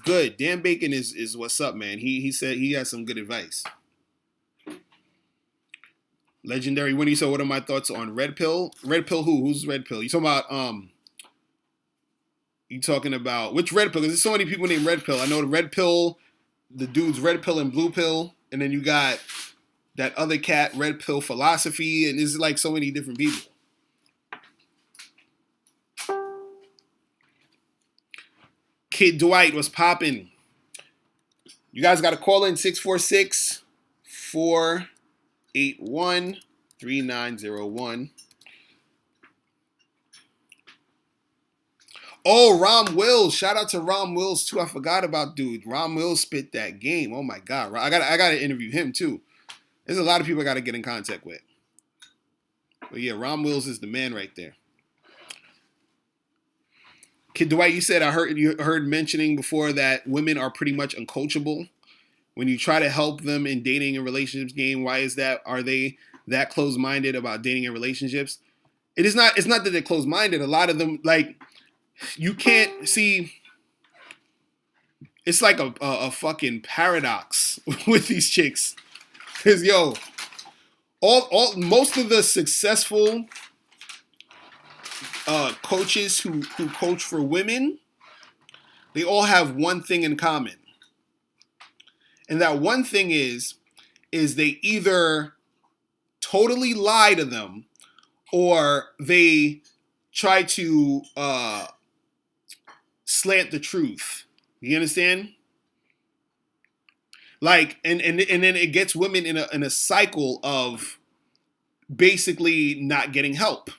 good. Dan Bacon is what's up, man. He said he has some good advice. Legendary Winnie. So what are my thoughts on Red Pill? Red Pill who? Who's Red Pill? You talking about which Red Pill? Because there's so many people named Red Pill. I know the Red Pill, the dudes Red Pill and Blue Pill, and then you got that other cat, Red Pill Philosophy, and there's like so many different people. Kid Dwight was popping. You guys got to call in 646-481-3901. Oh, Rom Wills. Shout out to Rom Wills too. I forgot about dude. Rom Wills spit that game. Oh my God. I gotta interview him too. There's a lot of people I gotta get in contact with. But yeah, Rom Wills is the man right there. Kid Dwight, you said you heard mentioning before that women are pretty much uncoachable. When you try to help them in dating and relationships game, why is that? Are they that close-minded about dating and relationships? It's not that they're close-minded. A lot of them, like, you can't see. It's like a fucking paradox with these chicks. Because yo, most of the successful coaches who coach for women, they all have one thing in common. And that one thing is they either totally lie to them or they try to slant the truth. You understand? Like, and then it gets women in a cycle of basically not getting help.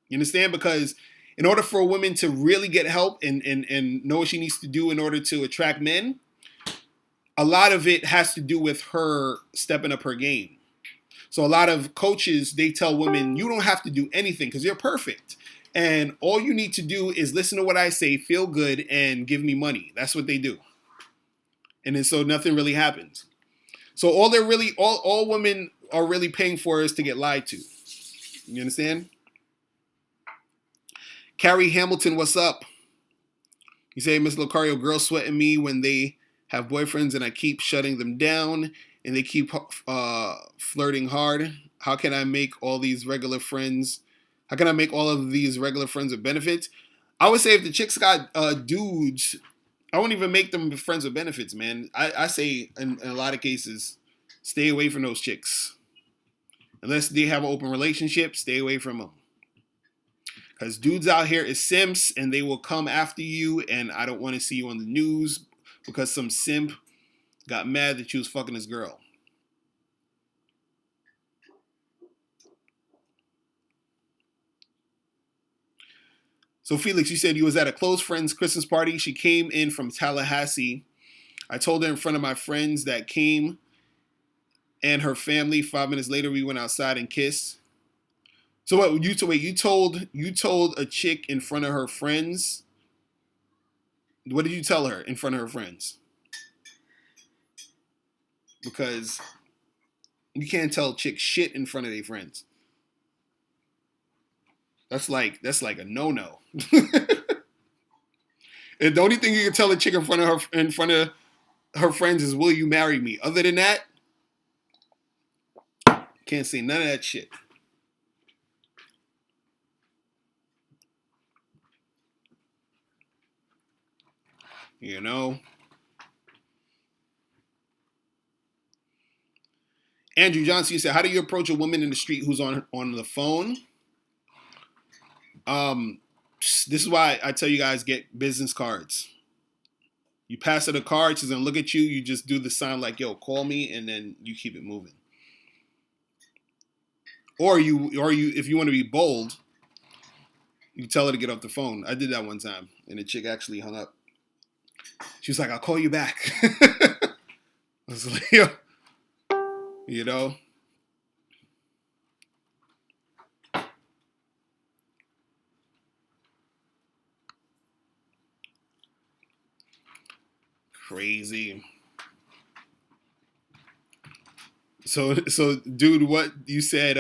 You understand? Because in order for a woman to really get help and know what she needs to do in order to attract men, a lot of it has to do with her stepping up her game. So a lot of coaches, they tell women, you don't have to do anything because you're perfect. And all you need to do is listen to what I say, feel good, and give me money. That's what they do. And then so nothing really happens. So all women are really paying for is to get lied to. You understand? Carrie Hamilton, what's up? You say, Miss Locario, girls sweating me when they have boyfriends and I keep shutting them down and they keep flirting hard. How can I make all these regular friends? How can I make all of these regular friends with benefits? I would say if the chicks got dudes, I won't even make them friends with benefits, man. I say in a lot of cases, stay away from those chicks. Unless they have an open relationship, stay away from them. Because dudes out here is simps and they will come after you, and I don't want to see you on the news because some simp got mad that you was fucking his girl. So Felix, you said you was at a close friend's Christmas party. She came in from Tallahassee. I told her in front of my friends that came and her family. 5 minutes later, we went outside and kissed. So what? You told a chick in front of her friends. What did you tell her in front of her friends? Because you can't tell chicks shit in front of their friends. That's like a no-no. And the only thing you can tell a chick in front of her friends is, "Will you marry me?" Other than that, can't say none of that shit. You know? Andrew Johnson, you said, how do you approach a woman in the street who's on the phone? This is why I tell you guys, get business cards. You pass her the card, she's gonna look at you, you just do the sign like, "Yo, call me," and then you keep it moving. Or you if you want to be bold, you tell her to get off the phone. I did that one time, and the chick actually hung up. She was like, "I'll call you back." I was like, "Yo," you know. Crazy. So dude, what you said,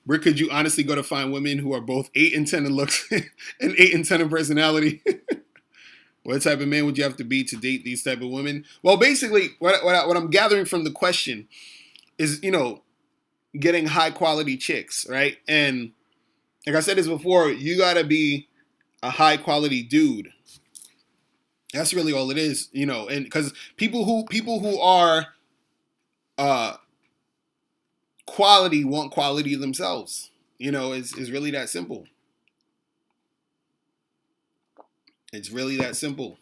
where could you honestly go to find women who are both 8 and 10 in looks and 8 and 10 in personality? What type of man would you have to be to date these type of women? Well, basically, what I'm gathering from the question is, getting high quality chicks, right? And like I said this before, you gotta be a high quality dude. That's really all it is, and because people who are quality want quality themselves. It's really that simple. It's really that simple.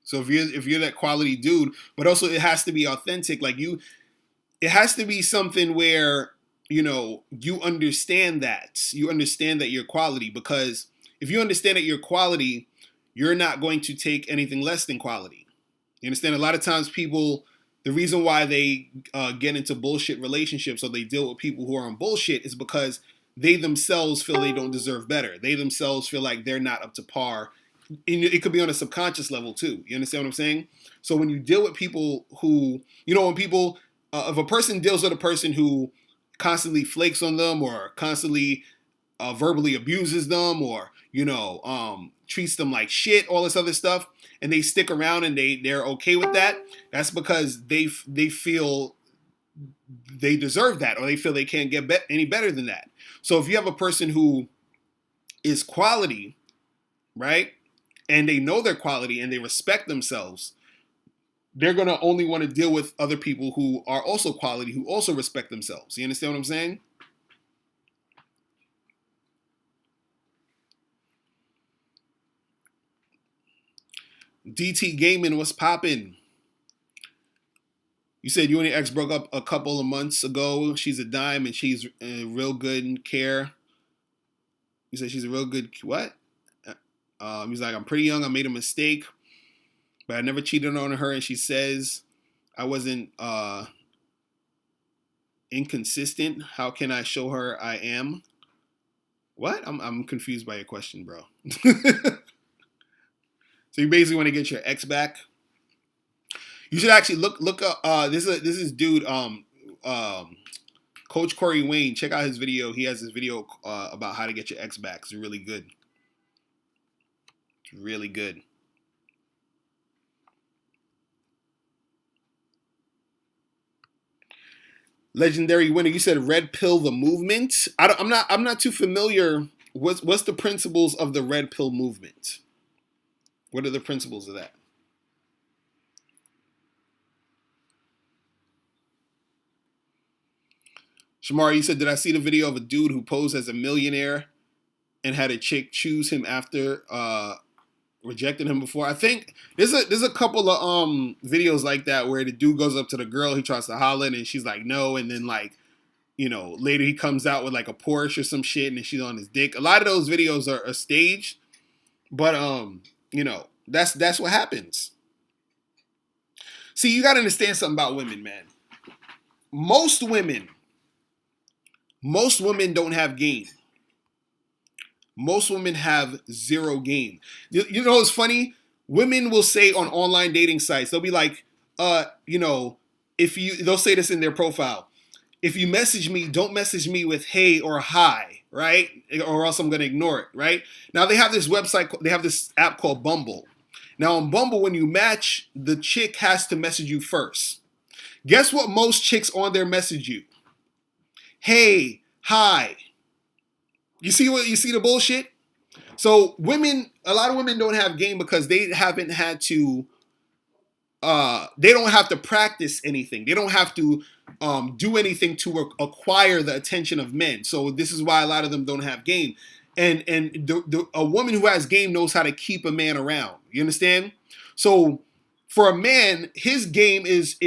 So if you're that quality dude, but also it has to be authentic. It has to be something where you understand that you're quality, because if you understand that you're quality, you're not going to take anything less than quality. You understand? A lot of times people, the reason why they get into bullshit relationships or they deal with people who are on bullshit is because they themselves feel they don't deserve better. They themselves feel like they're not up to par. And it could be on a subconscious level too. You understand what I'm saying? So when you deal with people who, when people, if a person deals with a person who constantly flakes on them or constantly verbally abuses them or, treats them like shit, all this other stuff, and they stick around and they're okay with that, that's because they feel they deserve that, or they feel they can't get any better than that. So if you have a person who is quality, right, and they know their quality and they respect themselves, they're going to only want to deal with other people who are also quality, who also respect themselves. You understand what I'm saying? DT Gaming, what's poppin'? You said you and your ex broke up a couple of months ago. She's a dime and she's real good in care. You said she's a real good what? He's like, I'm pretty young. I made a mistake, but I never cheated on her. And she says I wasn't inconsistent. How can I show her I am? What? I'm confused by your question, bro. So you basically want to get your ex back. You should actually look up. This is dude. Coach Corey Wayne. Check out his video. He has this video about how to get your ex back. It's really good. It's really good. Legendary winner. You said Red Pill the movement. I'm not too familiar. What's the principles of the Red Pill movement? What are the principles of that? Shamari, you said, did I see the video of a dude who posed as a millionaire and had a chick choose him after rejecting him before? I think there's a couple of videos like that where the dude goes up to the girl, he tries to holler, and she's like no, and then like later he comes out with like a Porsche or some shit and she's on his dick. A lot of those videos are staged, but that's what happens. See, you gotta understand something about women, man. Most women don't have game. Most women have zero game. You know what's funny? Women will say on online dating sites, they'll be like, they'll say this in their profile. If you message me, don't message me with hey or hi, right? Or else I'm gonna ignore it, right? Now they have this app called Bumble. Now on Bumble, when you match, the chick has to message you first. Guess what most chicks on there message you? Hey, hi. You see the bullshit? So a lot of women don't have game because they haven't had to, they don't have to practice anything. They don't have to do anything to acquire the attention of men. So this is why a lot of them don't have game. And a woman who has game knows how to keep a man around. You understand? So for a man, his game is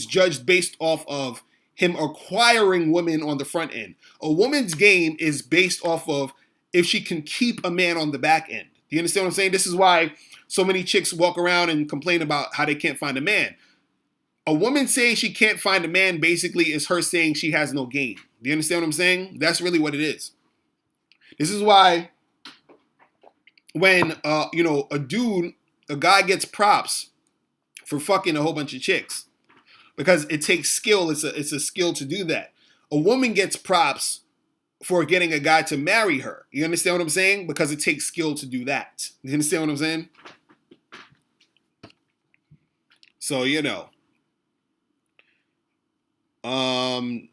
judged based off of him acquiring women on the front end. A woman's game is based off of if she can keep a man on the back end. Do you understand what I'm saying? This is why so many chicks walk around and complain about how they can't find a man. A woman saying she can't find a man basically is her saying she has no game. Do you understand what I'm saying? That's really what it is. This is why when a guy gets props for fucking a whole bunch of chicks, because it takes skill. It's a skill to do that. A woman gets props for getting a guy to marry her. You understand what I'm saying? Because it takes skill to do that. You understand what I'm saying? So,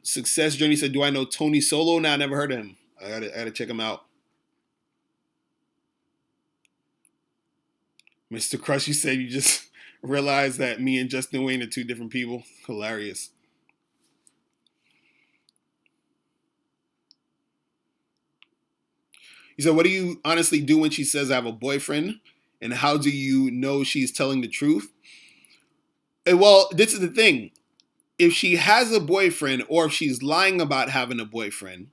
Success Journey said, do I know Tony Solo? Nah, I never heard of him. I gotta check him out. Mr. Crush, you said you just realized that me and Justin Wayne are two different people. Hilarious. He said, what do you honestly do when she says I have a boyfriend? And how do you know she's telling the truth? Well, this is the thing. If she has a boyfriend or if she's lying about having a boyfriend,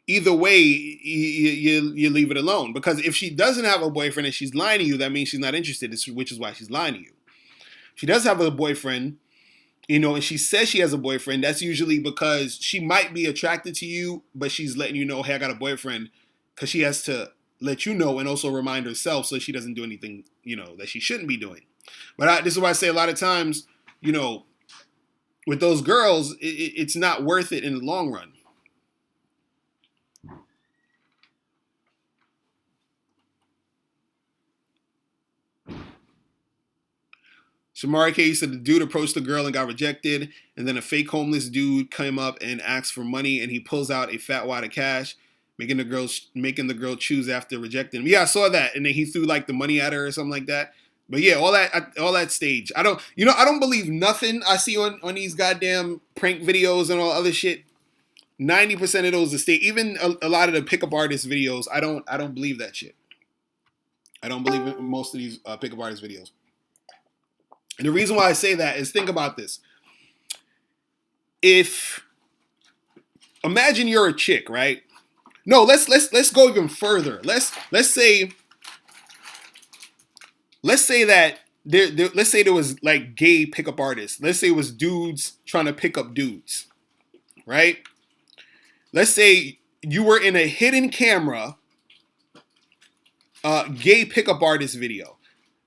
either way, you leave it alone. Because if she doesn't have a boyfriend and she's lying to you, that means she's not interested, which is why she's lying to you. If she does have a boyfriend, and she says she has a boyfriend, that's usually because she might be attracted to you, but she's letting you know, hey, I got a boyfriend, because she has to let you know and also remind herself so she doesn't do anything, that she shouldn't be doing. But this is why I say a lot of times, with those girls, it's not worth it in the long run. Shamari K said the dude approached the girl and got rejected, and then a fake homeless dude came up and asked for money, and he pulls out a fat wad of cash, making the girl choose after rejecting him. Yeah, I saw that, and then he threw like the money at her or something like that. But yeah, all that stage. I don't believe nothing I see on these goddamn prank videos and all other shit. 90% of those are staged. Even a lot of the pickup artist videos, I don't believe that shit. I don't believe in most of these pickup artist videos. And the reason why I say that is, think about this. Imagine you're a chick, right? No, let's go even further. Let's say that let's say there was like gay pickup artists. Let's say it was dudes trying to pick up dudes, right? Let's say you were in a hidden camera gay pickup artist video.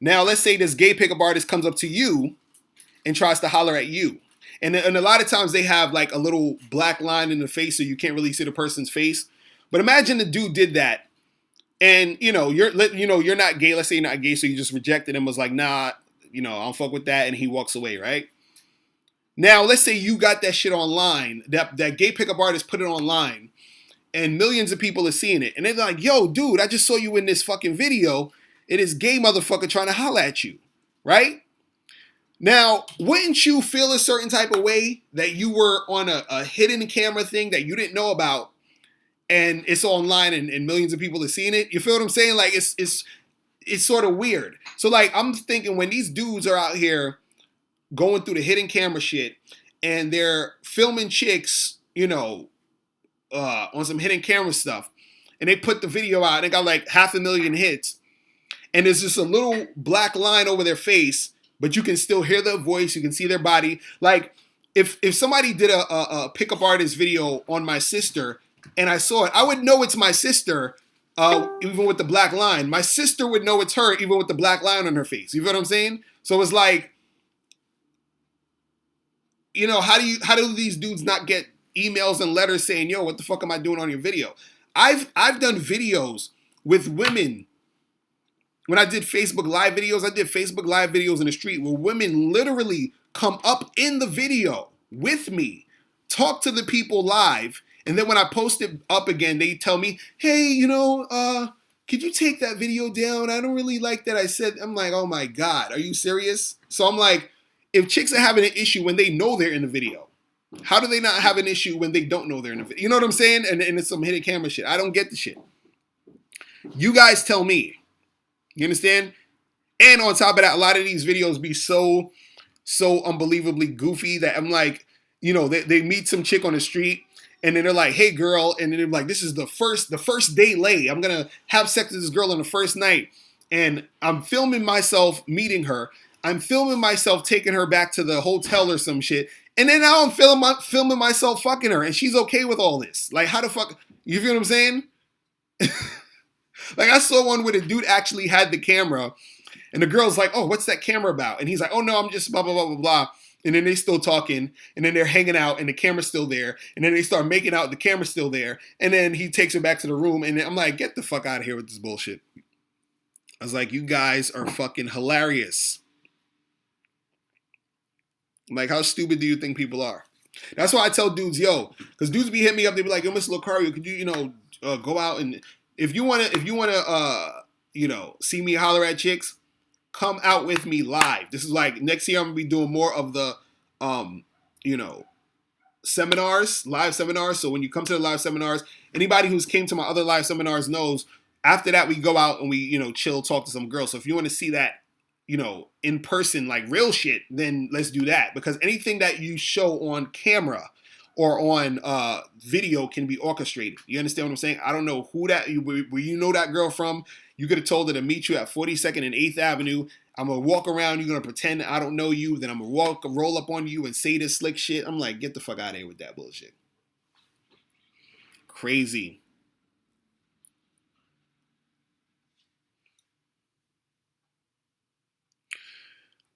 Now, let's say this gay pickup artist comes up to you and tries to holler at you. And a lot of times they have like a little black line in the face so you can't really see the person's face. But imagine the dude did that. And, you're not gay. Let's say you're not gay, so you just rejected him, was like, nah, I don't fuck with that. And he walks away, right? Now, let's say you got that shit online. That gay pickup artist put it online. And millions of people are seeing it. And they're like, yo, dude, I just saw you in this fucking video. It is gay motherfucker trying to holler at you, right? Now, wouldn't you feel a certain type of way that you were on a hidden camera thing that you didn't know about, and it's online and millions of people are seeing it? You feel what I'm saying? Like, it's sort of weird. So, like, I'm thinking when these dudes are out here going through the hidden camera shit and they're filming chicks you know, on some hidden camera stuff, and they put the video out and it got like 500,000 hits, and there's just a little black line over their face, but you can still hear their voice, you can see their body. Like if somebody did a pickup artist video on my sister and I saw it, I would know it's my sister, even with the black line. My sister would know it's her even with the black line on her face. You feel what I'm saying? So it's like, you know, how do these dudes not get emails and letters saying, yo, what the fuck am I doing on your video? I've done videos with women. When I did Facebook Live videos, I did Facebook Live videos in the street where women literally come up in the video with me, talk to the people live, and then when I post it up again, they tell me, hey, you know, could you take that video down? I don't really like that I said. I'm like, oh my God, are you serious? So I'm like, if chicks are having an issue when they know they're in the video, how do they not have an issue when they don't know they're in the video? You know what I'm saying? And it's some hidden camera shit. I don't get the shit. You guys tell me. You understand? And on top of that, a lot of these videos be so unbelievably goofy that I'm like, you know, they meet some chick on the street and then they're like, hey girl, and then they're like, this is the first day lay. I'm gonna have sex with this girl on the first night. And I'm filming myself meeting her. I'm filming myself taking her back to the hotel or some shit. And then now I'm filming myself fucking her, and she's okay with all this. Like, how the fuck, you feel what I'm saying? Like, I saw one where the dude actually had the camera, and the girl's like, oh, what's that camera about? And he's like, oh, no, I'm just blah, blah, blah, blah, blah. And then they still talking, and then they're hanging out, and the camera's still there. And then they start making out, the camera's still there. And then he takes her back to the room, and I'm like, get the fuck out of here with this bullshit. I was like, you guys are fucking hilarious. Like, how stupid do you think people are? That's why I tell dudes, yo, because dudes be hitting me up, they be like, yo, Mr. Locario, could you, you know, go out and if you wanna, you know, see me holler at chicks, come out with me live. This is like next year I'm gonna be doing more of the, you know, seminars, live seminars. So when you come to the live seminars, anybody who's came to my other live seminars knows. After that, we go out and we, you know, chill, talk to some girls. So if you want to see that, you know, in person, like real shit, then let's do that. Because anything that you show on camera or on video can be orchestrated. You understand what I'm saying? I don't know who that, where you know that girl from. You could have told her to meet you at 42nd and 8th Avenue. I'm going to walk around. You're going to pretend I don't know you. Then I'm going to roll up on you and say this slick shit. I'm like, get the fuck out of here with that bullshit. Crazy.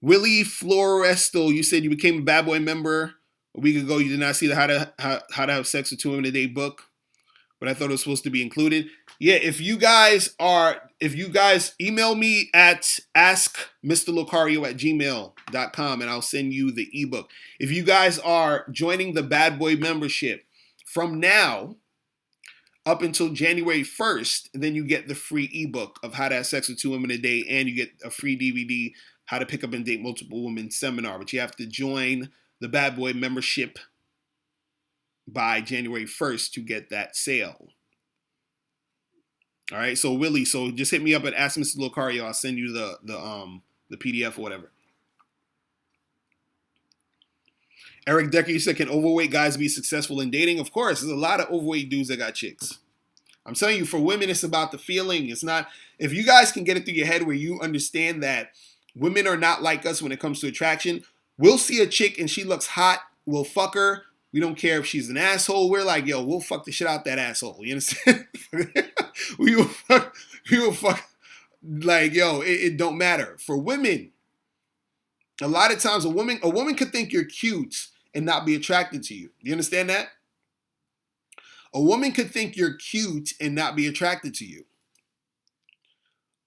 Willie Floresto, you said you became a Bad Boy member a week ago. You did not see the how to have sex with 2 women a day book, but I thought it was supposed to be included. Yeah, if you guys email me at askmrlocario@gmail.com and I'll send you the ebook. If you guys are joining the Bad Boy membership from now up until January 1st, then you get the free ebook of how to have sex with 2 women a day, and you get a free DVD, How to Pick Up and Date Multiple Women seminar. But you have to join the Bad Boy membership by January 1st to get that sale. All right, so Willie, so just hit me up at Ask Mr. Locario. I'll send you the PDF or whatever. Eric Decker, you said, can overweight guys be successful in dating? Of course, there's a lot of overweight dudes that got chicks. I'm telling you, for women, it's about the feeling. It's not, if you guys can get it through your head where you understand that women are not like us when it comes to attraction. We'll see a chick and she looks hot. We'll fuck her. We don't care if she's an asshole. We're like, yo, we'll fuck the shit out that asshole. You understand? we will fuck. Like, yo, it don't matter. For women, a lot of times a woman could think you're cute and not be attracted to you. You understand that? A woman could think you're cute and not be attracted to you.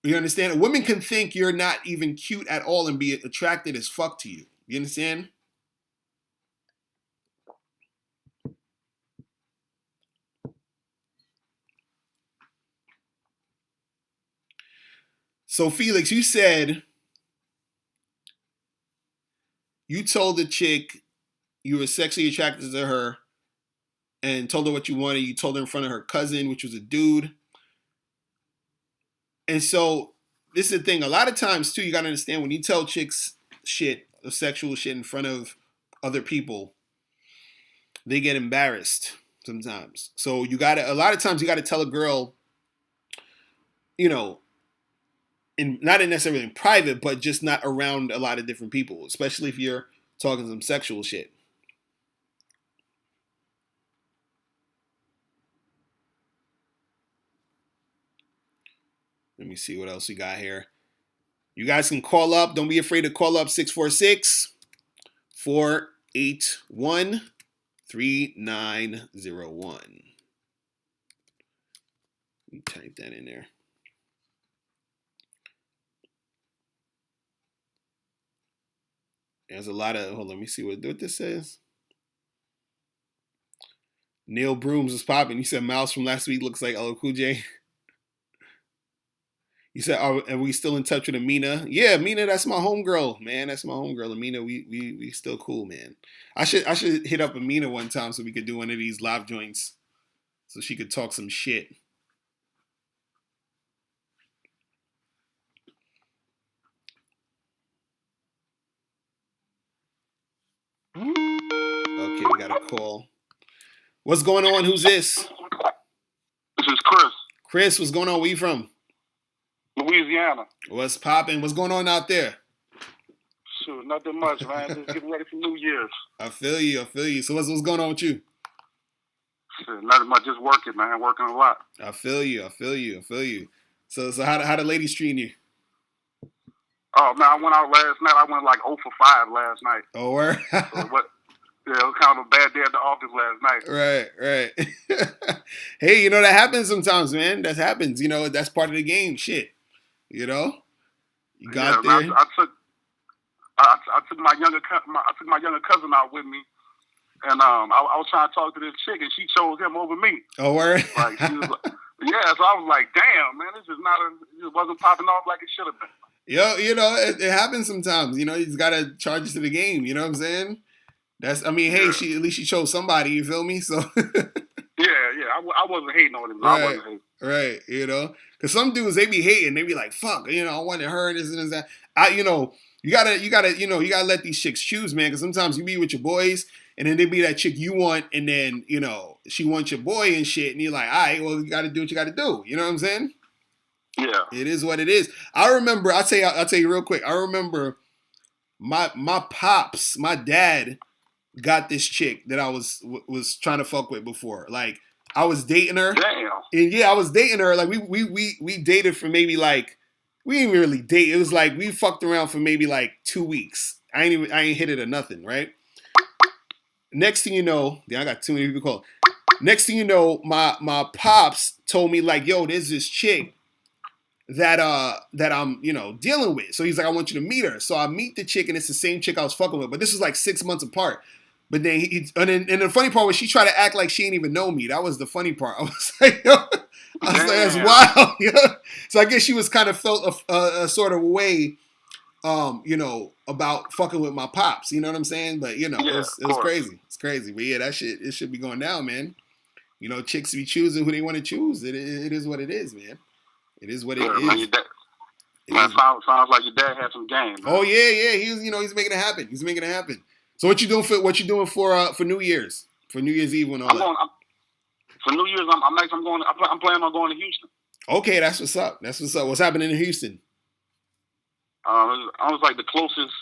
You understand? A woman can think you're not even cute at all and be attracted as fuck to you. You understand? So Felix, you said you told the chick you were sexually attracted to her and told her what you wanted. You told her in front of her cousin, which was a dude. And so this is the thing. A lot of times, too, you got to understand when you tell chicks shit, sexual shit in front of other people, they get embarrassed sometimes. So a lot of times you gotta tell a girl, you know, not necessarily in private, but just not around a lot of different people, especially if you're talking some sexual shit. Let me see what else we got here. You guys can call up. Don't be afraid to call up 646 481 3901. Let me type that in there. There's a lot of, hold on, let me see what this says. Neil Brooms is popping. You said Mouse from last week looks like LL Cool J. You said, are we still in touch with Amina? Yeah, Amina, that's my homegirl, man. That's my homegirl. Amina, we still cool, man. I should hit up Amina one time so we could do one of these live joints so she could talk some shit. Okay, we got a call. What's going on? Who's this? This is Chris. Chris, what's going on? Where you from? Louisiana. What's popping? What's going on out there? Sure, nothing much, man. Just getting ready for New Year's. I feel you. So what's going on with you? Sure, nothing much. Just working, man. Working a lot. I feel you. So how the ladies treating you? Oh, man, I went out last night. I went like 0 for 5 last night. Oh, where? Yeah, it was kind of a bad day at the office last night. Right. Hey, that happens sometimes, man. That happens. That's part of the game. Shit. You got there. I took my younger cousin out with me, and I was trying to talk to this chick, and she chose him over me. Oh, where? Like, she was like, yeah. So I was like, damn, man, it wasn't popping off like it should have been. Yo, it happens sometimes. You just gotta charge it to the game. You know what I'm saying? Hey, at least she chose somebody. You feel me? So. Yeah. I wasn't hating on him. Right. I wasn't hating. Right. Because some dudes, they be hating. They be like, fuck. I wanted her and this and that. You gotta let these chicks choose, man. Because sometimes you be with your boys, and then they be that chick you want, and then she wants your boy and shit, and you're like, all right, well, you gotta do what you gotta do. You know what I'm saying? Yeah. It is what it is. I remember. I'll tell you real quick. I remember my pops, my dad, got this chick that I was trying to fuck with before. Like, I was dating her. Damn. And yeah, I was dating her. Like, we dated for maybe like, we didn't really date. It was like we fucked around for maybe like 2 weeks. I ain't hit it or nothing, right? Next thing you know, I got too many people call. Next thing you know, my pops told me like, yo, there's this chick that I'm dealing with. So he's like, I want you to meet her. So I meet the chick, and it's the same chick I was fucking with, but this was like 6 months apart. But then and the funny part was she tried to act like she didn't even know me. That was the funny part. I was like, that's wild. Yeah. So I guess she was kind of felt a sort of way, about fucking with my pops. You know what I'm saying? But it was crazy. It's crazy. But yeah, it should be going down, man. Chicks be choosing who they want to choose. It is what it is, man. It is what it is. Man, sounds like your dad had some game. Man. Oh yeah. He's making it happen. So what you doing for New Year's? For New Year's Eve and all that? For New Year's, I'm planning on going to Houston. Okay, that's what's up. What's happening in Houston? I was like the closest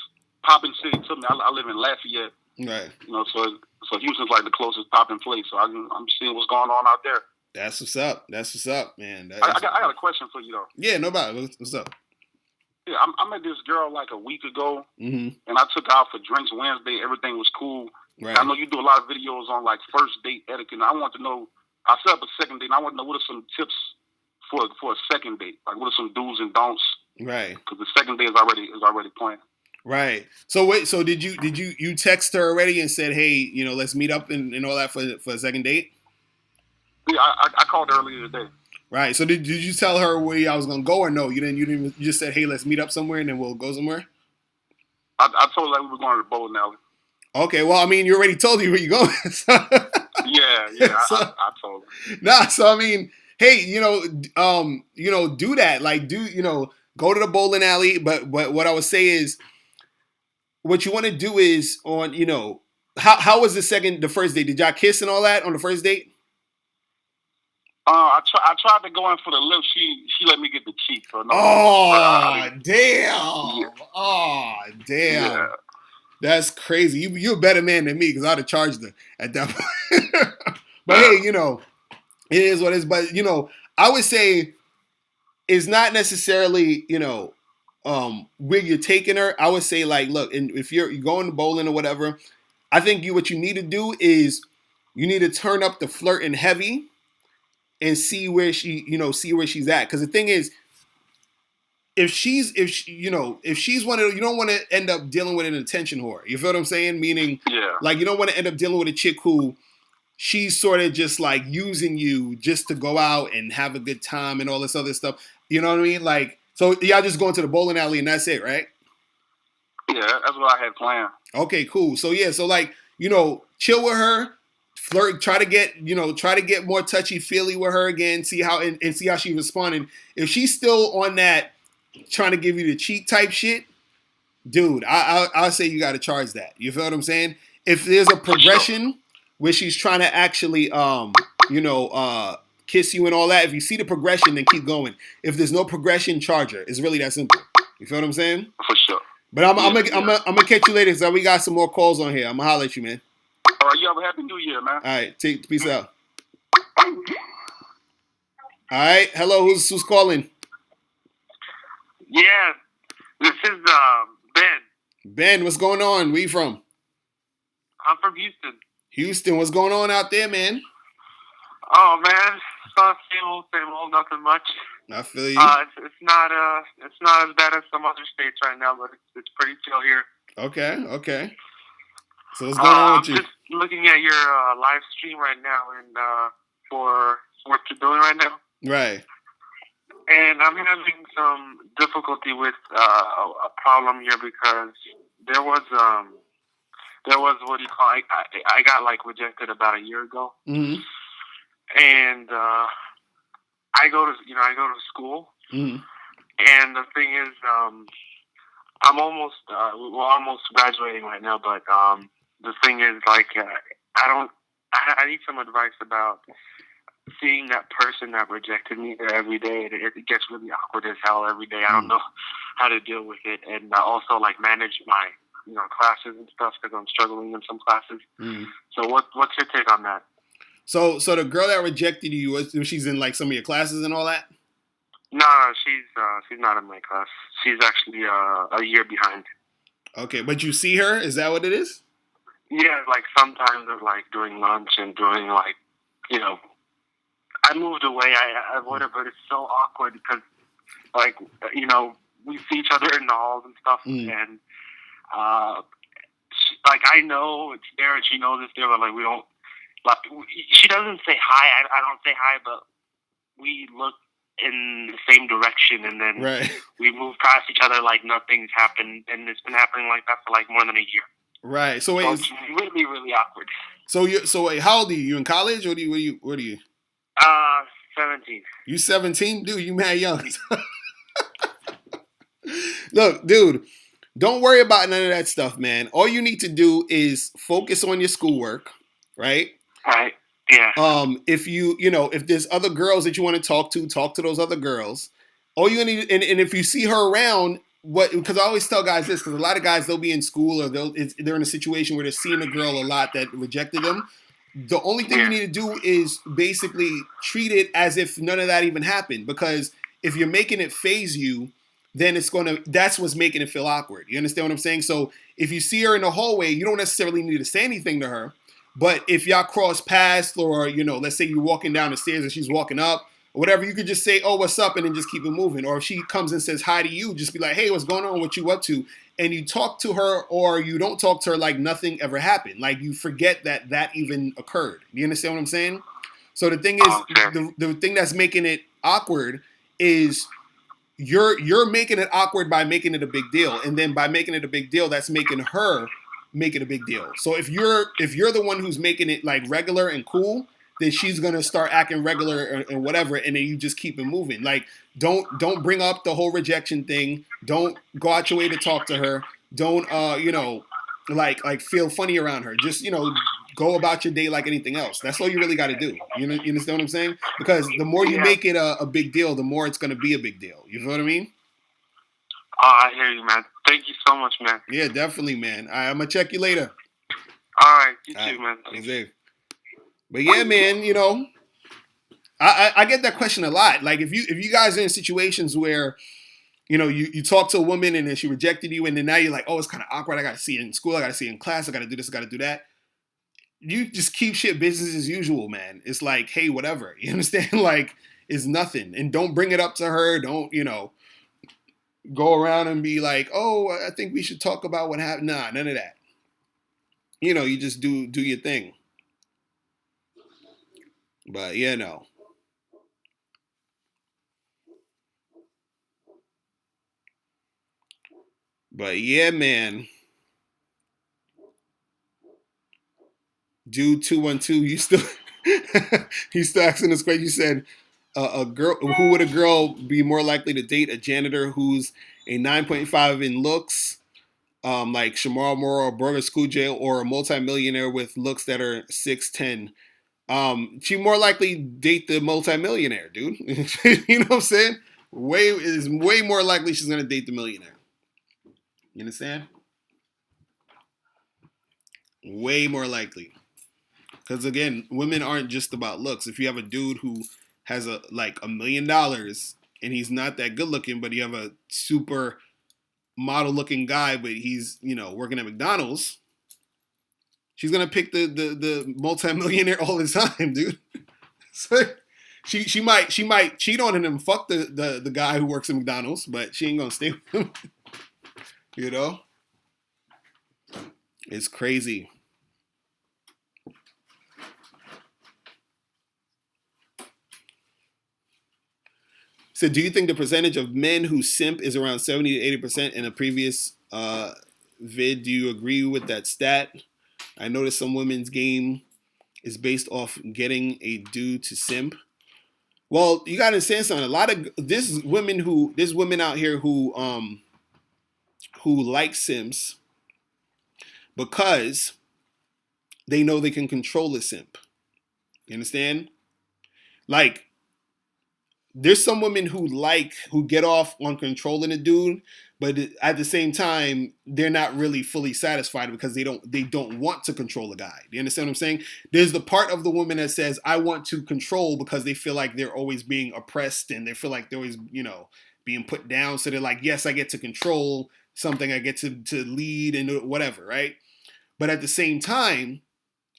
popping city to me. I live in Lafayette. Right. So Houston's like the closest popping place. So I'm seeing what's going on out there. That's what's up, man. I got a question for you though. Yeah, no problem. What's up? Yeah, I met this girl like a week ago, and I took her out for drinks Wednesday. Everything was cool. Right. I know you do a lot of videos on like first date etiquette. And I want to know. I set up a second date. And I want to know what are some tips for a second date. Like what are some do's and don'ts? Right. Because the second date is already planned. Right. So wait. So did you text her already and said, hey, let's meet up and all that for a second date? Yeah, I called earlier today. Right. So did you tell her where I was gonna go or no? You didn't. You just said, hey, let's meet up somewhere and then we'll go somewhere. I told her we were going to the bowling alley. Okay. Well, you already told me where you going. So. Yeah. I told her. Nah. So hey, do that. Like, go to the bowling alley. But what I would say is, what you want to do is How was the first date? Did y'all kiss and all that on the first date? I tried to go in for the lips. She let me get the cheek. So no. Oh damn! Yeah. Oh damn! Yeah. That's crazy. You're a better man than me because I'd have charged her at that point. But hey, it is what it is. But I would say it's not necessarily where you're taking her. I would say like, look, and if you're going bowling or whatever, I think what you need to do is you need to turn up the flirting heavy and see where she's at. Because the thing is, if she's one of, you don't want to end up dealing with an attention whore. You feel what I'm saying? Meaning, Yeah. like you don't want to end up dealing with a chick who she's sort of just like using you just to go out and have a good time and all this other stuff. You know what I mean? Like, so y'all just going to the bowling alley and that's it, right? Yeah, that's what I had planned. Okay, cool. So yeah, so like, chill with her, flirt, try to get more touchy feely with her again, see how she's responding. If she's still on that trying to give you the cheek type shit, dude, I'll say you got to charge that. You feel what I'm saying? If there's a progression where she's trying to actually, kiss you and all that, if you see the progression, then keep going. If there's no progression, charge her. It's really that simple. You feel what I'm saying? For sure. But I'm gonna catch you later because we got some more calls on here. I'm gonna holler at you, man. All right, you have a happy New Year, man. All right, peace out. All right, hello, who's calling? Yeah, this is Ben. Ben, what's going on? Where you from? I'm from Houston. Houston, what's going on out there, man? Oh man, same old, nothing much. I feel you. It's not as bad as some other states right now, but it's pretty chill here. Okay. So what's going on with you? I'm just looking at your live stream right now, and for what you're doing right now. Right. And I'm having some difficulty with a problem here because there was what do you call it? I got like rejected about a year ago, mm-hmm. and I go to school, mm-hmm. and the thing is, I'm almost we're almost graduating right now, but the thing is like I need some advice about seeing that person that rejected me there every day. It gets really awkward as hell every day. I don't know how to deal with it, and also like manage my classes and stuff because I'm struggling in some classes. Mm. So what's your take on that? So the girl that rejected you, she's in like some of your classes and all that? No, she's not in my class. She's actually a year behind. Okay, but you see her? Is that what it is? Yeah, like sometimes of like during lunch and during like I moved away. I avoid her, but it's so awkward because like we see each other in the halls and stuff, and like I know it's there and she knows it's there, but like we don't. Like she doesn't say hi. I don't say hi, but we look in the same direction, and then right. we move past each other like nothing's happened, and it's been happening like that for like more than a year. Right. So wait, it's really, really awkward. So wait, how old are you? You in college, or what are you? 17. You 17, dude? You mad young? Look, dude, don't worry about none of that stuff, man. All you need to do is focus on your schoolwork, right? Right. Yeah. If there's other girls that you want to talk to those other girls. All you need, and if you see her around, because I always tell guys this, because a lot of guys, they'll be in school or they're in a situation where they're seeing a girl a lot that rejected them. The only thing you need to do is basically treat it as if none of that even happened. Because if you're making it phase you, then that's what's making it feel awkward. You understand what I'm saying? So if you see her in the hallway, you don't necessarily need to say anything to her. But if y'all cross paths or, let's say you're walking down the stairs and she's walking up or whatever, you could just say, oh, what's up? And then just keep it moving. Or if she comes and says hi to you, just be like, hey, what's going on? What you up to? And you talk to her or you don't talk to her like nothing ever happened. Like you forget that even occurred. You understand what I'm saying? So the thing is, the thing that's making it awkward is you're making it awkward by making it a big deal. And then by making it a big deal, that's making her make it a big deal. So if you're the one who's making it like regular and cool, then she's gonna start acting regular and whatever, and then you just keep it moving. Like don't bring up the whole rejection thing. Don't go out your way to talk to her. Don't like feel funny around her. Just go about your day like anything else. That's all you really got to do. You understand what I'm saying? Because the more you make it a big deal, the more it's going to be a big deal. You know what I mean? I hear you, man. Thank you so much, man. Yeah, definitely, man. I'm gonna check you later. All right, you too, man. But yeah, man, I get that question a lot. Like if you guys are in situations where you talk to a woman and then she rejected you, and then now you're like, oh, it's kind of awkward. I got to see it in school. I got to see it in class. I got to do this. I got to do that. You just keep shit business as usual, man. It's like, hey, whatever. You understand? Like, it's nothing. And don't bring it up to her. Don't, go around and be like, oh, I think we should talk about what happened. Nah, none of that. You just do your thing. But yeah, no. But yeah, man. Dude 212, you still he's still asking this question. You said a girl, who would a girl be more likely to date? A janitor who's a 9.5 in looks, like Shamar Moore or Burger School Jail, or a multimillionaire with looks that are 6'10"? She more likely date the multimillionaire, dude. You know what I'm saying? Way more likely she's gonna date the millionaire. You understand? Way more likely. Because again, women aren't just about looks. If you have a dude who has $1 million and he's not that good looking, but you have a super model looking guy, but he's working at McDonald's, she's gonna pick the multimillionaire all the time, dude. So she might cheat on him and fuck the guy who works at McDonald's, but she ain't gonna stay with him. It's crazy. So do you think the percentage of men who simp is around 70 to 80%? In a previous vid, do you agree with that stat? I noticed some women's game is based off getting a dude to simp. Well, you gotta understand something. A lot of there's women out here who like simps because they know they can control a simp. You understand? Like, there's some women who get off on controlling a dude, but at the same time, they're not really fully satisfied because they don't want to control a guy. Do you understand what I'm saying? There's the part of the woman that says, I want to control, because they feel like they're always being oppressed and they feel like they're always, being put down. So they're like, yes, I get to control something. I get to lead and whatever, right? But at the same time,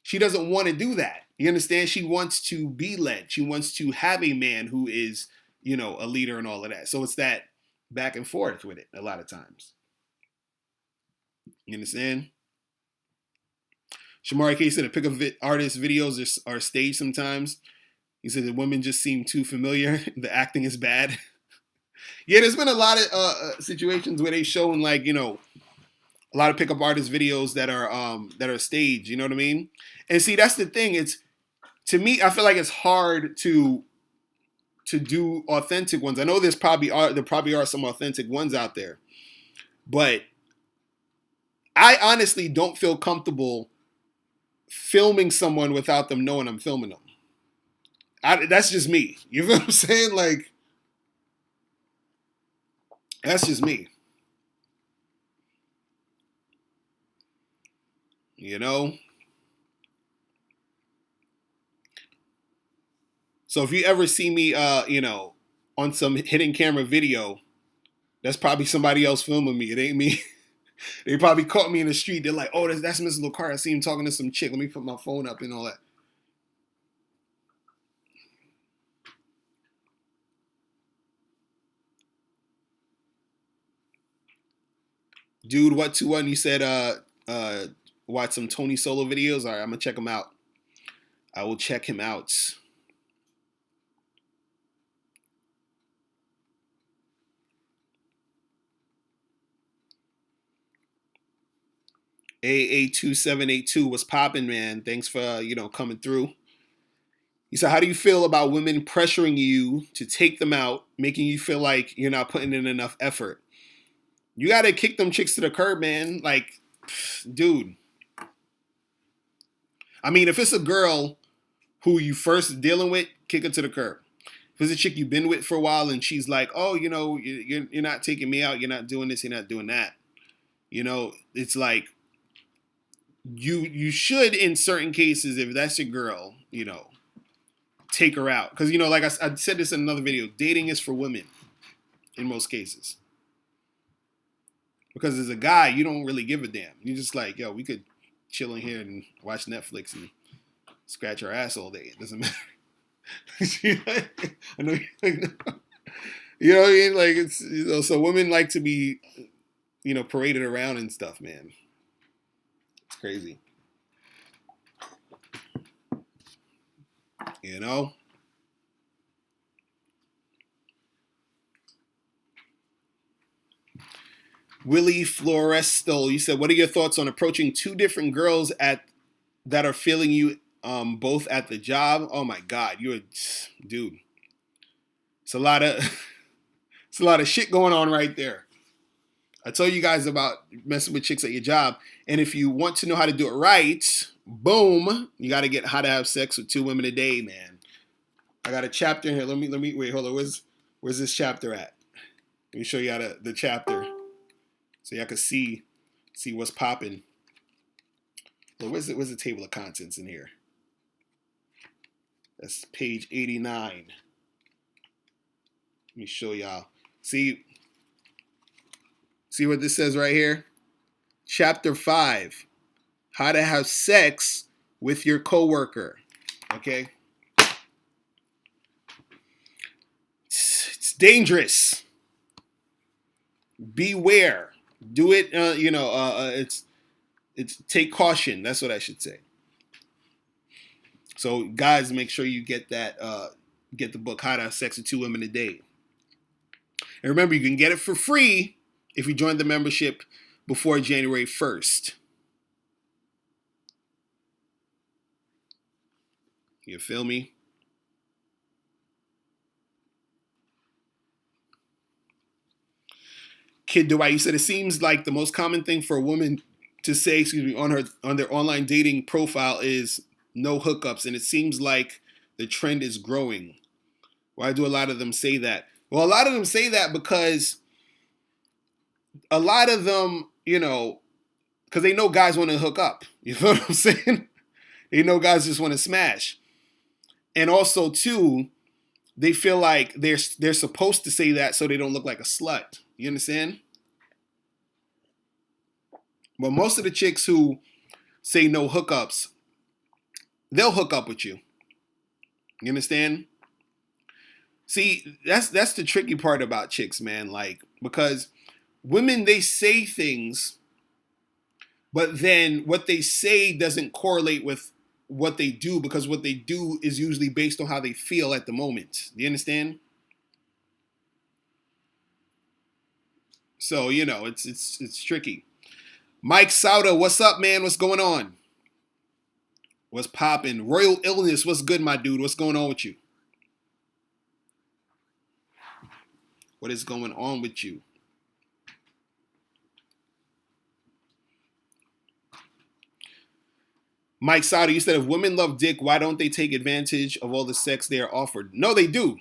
she doesn't want to do that. You understand? She wants to be led. She wants to have a man who is, a leader and all of that. So it's that back and forth with it a lot of times. You understand? Shamari K said the pickup artist videos are staged sometimes. He said the women just seem too familiar. The acting is bad. Yeah, there's been a lot of situations where they showing a lot of pickup artist videos that are staged. You know what I mean? And see, that's the thing. To me, I feel like it's hard to do authentic ones. I know there probably are some authentic ones out there, but I honestly don't feel comfortable filming someone without them knowing I'm filming them. That's just me. You know what I'm saying? Like, that's just me. So if you ever see me, on some hidden camera video, that's probably somebody else filming me. It ain't me. They probably caught me in the street. They're like, oh, that's Mr. Locario. I see him talking to some chick. Let me put my phone up and all that. Dude, what 2-1? You said watch some Tony Solo videos. All right, I'm gonna check him out. I will check him out. AA2782, what's popping, man? Thanks for coming through. He said, how do you feel about women pressuring you to take them out, making you feel like you're not putting in enough effort? You got to kick them chicks to the curb, man. Like, dude. I mean, if it's a girl who you first dealing with, kick her to the curb. If it's a chick you've been with for a while and she's like, oh, you know, you're not taking me out, you're not doing this, you're not doing that. You know, it's like you should, in certain cases, if that's your girl, you know, take her out. Because, you know, like I said this in another video, dating is for women in most cases. Because as a guy, you don't really give a damn. You're just like, yo, we could chill in here and watch Netflix and scratch our ass all day. It doesn't matter. I know. You know what I mean? Like, it's, you know, so women like to be, you know, paraded around and stuff, man. It's crazy. You know? Willie Floresto, you said, what are your thoughts on approaching two different girls that are feeling you both at the job? Oh my God, dude. It's a lot of shit going on right there. I told you guys about messing with chicks at your job, and if you want to know how to do it right, boom, you got to get How to Have Sex with Two Women a Day, man. I got a chapter in here. Let me wait. Hold on. Where's this chapter at? Let me show you how the chapter. So y'all can see what's popping. Well, where's the table of contents in here? That's page 89. Let me show y'all. See what this says right here? Chapter 5. How to have sex with your coworker. Okay? It's dangerous. Beware. Do it, it's take caution. That's what I should say. So guys, make sure you get the book, How to Have Sex with Two Women a Day. And remember, you can get it for free if you join the membership before January 1st. You feel me? Kid Dwight, you said it seems like the most common thing for a woman to say, on their online dating profile is no hookups, and it seems like the trend is growing. Why do a lot of them say that? Well, a lot of them say that because a lot of them, you know, because they know guys want to hook up. You know what I'm saying? They know guys just want to smash. And also, too, they feel like they're supposed to say that so they don't look like a slut. You understand? But most of the chicks who say no hookups, they'll hook up with you. You understand? See, that's the tricky part about chicks, man. Like, because women, they say things, but then what they say doesn't correlate with what they do, because what they do is usually based on how they feel at the moment. Do you understand? So, you know, it's tricky. Mike Sauda, what's up, man? What's going on? What's popping? Royal Illness, what's good, my dude? What's going on with you? What is going on with you? Mike Sauda, you said if women love dick, why don't they take advantage of all the sex they are offered? No, they do.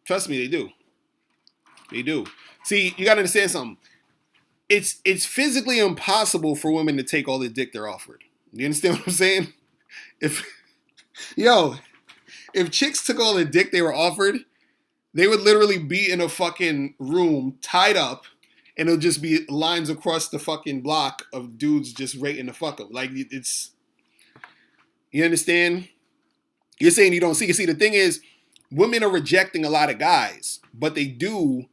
Trust me, they do. They do. See, you got to understand something. It's physically impossible for women to take all the dick they're offered. You understand what I'm saying? If chicks took all the dick they were offered, they would literally be in a fucking room tied up, and it'll just be lines across the fucking block of dudes just waiting to fuck them. Like, it's, you understand? You're saying you don't see. You see, the thing is, women are rejecting a lot of guys, but they do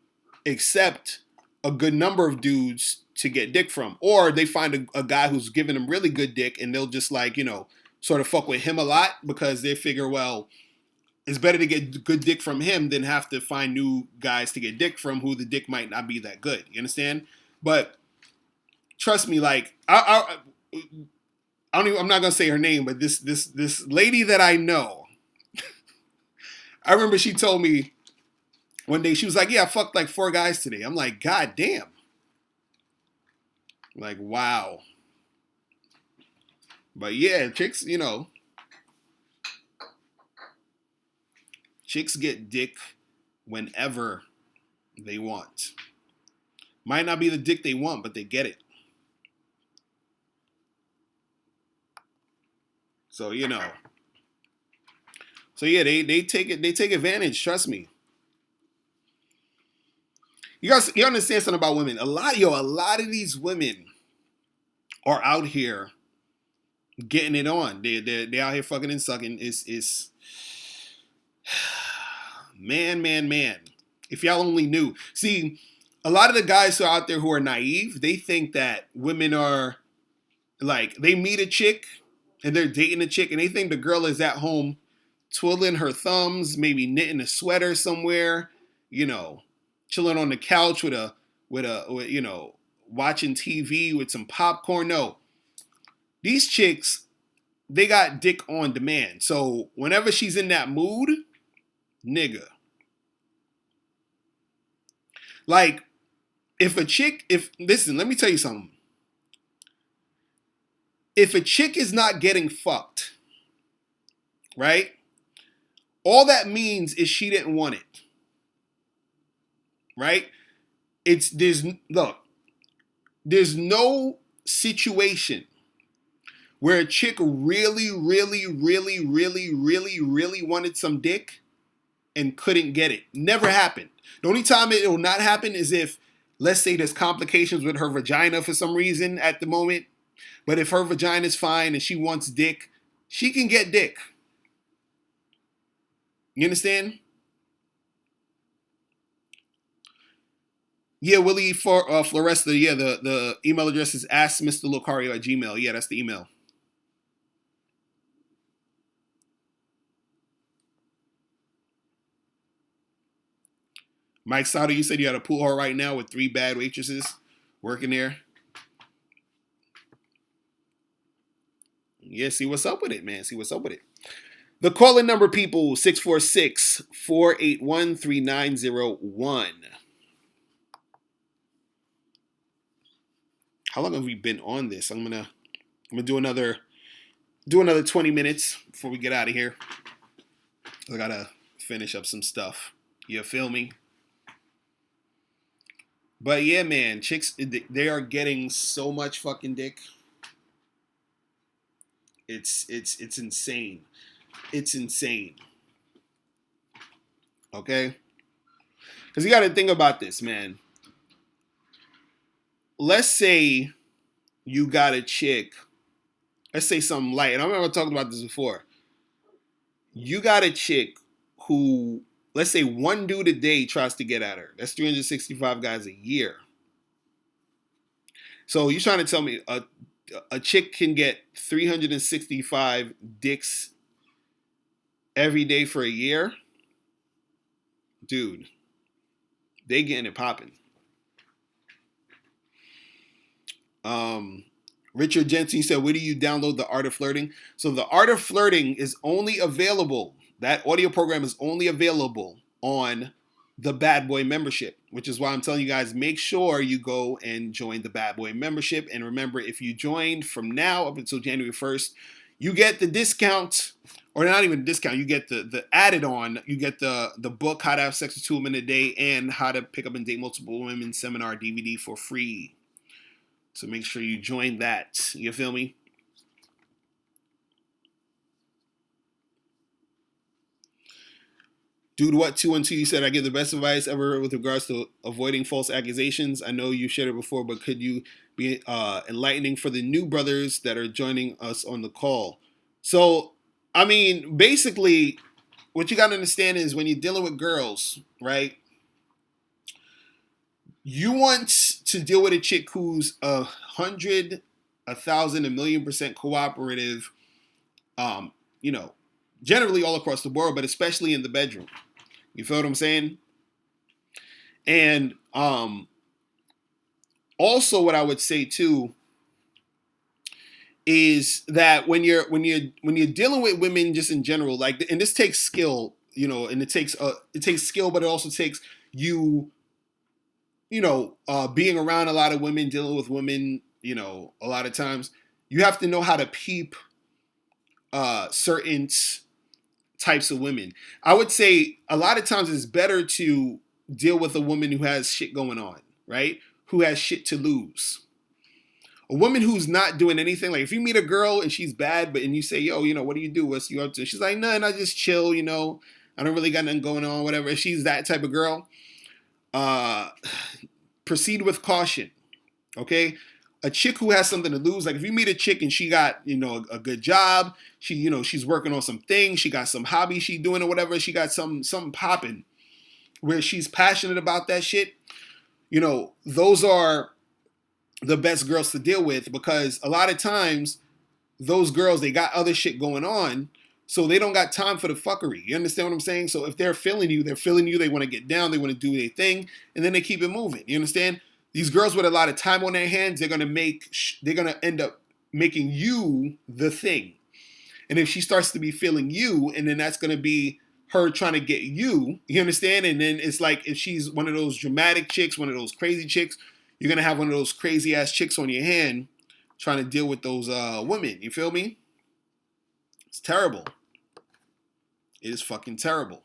accept a good number of dudes to get dick from. Or they find a guy who's giving them really good dick, and they'll just, like, you know, sort of fuck with him a lot, because they figure, well, it's better to get good dick from him than have to find new guys to get dick from who the dick might not be that good. You understand? But trust me, like, I'm not gonna say her name, but this lady that I know, I remember she told me one day, she was like, yeah, I fucked like 4 guys today. I'm like, God damn. Like, wow. But yeah, chicks, chicks get dick whenever they want. Might not be the dick they want, but they get it. So So yeah, they take advantage. Trust me. You understand something about women? A lot of these women are out here getting it on. They out here fucking and sucking. Is man. If y'all only knew. See, a lot of the guys who are out there who are naive, they think that women are like, they meet a chick and they're dating a chick and they think the girl is at home twiddling her thumbs, maybe knitting a sweater somewhere, chilling on the couch with watching TV with some popcorn. No. These chicks, they got dick on demand. So whenever she's in that mood, nigga. Like, listen, let me tell you something. If a chick is not getting fucked, right? All that means is she didn't want it. Right? There's no situation where a chick really wanted some dick and couldn't get it. Never happened. The only time it will not happen is if, let's say, there's complications with her vagina for some reason at the moment. But if her vagina is fine and she wants dick, she can get dick. You understand? Yeah, Willie Floresta. Yeah, the email address is askmrlocario@gmail. Yeah, that's the email. Mike Sauter, you said you had a pool hall right now with 3 bad waitresses working there. Yeah, see what's up with it, man. See what's up with it. The call-in number, people, 646-481-3901. How long have we been on this? I'm gonna do another 20 minutes before we get out of here. I gotta finish up some stuff. You feel me? But yeah, man, chicks, they are getting so much fucking dick. It's insane. It's insane. Okay? Because you got to think about this, man. Let's say you got a chick. Let's say something light. And I remember talking about this before. You got a chick who, let's say one dude a day tries to get at her. That's 365 guys a year. So you're trying to tell me a chick can get 365 dicks every day for a year? Dude, they getting it popping. Richard Jensen said, where do you download The Art of Flirting? So The Art of Flirting is only available, that audio program is only available on the Bad Boy membership, which is why I'm telling you guys, make sure you go and join the Bad Boy membership. And remember, if you join from now up until January 1st, you get the discount, or not even discount, you get the added on, you get the book, How to Have Sex with 2 Women a Day, and How to Pick Up and Date Multiple Women seminar DVD for free. So make sure you join that. You feel me? Dude, what 212? You said I give the best advice ever with regards to avoiding false accusations. I know you shared it before, but could you be enlightening for the new brothers that are joining us on the call? So, I mean, basically, what you got to understand is when you're dealing with girls, right? You want to deal with a chick who's 100, 1,000, 1,000,000% cooperative, generally all across the board, but especially in the bedroom. You feel what I'm saying? And also what I would say too is that when you're dealing with women just in general, like, and this takes skill, and it takes skill, but it also takes being around a lot of women, dealing with women, a lot of times you have to know how to peep certain types of women. I would say a lot of times it's better to deal with a woman who has shit going on, right? Who has shit to lose. A woman who's not doing anything, like if you meet a girl and she's bad, but and you say, yo, what do you do? What's you up to? She's like, nothing, I just chill, I don't really got nothing going on, whatever. If she's that type of girl, proceed with caution, okay? A chick who has something to lose, like if you meet a chick and she got, a good job, she's working on some things, she got some hobby she doing or whatever, she got something popping where she's passionate about that shit, those are the best girls to deal with, because a lot of times those girls, they got other shit going on, so they don't got time for the fuckery. You understand what I'm saying? So if they're feeling you, they want to get down, they want to do their thing, and then they keep it moving. You understand? These girls with a lot of time on their hands, they're gonna end up making you the thing. And if she starts to be feeling you, and then that's gonna be her trying to get you understand? And then it's like if she's one of those dramatic chicks, one of those crazy chicks, you're gonna have one of those crazy ass chicks on your hand trying to deal with those women. You feel me? It's terrible. It is fucking terrible.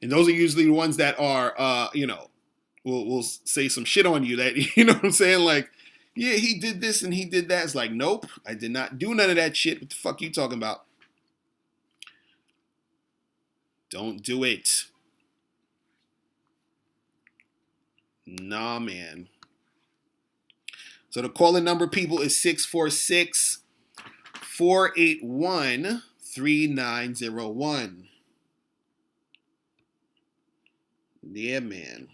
And those are usually the ones that are, will say some shit on you that, you know what I'm saying? Like, yeah, he did this and he did that. It's like, nope, I did not do none of that shit. What the fuck you talking about? Don't do it. Nah, man. So the calling number, people, is 646-481-3901. Yeah, man.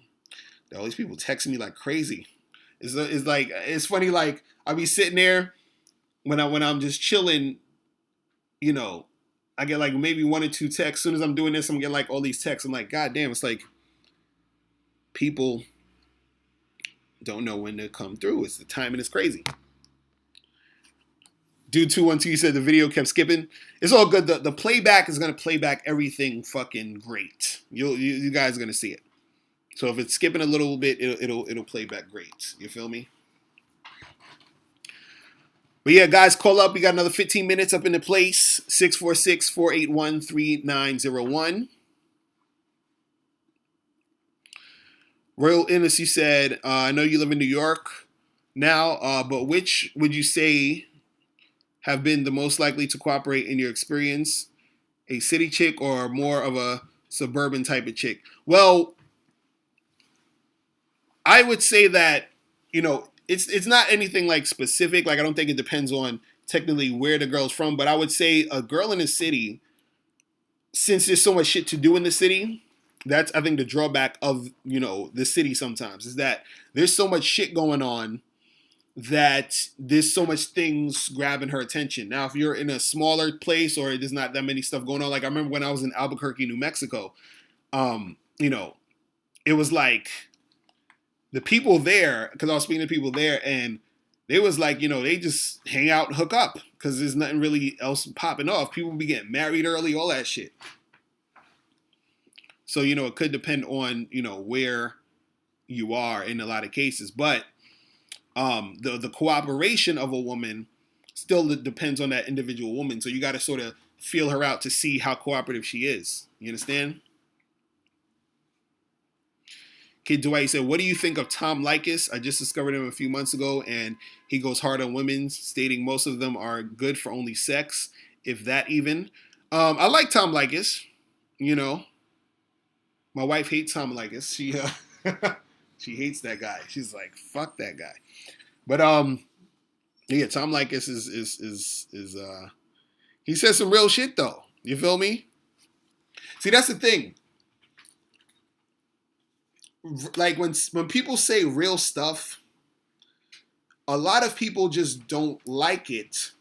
All these people texting me like crazy. It's funny, like I'll be sitting there when I'm just chilling, I get like maybe 1 or 2 texts. As soon as I'm doing this, I'm getting like all these texts. I'm like, God damn, it's like people don't know when to come through. It's the timing is crazy. Dude 212, you said the video kept skipping. It's all good. The playback is gonna play back everything fucking great. You guys are gonna see it. So if it's skipping a little bit, it'll play back great. You feel me? But yeah, guys, call up. We got another 15 minutes up in the place. 646-481-3901. Royal Innes, you said, I know you live in New York now, but which would you say have been the most likely to cooperate in your experience? A city chick or more of a suburban type of chick? Well, I would say that, it's not anything like specific. Like, I don't think it depends on technically where the girl's from, but I would say a girl in the city, since there's so much shit to do in the city, that's, I think, the drawback of, the city sometimes, is that there's so much shit going on that there's so much things grabbing her attention. Now, if you're in a smaller place or there's not that many stuff going on, like I remember when I was in Albuquerque, New Mexico, it was like the people there, because I was speaking to people there, and they was like, they just hang out and hook up because there's nothing really else popping off. People be getting married early, all that shit. So, it could depend on, where you are in a lot of cases. But the cooperation of a woman still depends on that individual woman. So you got to sort of feel her out to see how cooperative she is. You understand? Kid Dwight said, what do you think of Tom Likas? I just discovered him a few months ago, and he goes hard on women, stating most of them are good for only sex, if that even. I like Tom Likas. My wife hates Tom Likas. She she hates that guy. She's like, fuck that guy. But yeah, Tom Likas is he says some real shit though. You feel me? See, that's the thing. Like when people say real stuff, a lot of people just don't like it,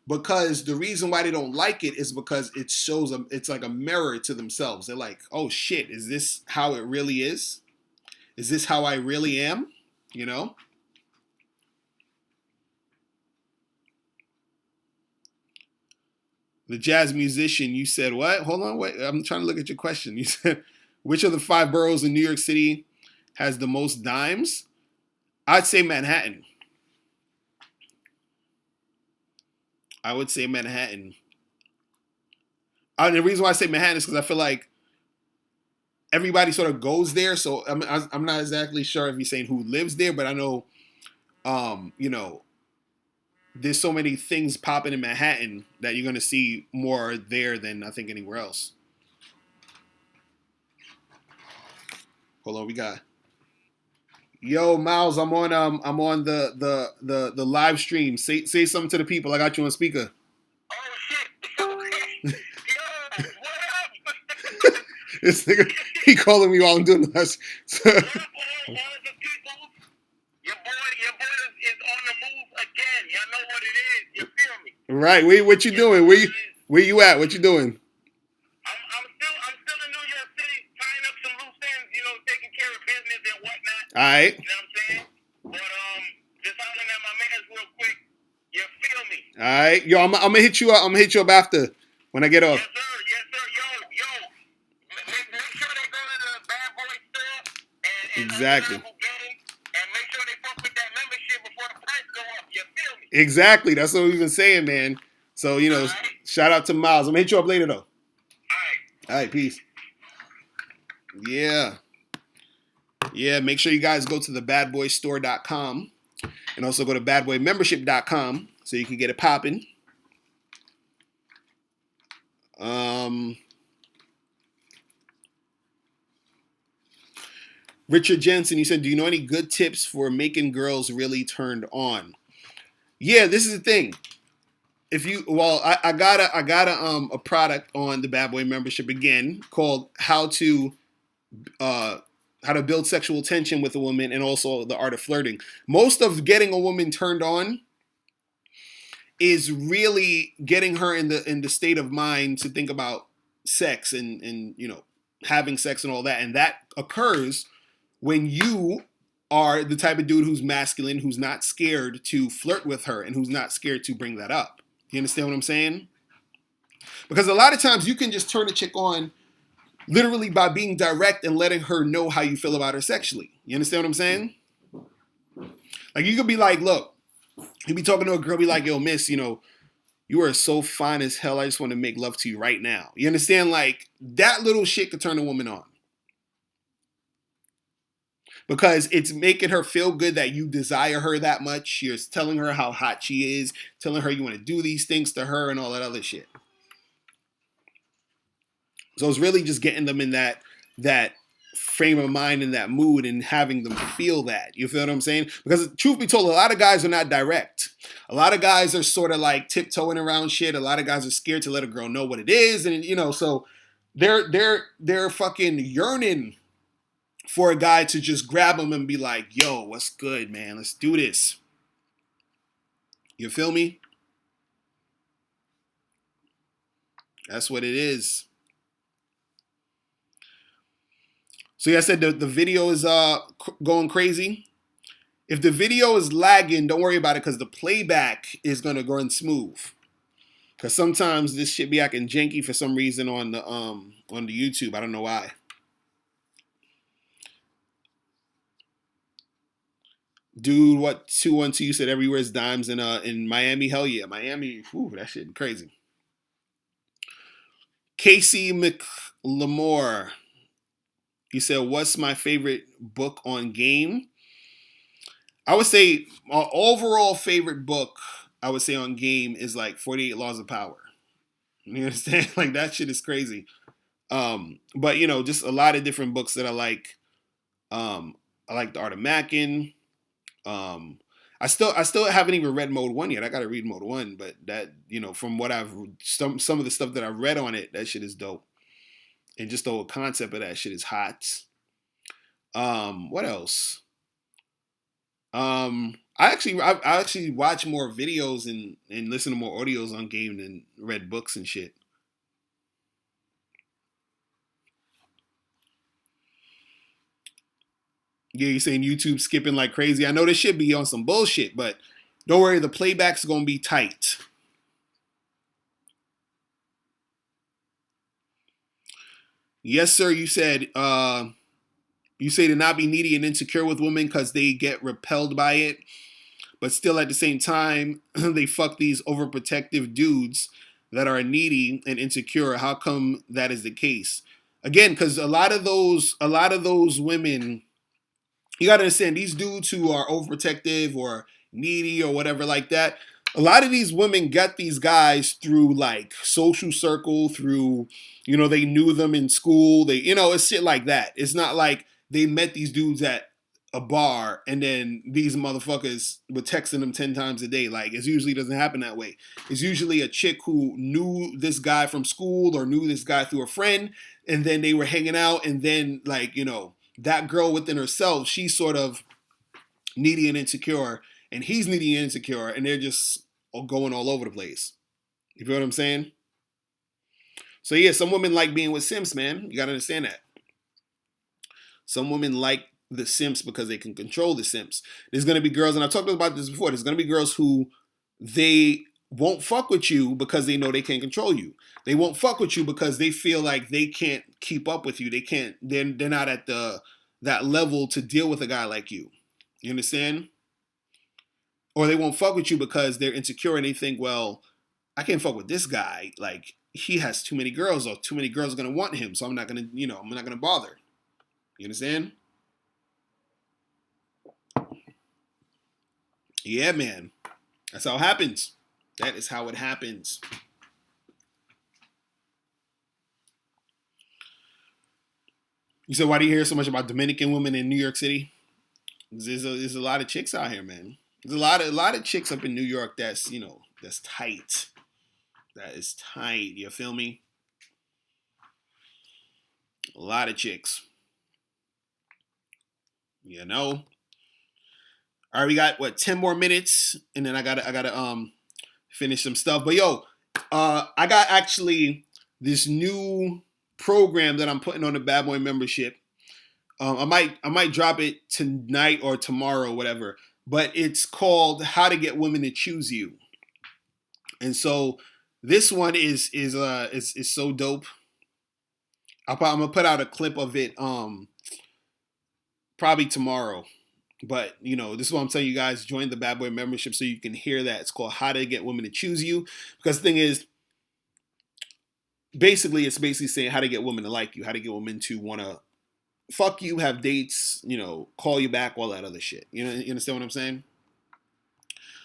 because the reason why they don't like it is because it shows them, it's like a mirror to themselves. They're like, oh shit, is this how it really is? Is this how I really am? The jazz musician, you said what? Hold on, wait. I'm trying to look at your question. You said, which of the 5 boroughs in New York City has the most dimes? I'd say Manhattan. I would say Manhattan. And the reason why I say Manhattan is because I feel like everybody sort of goes there. So I'm not exactly sure if you're saying who lives there, but I know, you know, there's so many things popping in Manhattan that you're going to see more there than I think anywhere else. Hold on, we got. Yo, Miles, I'm on the live stream. Say something to the people. I got you on speaker. Oh shit! Yo, what happened? This nigga, he calling me while I'm doing this. All the people, your boy is on the move again. Y'all know what it is. You feel me? Right. What you doing? Where you at? What you doing? I'm still in New York City, tying up some loose ends. You know, taking care of business and whatnot. All right. You know what I'm saying? But just hollering at my man's real quick. You feel me? All right. Yo, I'm gonna hit you up. I'm gonna hit you up after when I get off. Yes, sir. Yes, sir. Yo. Make sure they go to the Bad Boy store and Exactly. and make sure they fuck with that membership before the price go up. You feel me? Exactly. That's what we've been saying, man. So, you know, shout out to Miles. I'm gonna hit you up later though. All right, peace. Yeah. Yeah, make sure you guys go to the badboystore.com and also go to badboymembership.com so you can get it popping. Richard Jensen, you said, do you know any good tips for making girls really turned on? Yeah, this is the thing. If you, well, I got a product on the Bad Boy membership again called how to build sexual tension with a woman and also the art of flirting. Most of getting a woman turned on is really getting her in the state of mind to think about sex and you know, having sex and all that. And that occurs when you are the type of dude who's masculine, who's not scared to flirt with her and who's not scared to bring that up. You understand what I'm saying? Because a lot of times you can just turn a chick on literally by being direct and letting her know how you feel about her sexually. You understand what I'm saying? Like you could be like, look, you be talking to a girl, be like, yo, miss, you know, you are so fine as hell. I just want to make love to you right now. You understand? Like that little shit could turn a woman on. Because it's making her feel good that you desire her that much. You're telling her how hot she is, telling her you want to do these things to her and all that other shit. So it's really just getting them in that frame of mind and that mood and having them feel that. You feel what I'm saying? Because truth be told, a lot of guys are not direct. A lot of guys are sort of like tiptoeing around shit. A lot of guys are scared to let a girl know what it is. And, you know, so they're fucking yearning for a guy to just grab them and be like, yo, what's good, man? Let's do this. You feel me? That's what it is. So yeah, I said the video is going crazy. If the video is lagging, don't worry about it because the playback is going to run smooth. Because sometimes this shit be acting janky for some reason on the YouTube. I don't know why. Dude, what 212? You said everywhere's dimes in Miami. Hell yeah, Miami. Whew, that shit crazy. Casey McLemore. He said, "What's my favorite book on game?" I would say my overall favorite book I would say on game is like 48 Laws of Power. You understand? Like that shit is crazy. But you know, just a lot of different books that I like. I like The Art of Mackin. I still haven't even read Mode 1 yet. I gotta read Mode 1, but that, you know, from what I've some of the stuff that I've read on it, that shit is dope. And just the whole concept of that shit is hot. What else? I actually watch more videos and listen to more audios on game than read books and shit. Yeah, you're saying YouTube skipping like crazy. I know this should be on some bullshit, but don't worry, the playback's gonna be tight. Yes, sir. You said to not be needy and insecure with women because they get repelled by it. but still at the same time, they fuck these overprotective dudes that are needy and insecure. How come that is the case? Again, because a lot of those women, you gotta understand, these dudes who are overprotective or needy or whatever like that, a lot of these women get these guys through like social circle, through, they knew them in school. They, it's shit like that. It's not like they met these dudes at a bar and then these motherfuckers were texting them 10 times a day. Like, it usually doesn't happen that way. It's usually a chick who knew this guy from school or knew this guy through a friend, and then they were hanging out, and then like, that girl within herself, she's sort of needy and insecure, and he's needy and insecure, and they're just going all over the place. You feel what I'm saying? So yeah, some women like being with simps, man. You gotta understand that. Some women like the simps because they can control the simps. There's gonna be girls, and I've talked about this before, there's gonna be girls who they won't fuck with you because they know they can't control you. They won't fuck with you because they feel like they can't keep up with you. They're not at that level to deal with a guy like you. You understand? Or they won't fuck with you because they're insecure and they think, well, I can't fuck with this guy. Like, he has too many girls, or too many girls are gonna want him, so I'm not gonna bother. You understand? Yeah, man. That's how it happens. That is how it happens. You said, why do you hear so much about Dominican women in New York City? There's a lot of chicks out here, man. There's a lot of chicks up in New York that's tight. That is tight. You feel me? A lot of chicks. All right, we got 10 more minutes, and then I gotta finish some stuff. But I got actually this new program that I'm putting on the Bad Boy membership. I might drop it tonight or tomorrow, whatever. But it's called How to Get Women to Choose You. And so this one is so dope. I'm gonna put out a clip of it probably tomorrow. But this is what I'm telling you guys: join the Bad Boy membership so you can hear that. It's called How to Get Women to Choose You. Because the thing is, it's basically saying how to get women to like you, how to get women to want to fuck you, have dates, call you back, all that other shit. You understand what I'm saying?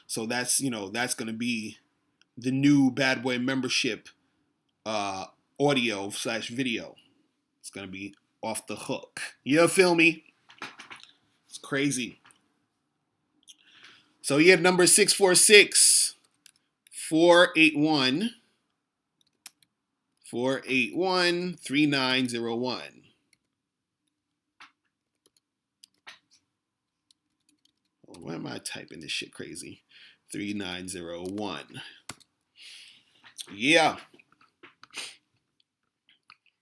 So that's gonna be the new Bad Boy membership audio/video. It's gonna be off the hook. You feel me? It's crazy. So yeah, number 646-481 3901. Why am I typing this shit crazy? 3901. Yeah.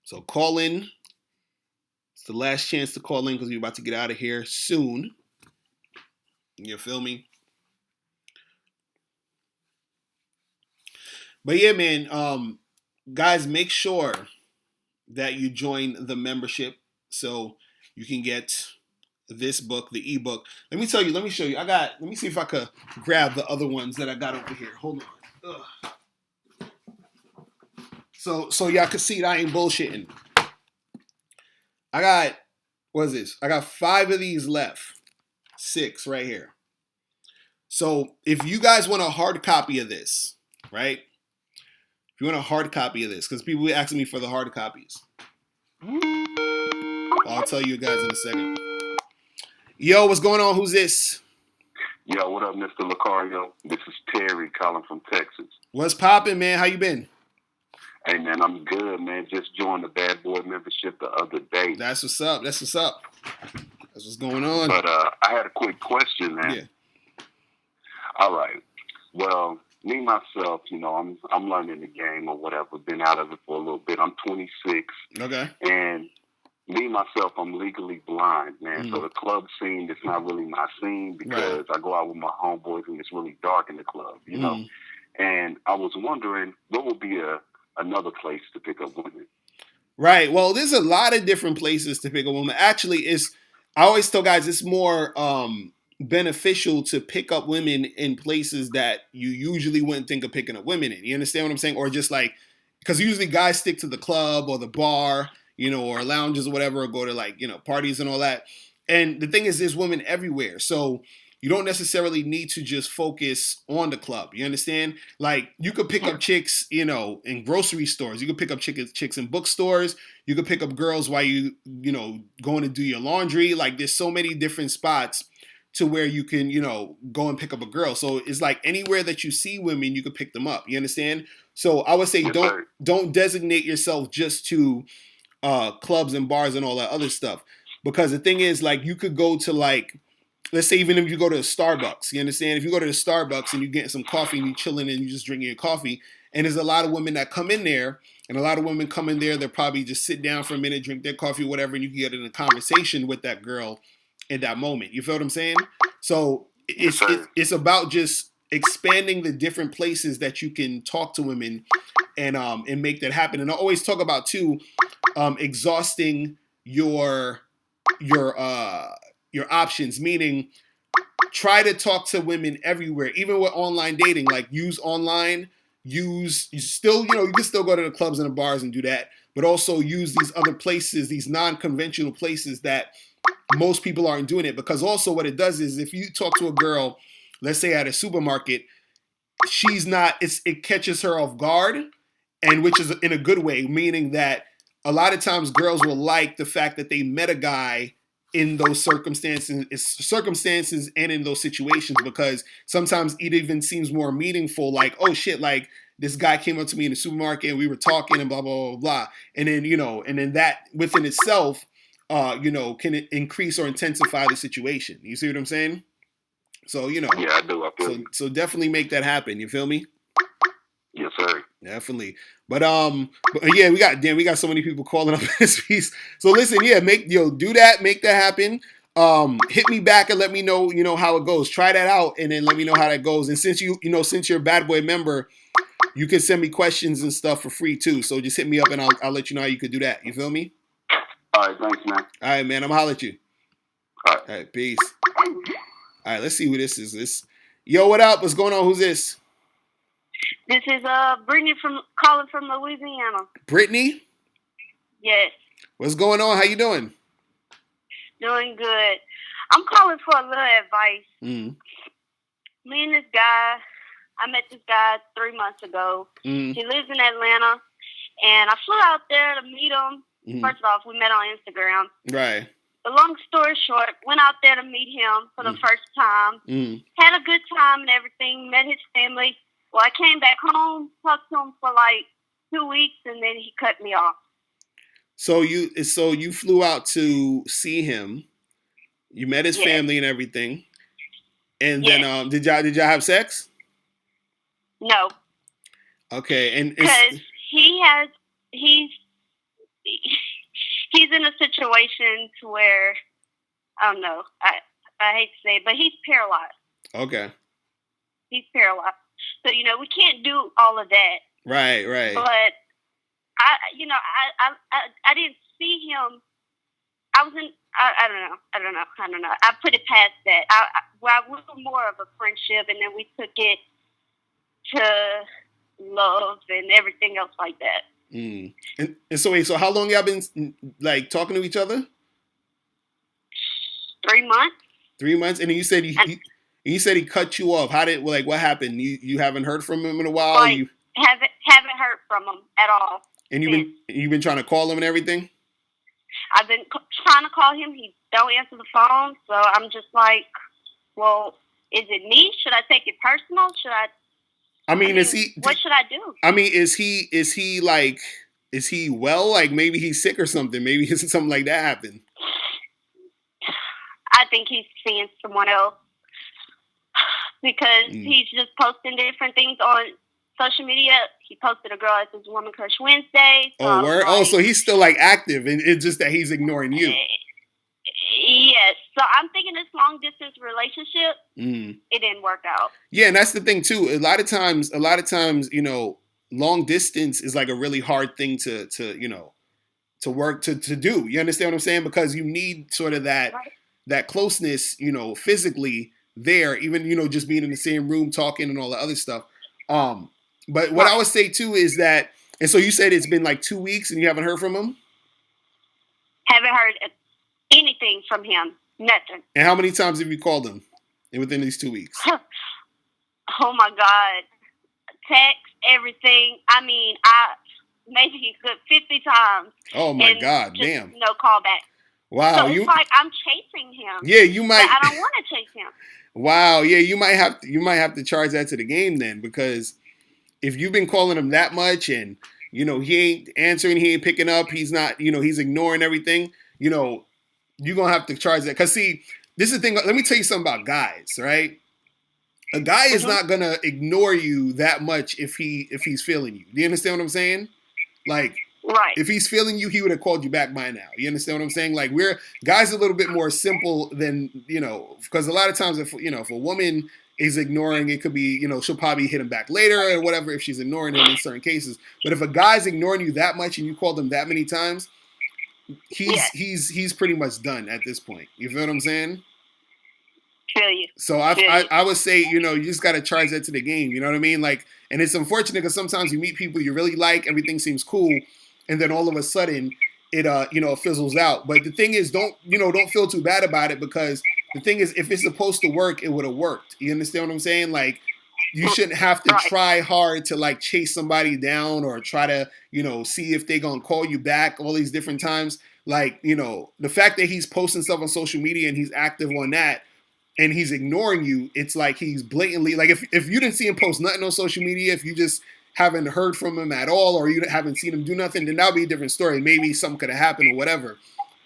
So call in. It's the last chance to call in because we're about to get out of here soon. You feel me? But yeah, man, guys, make sure that you join the membership so you can get this book, the ebook. Let me show you. Let me see if I could grab the other ones that I got over here. Hold on. Ugh. So y'all can see that I ain't bullshitting. I got, what is this? I got 5 of these left. 6 right here. So if you guys want a hard copy of this, right? If you want a hard copy of this, because people were asking me for the hard copies. I'll tell you guys in a second. Yo, what's going on? Who's this? Yo, what up, Mr. Locario? This is Terry calling from Texas. What's poppin', man? How you been? Hey, man, I'm good, man. Just joined the Bad Boy membership the other day. That's what's up. That's what's going on. But I had a quick question, man. Yeah. All right. Well, me, myself, I'm learning the game or whatever. Been out of it for a little bit. I'm 26. Okay. And me, myself, I'm legally blind, man. Mm. So the club scene is not really my scene because I go out with my homeboys and it's really dark in the club, you know. And I was wondering, what would be another place to pick up women? Right. Well, there's a lot of different places to pick up women. Actually, I always tell guys it's more beneficial to pick up women in places that you usually wouldn't think of picking up women in. You understand what I'm saying? Or just like, because usually guys stick to the club or the bar, or lounges or whatever, or go to like, parties and all that. And the thing is, there's women everywhere. So you don't necessarily need to just focus on the club. You understand? Like, you could pick up chicks, in grocery stores. You could pick up chicks in bookstores. You could pick up girls while going to do your laundry. Like, there's so many different spots to where you can, go and pick up a girl. So it's like anywhere that you see women, you could pick them up. You understand? So I would say don't designate yourself just to clubs and bars and all that other stuff. Because the thing is, like, you could go to, like, let's say even if you go to a Starbucks, you understand? If you go to the Starbucks and you get some coffee and you chilling and you just drinking your coffee, and there's a lot of women that come in there, and a lot of women come in there, they'll probably just sit down for a minute, drink their coffee, whatever, and you can get in a conversation with that girl in that moment. You feel what I'm saying? So it's about just expanding the different places that you can talk to women and make that happen. And I always talk about too, exhausting your options, meaning try to talk to women everywhere, even with online dating. Like, use online, you can still go to the clubs and the bars and do that, but also use these other places, these non-conventional places that most people aren't doing it. Because also what it does is, if you talk to a girl, let's say at a supermarket, it catches her off guard, and which is in a good way, meaning that a lot of times girls will like the fact that they met a guy in those circumstances and in those situations, because sometimes it even seems more meaningful. Like, oh shit, like, this guy came up to me in the supermarket and we were talking and blah, blah, blah, blah. And then, and then that within itself, can increase or intensify the situation. You see what I'm saying? So, Yeah, I do. So definitely make that happen. You feel me? Yes, sir. Definitely. But yeah, we got so many people calling up in this piece. So listen, yeah, do that, make that happen. Hit me back and let me know, how it goes. Try that out and then let me know how that goes. And since since you're a Bad Boy member, you can send me questions and stuff for free too. So just hit me up and I'll let you know how you could do that. You feel me? All right, thanks, man. All right, man. I'm gonna holler at you. All right, peace. All right, let's see who this is. Yo, what up? What's going on? Who's this? This is Brittany calling from Louisiana. Brittany? Yes. What's going on? How you doing? Doing good. I'm calling for a little advice. Mm. Me and this guy, I met this guy 3 months ago. Mm. He lives in Atlanta, and I flew out there to meet him. Mm. First off, we met on Instagram. Right. The long story short, went out there to meet him for the first time. Mm. Had a good time and everything. Met his family. Well, I came back home, talked to him for like 2 weeks, and then he cut me off. So you flew out to see him. You met his family and everything, and then did y'all have sex? No. Okay, and because he's in a situation to where I don't know. I hate to say it, but he's paralyzed. Okay. He's paralyzed. So, we can't do all of that. Right. But I didn't see him. I don't know. I put it past that. I was more of a friendship, and then we took it to love and everything else like that. Mm. And so how long y'all been like talking to each other? 3 months. 3 months, and then you said he said he cut you off. What happened? You haven't heard from him in a while. Like, you haven't heard from him at all. And you've been trying to call him and everything. I've been trying to call him. He don't answer the phone. So I'm just like, well, is it me? Should I take it personal? What should I do? I mean, is he well? Like, maybe he's sick or something. Maybe something like that happened. I think he's seeing someone else because he's just posting different things on social media. He posted a girl at this Woman Crush Wednesday. So word? So he's still like active, and it's just that he's ignoring you. Yes. So I'm thinking this long distance relationship, it didn't work out. Yeah, and that's the thing too. A lot of times, long distance is like a really hard thing to work to do. You understand what I'm saying? Because you need sort of that. Right. that closeness, physically there, even, just being in the same room talking and all the other stuff. But what I would say too is that, and so you said it's been like 2 weeks and you haven't heard from him? Haven't heard anything from him. Nothing. And how many times have you called him within these 2 weeks? Oh my God. Text, everything. I mean, maybe a good 50 times. Oh my God, damn. No call back. Wow. So it's like I'm chasing him. Yeah, you might. But I don't want to chase him. Wow. Yeah, you might have to charge that to the game then, because if you've been calling him that much and, he ain't answering, he ain't picking up, he's not, he's ignoring everything, you're going to have to charge that. Because, see, this is the thing. Let me tell you something about guys, right? A guy is not going to ignore you that much if he's feeling you. Do you understand what I'm saying? Like, right. If he's feeling you, he would have called you back by now. You understand what I'm saying? Like, guys are a little bit more simple than, because a lot of times if a woman is ignoring, it could be, she'll probably hit him back later or whatever if she's ignoring him in certain cases. But if a guy's ignoring you that much and you called him that many times, he's pretty much done at this point. You feel what I'm saying? Feel you. So I would say, you just got to charge that to the game. You know what I mean? Like, and it's unfortunate because sometimes you meet people you really like, everything seems cool, and then all of a sudden it fizzles out. But the thing is, don't feel too bad about it, because the thing is, if it's supposed to work, it would have worked. You understand what I'm saying? Like, you shouldn't have to try hard to like chase somebody down or try to, see if they're going to call you back all these different times. Like, the fact that he's posting stuff on social media and he's active on that, and he's ignoring you, it's like he's blatantly, like, if you didn't see him post nothing on social media, if you just haven't heard from him at all, or you haven't seen him do nothing, then that would be a different story. Maybe something could have happened or whatever.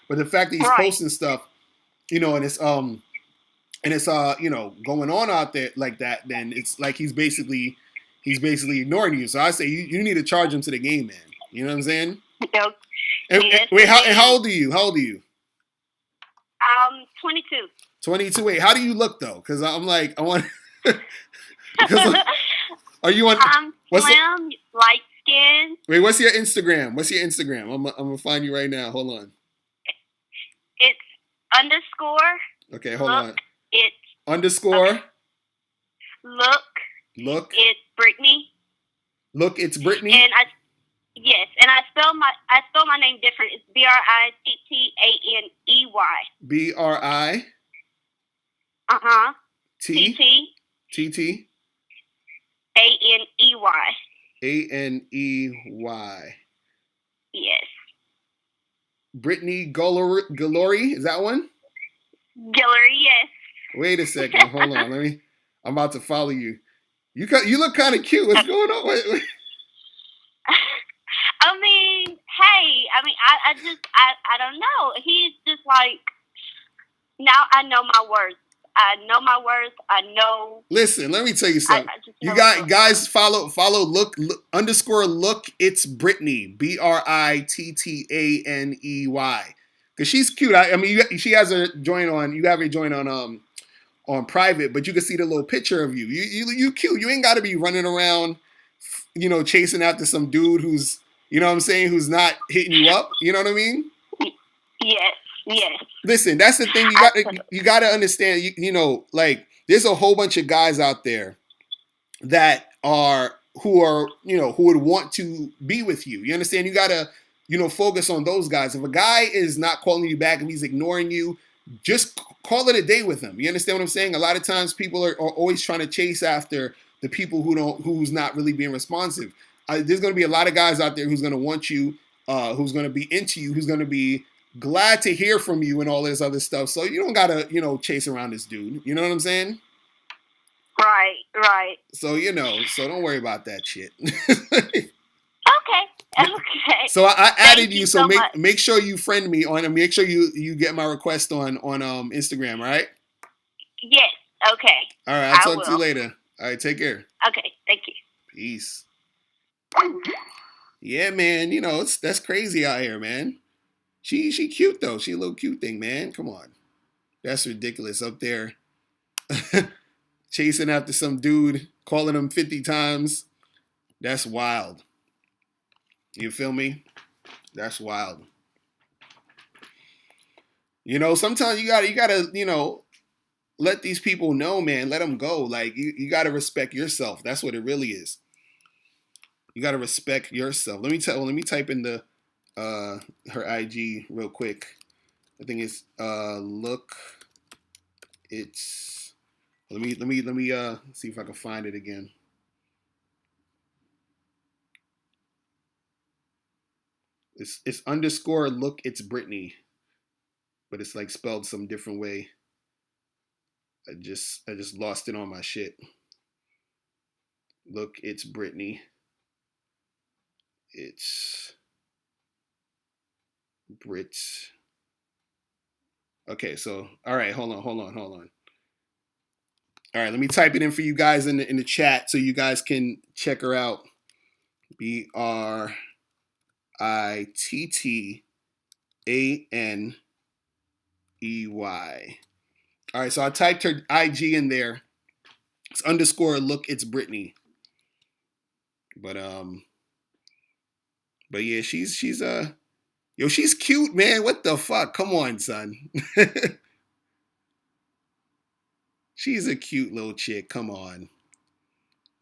But the fact that he's posting stuff, and it's going on out there like that, then it's like he's basically ignoring you. So I say you need to charge him to the game, man. You know what I'm saying? Yep. And how old are you? 22. 22. Wait, how do you look though? Because I'm like, I want. Are you on? I'm slim, light skin. Wait, what's your Instagram? I'm gonna find you right now. Hold on. It's underscore. Okay, hold on. It's underscore. Okay. Look. It's Brittany. Look, it's Brittany. And I spell my name different. It's BRITTANEY. BRI. TT. ANEY. ANEY. Yes. Brittany Galori, is that one? Gallery, yes. Wait a second, hold on. I'm about to follow you. You look kind of cute. What's going on? Wait. I mean, I don't know. He's just like, now I know my worth. I know. Listen, let me tell you something. You got guys follow look underscore look. It's Brittany, BRITTANEY. Because she's cute. I mean, she has her join on. You have her join on private, but you can see the little picture of you. You cute. You ain't got to be running around, chasing after some dude who's, what I'm saying, who's not hitting you up. You know what I mean? Yes. Yes. Listen, that's the thing you got to understand. Like, there's a whole bunch of guys out there that who would want to be with you. You understand? You got to, focus on those guys. If a guy is not calling you back and he's ignoring you, just call it a day with him. You understand what I'm saying? A lot of times people are always trying to chase after the people who's not really being responsive. There's going to be a lot of guys out there who's going to want you, who's going to be into you, who's going to be glad to hear from you and all this other stuff. So you don't gotta, chase around this dude. You know what I'm saying? Right. So, so don't worry about that shit. Okay. So I added you, so make sure you friend me on, and make sure you get my request on Instagram, right? Yes. Okay. All right. I'll talk to you later. All right. Take care. Okay. Thank you. Peace. Yeah, man. That's crazy out here, man. She cute though. She a little cute thing, man. Come on. That's ridiculous up there. Chasing after some dude, calling him 50 times. That's wild. You feel me? That's wild. You know, sometimes you gotta, let these people know, man. Let them go. Like you gotta respect yourself. That's what it really is. You gotta respect yourself. Let me type in the her IG real quick. I think it's look. It's let me see if I can find it again. It's underscore look. It's Brittany, but it's like spelled some different way. I just lost it on my shit. Look, it's Brittany. It's Brit. Okay, so all right, hold on. All right, let me type it in for you guys in the chat so you guys can check her out. BRITTANEY. All right, so I typed her IG in there. It's underscore look. It's Brittany. But yeah, she's she's cute, man. What the fuck? Come on, son. She's a cute little chick. Come on.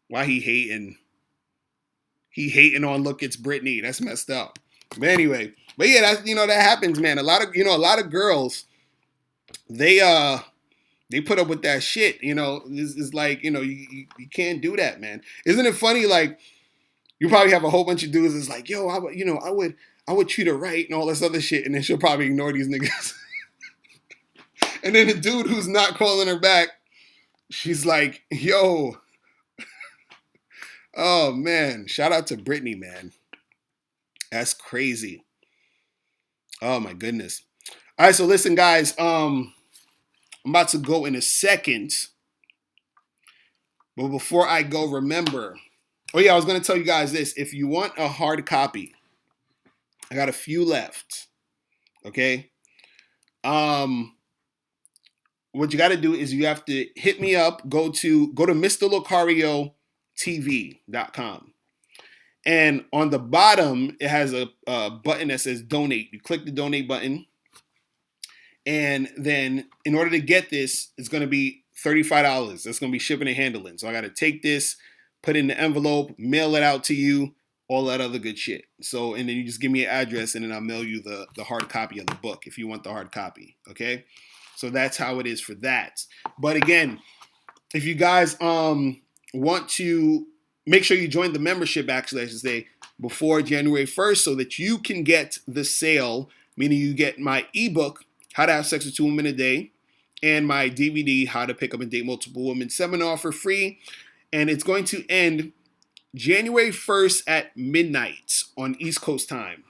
Why he hating? He hating on look. It's Brittany. That's messed up. But anyway, but yeah, that's that happens, man. A lot of girls, they put up with that shit. It's like you can't do that, man. Isn't it funny? Like you probably have a whole bunch of dudes that's like, yo, I would treat her right and all this other shit, and then she'll probably ignore these niggas. And then the dude who's not calling her back, she's like, yo, oh man, shout out to Brittany, man. That's crazy. Oh my goodness. All right, so listen, guys. I'm about to go in a second, but before I go, remember. Oh yeah, I was gonna tell you guys this. If you want a hard copy, I got a few left. Okay. What you got to do is you have to hit me up. Go to MrLocarioTV.com. And on the bottom, it has a button that says donate. You click the donate button. And then in order to get this, it's going to be $35. That's going to be shipping and handling. So I got to take this, put it in the envelope, mail it out to you, all that other good shit. So, and then you just give me an address and then I'll mail you the hard copy of the book if you want the hard copy. Okay. So that's how it is for that. But again, if you guys want to make sure you join the membership, actually, I should say, before January 1st so that you can get the sale, meaning you get my ebook, How to Have Sex with 2 Women a Day, and my DVD, How to Pick Up and Date Multiple Women seminar for free. And it's going to end January 1st at midnight on East Coast time.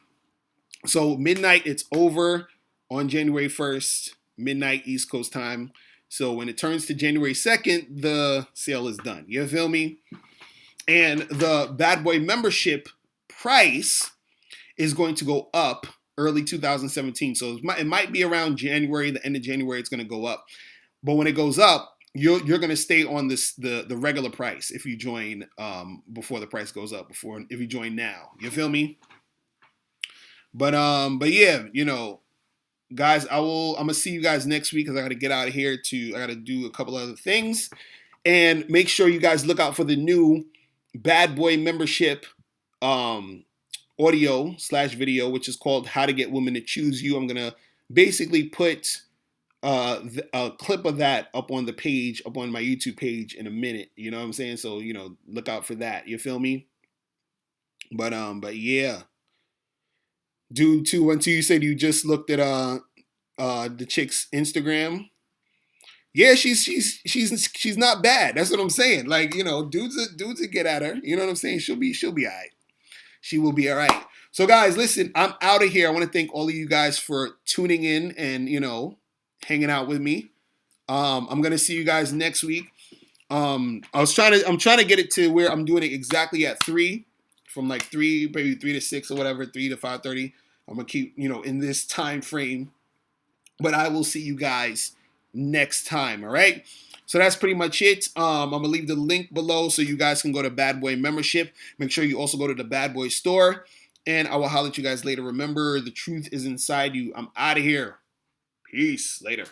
So midnight, it's over on January 1st, midnight East Coast time. So when it turns to January 2nd, the sale is done. You feel me? And the Bad Boy membership price is going to go up early 2017. So it might be around January, the end of January, it's going to go up. But when it goes up, you're going to stay on the regular price if you join before the price goes up. If you join now, you feel me? But yeah, guys, I'm gonna see you guys next week because I got to get out of here I got to do a couple other things, and make sure you guys look out for the new Bad Boy membership audio/video, which is called How to Get Women to Choose You. I'm gonna basically put a clip of that up on the page, up on my YouTube page in a minute. You know what I'm saying? So look out for that. You feel me? But yeah. Dude, 212, you said you just looked at the chick's Instagram. Yeah, she's not bad. That's what I'm saying. Like, dudes that get at her. You know what I'm saying? She'll be all right. She will be all right. So guys, listen, I'm out of here. I want to thank all of you guys for tuning in and hanging out with me. I'm gonna see you guys next week. I'm trying to get it to where I'm doing it exactly at 3. From like 3, maybe 3 to 6 or whatever, 3 to 5:30. I'm gonna keep, in this time frame. But I will see you guys next time. All right. So that's pretty much it. I'm gonna leave the link below so you guys can go to Bad Boy membership. Make sure you also go to the Bad Boy store, and I will holler at you guys later. Remember, the truth is inside you. I'm out of here. Peace. Later.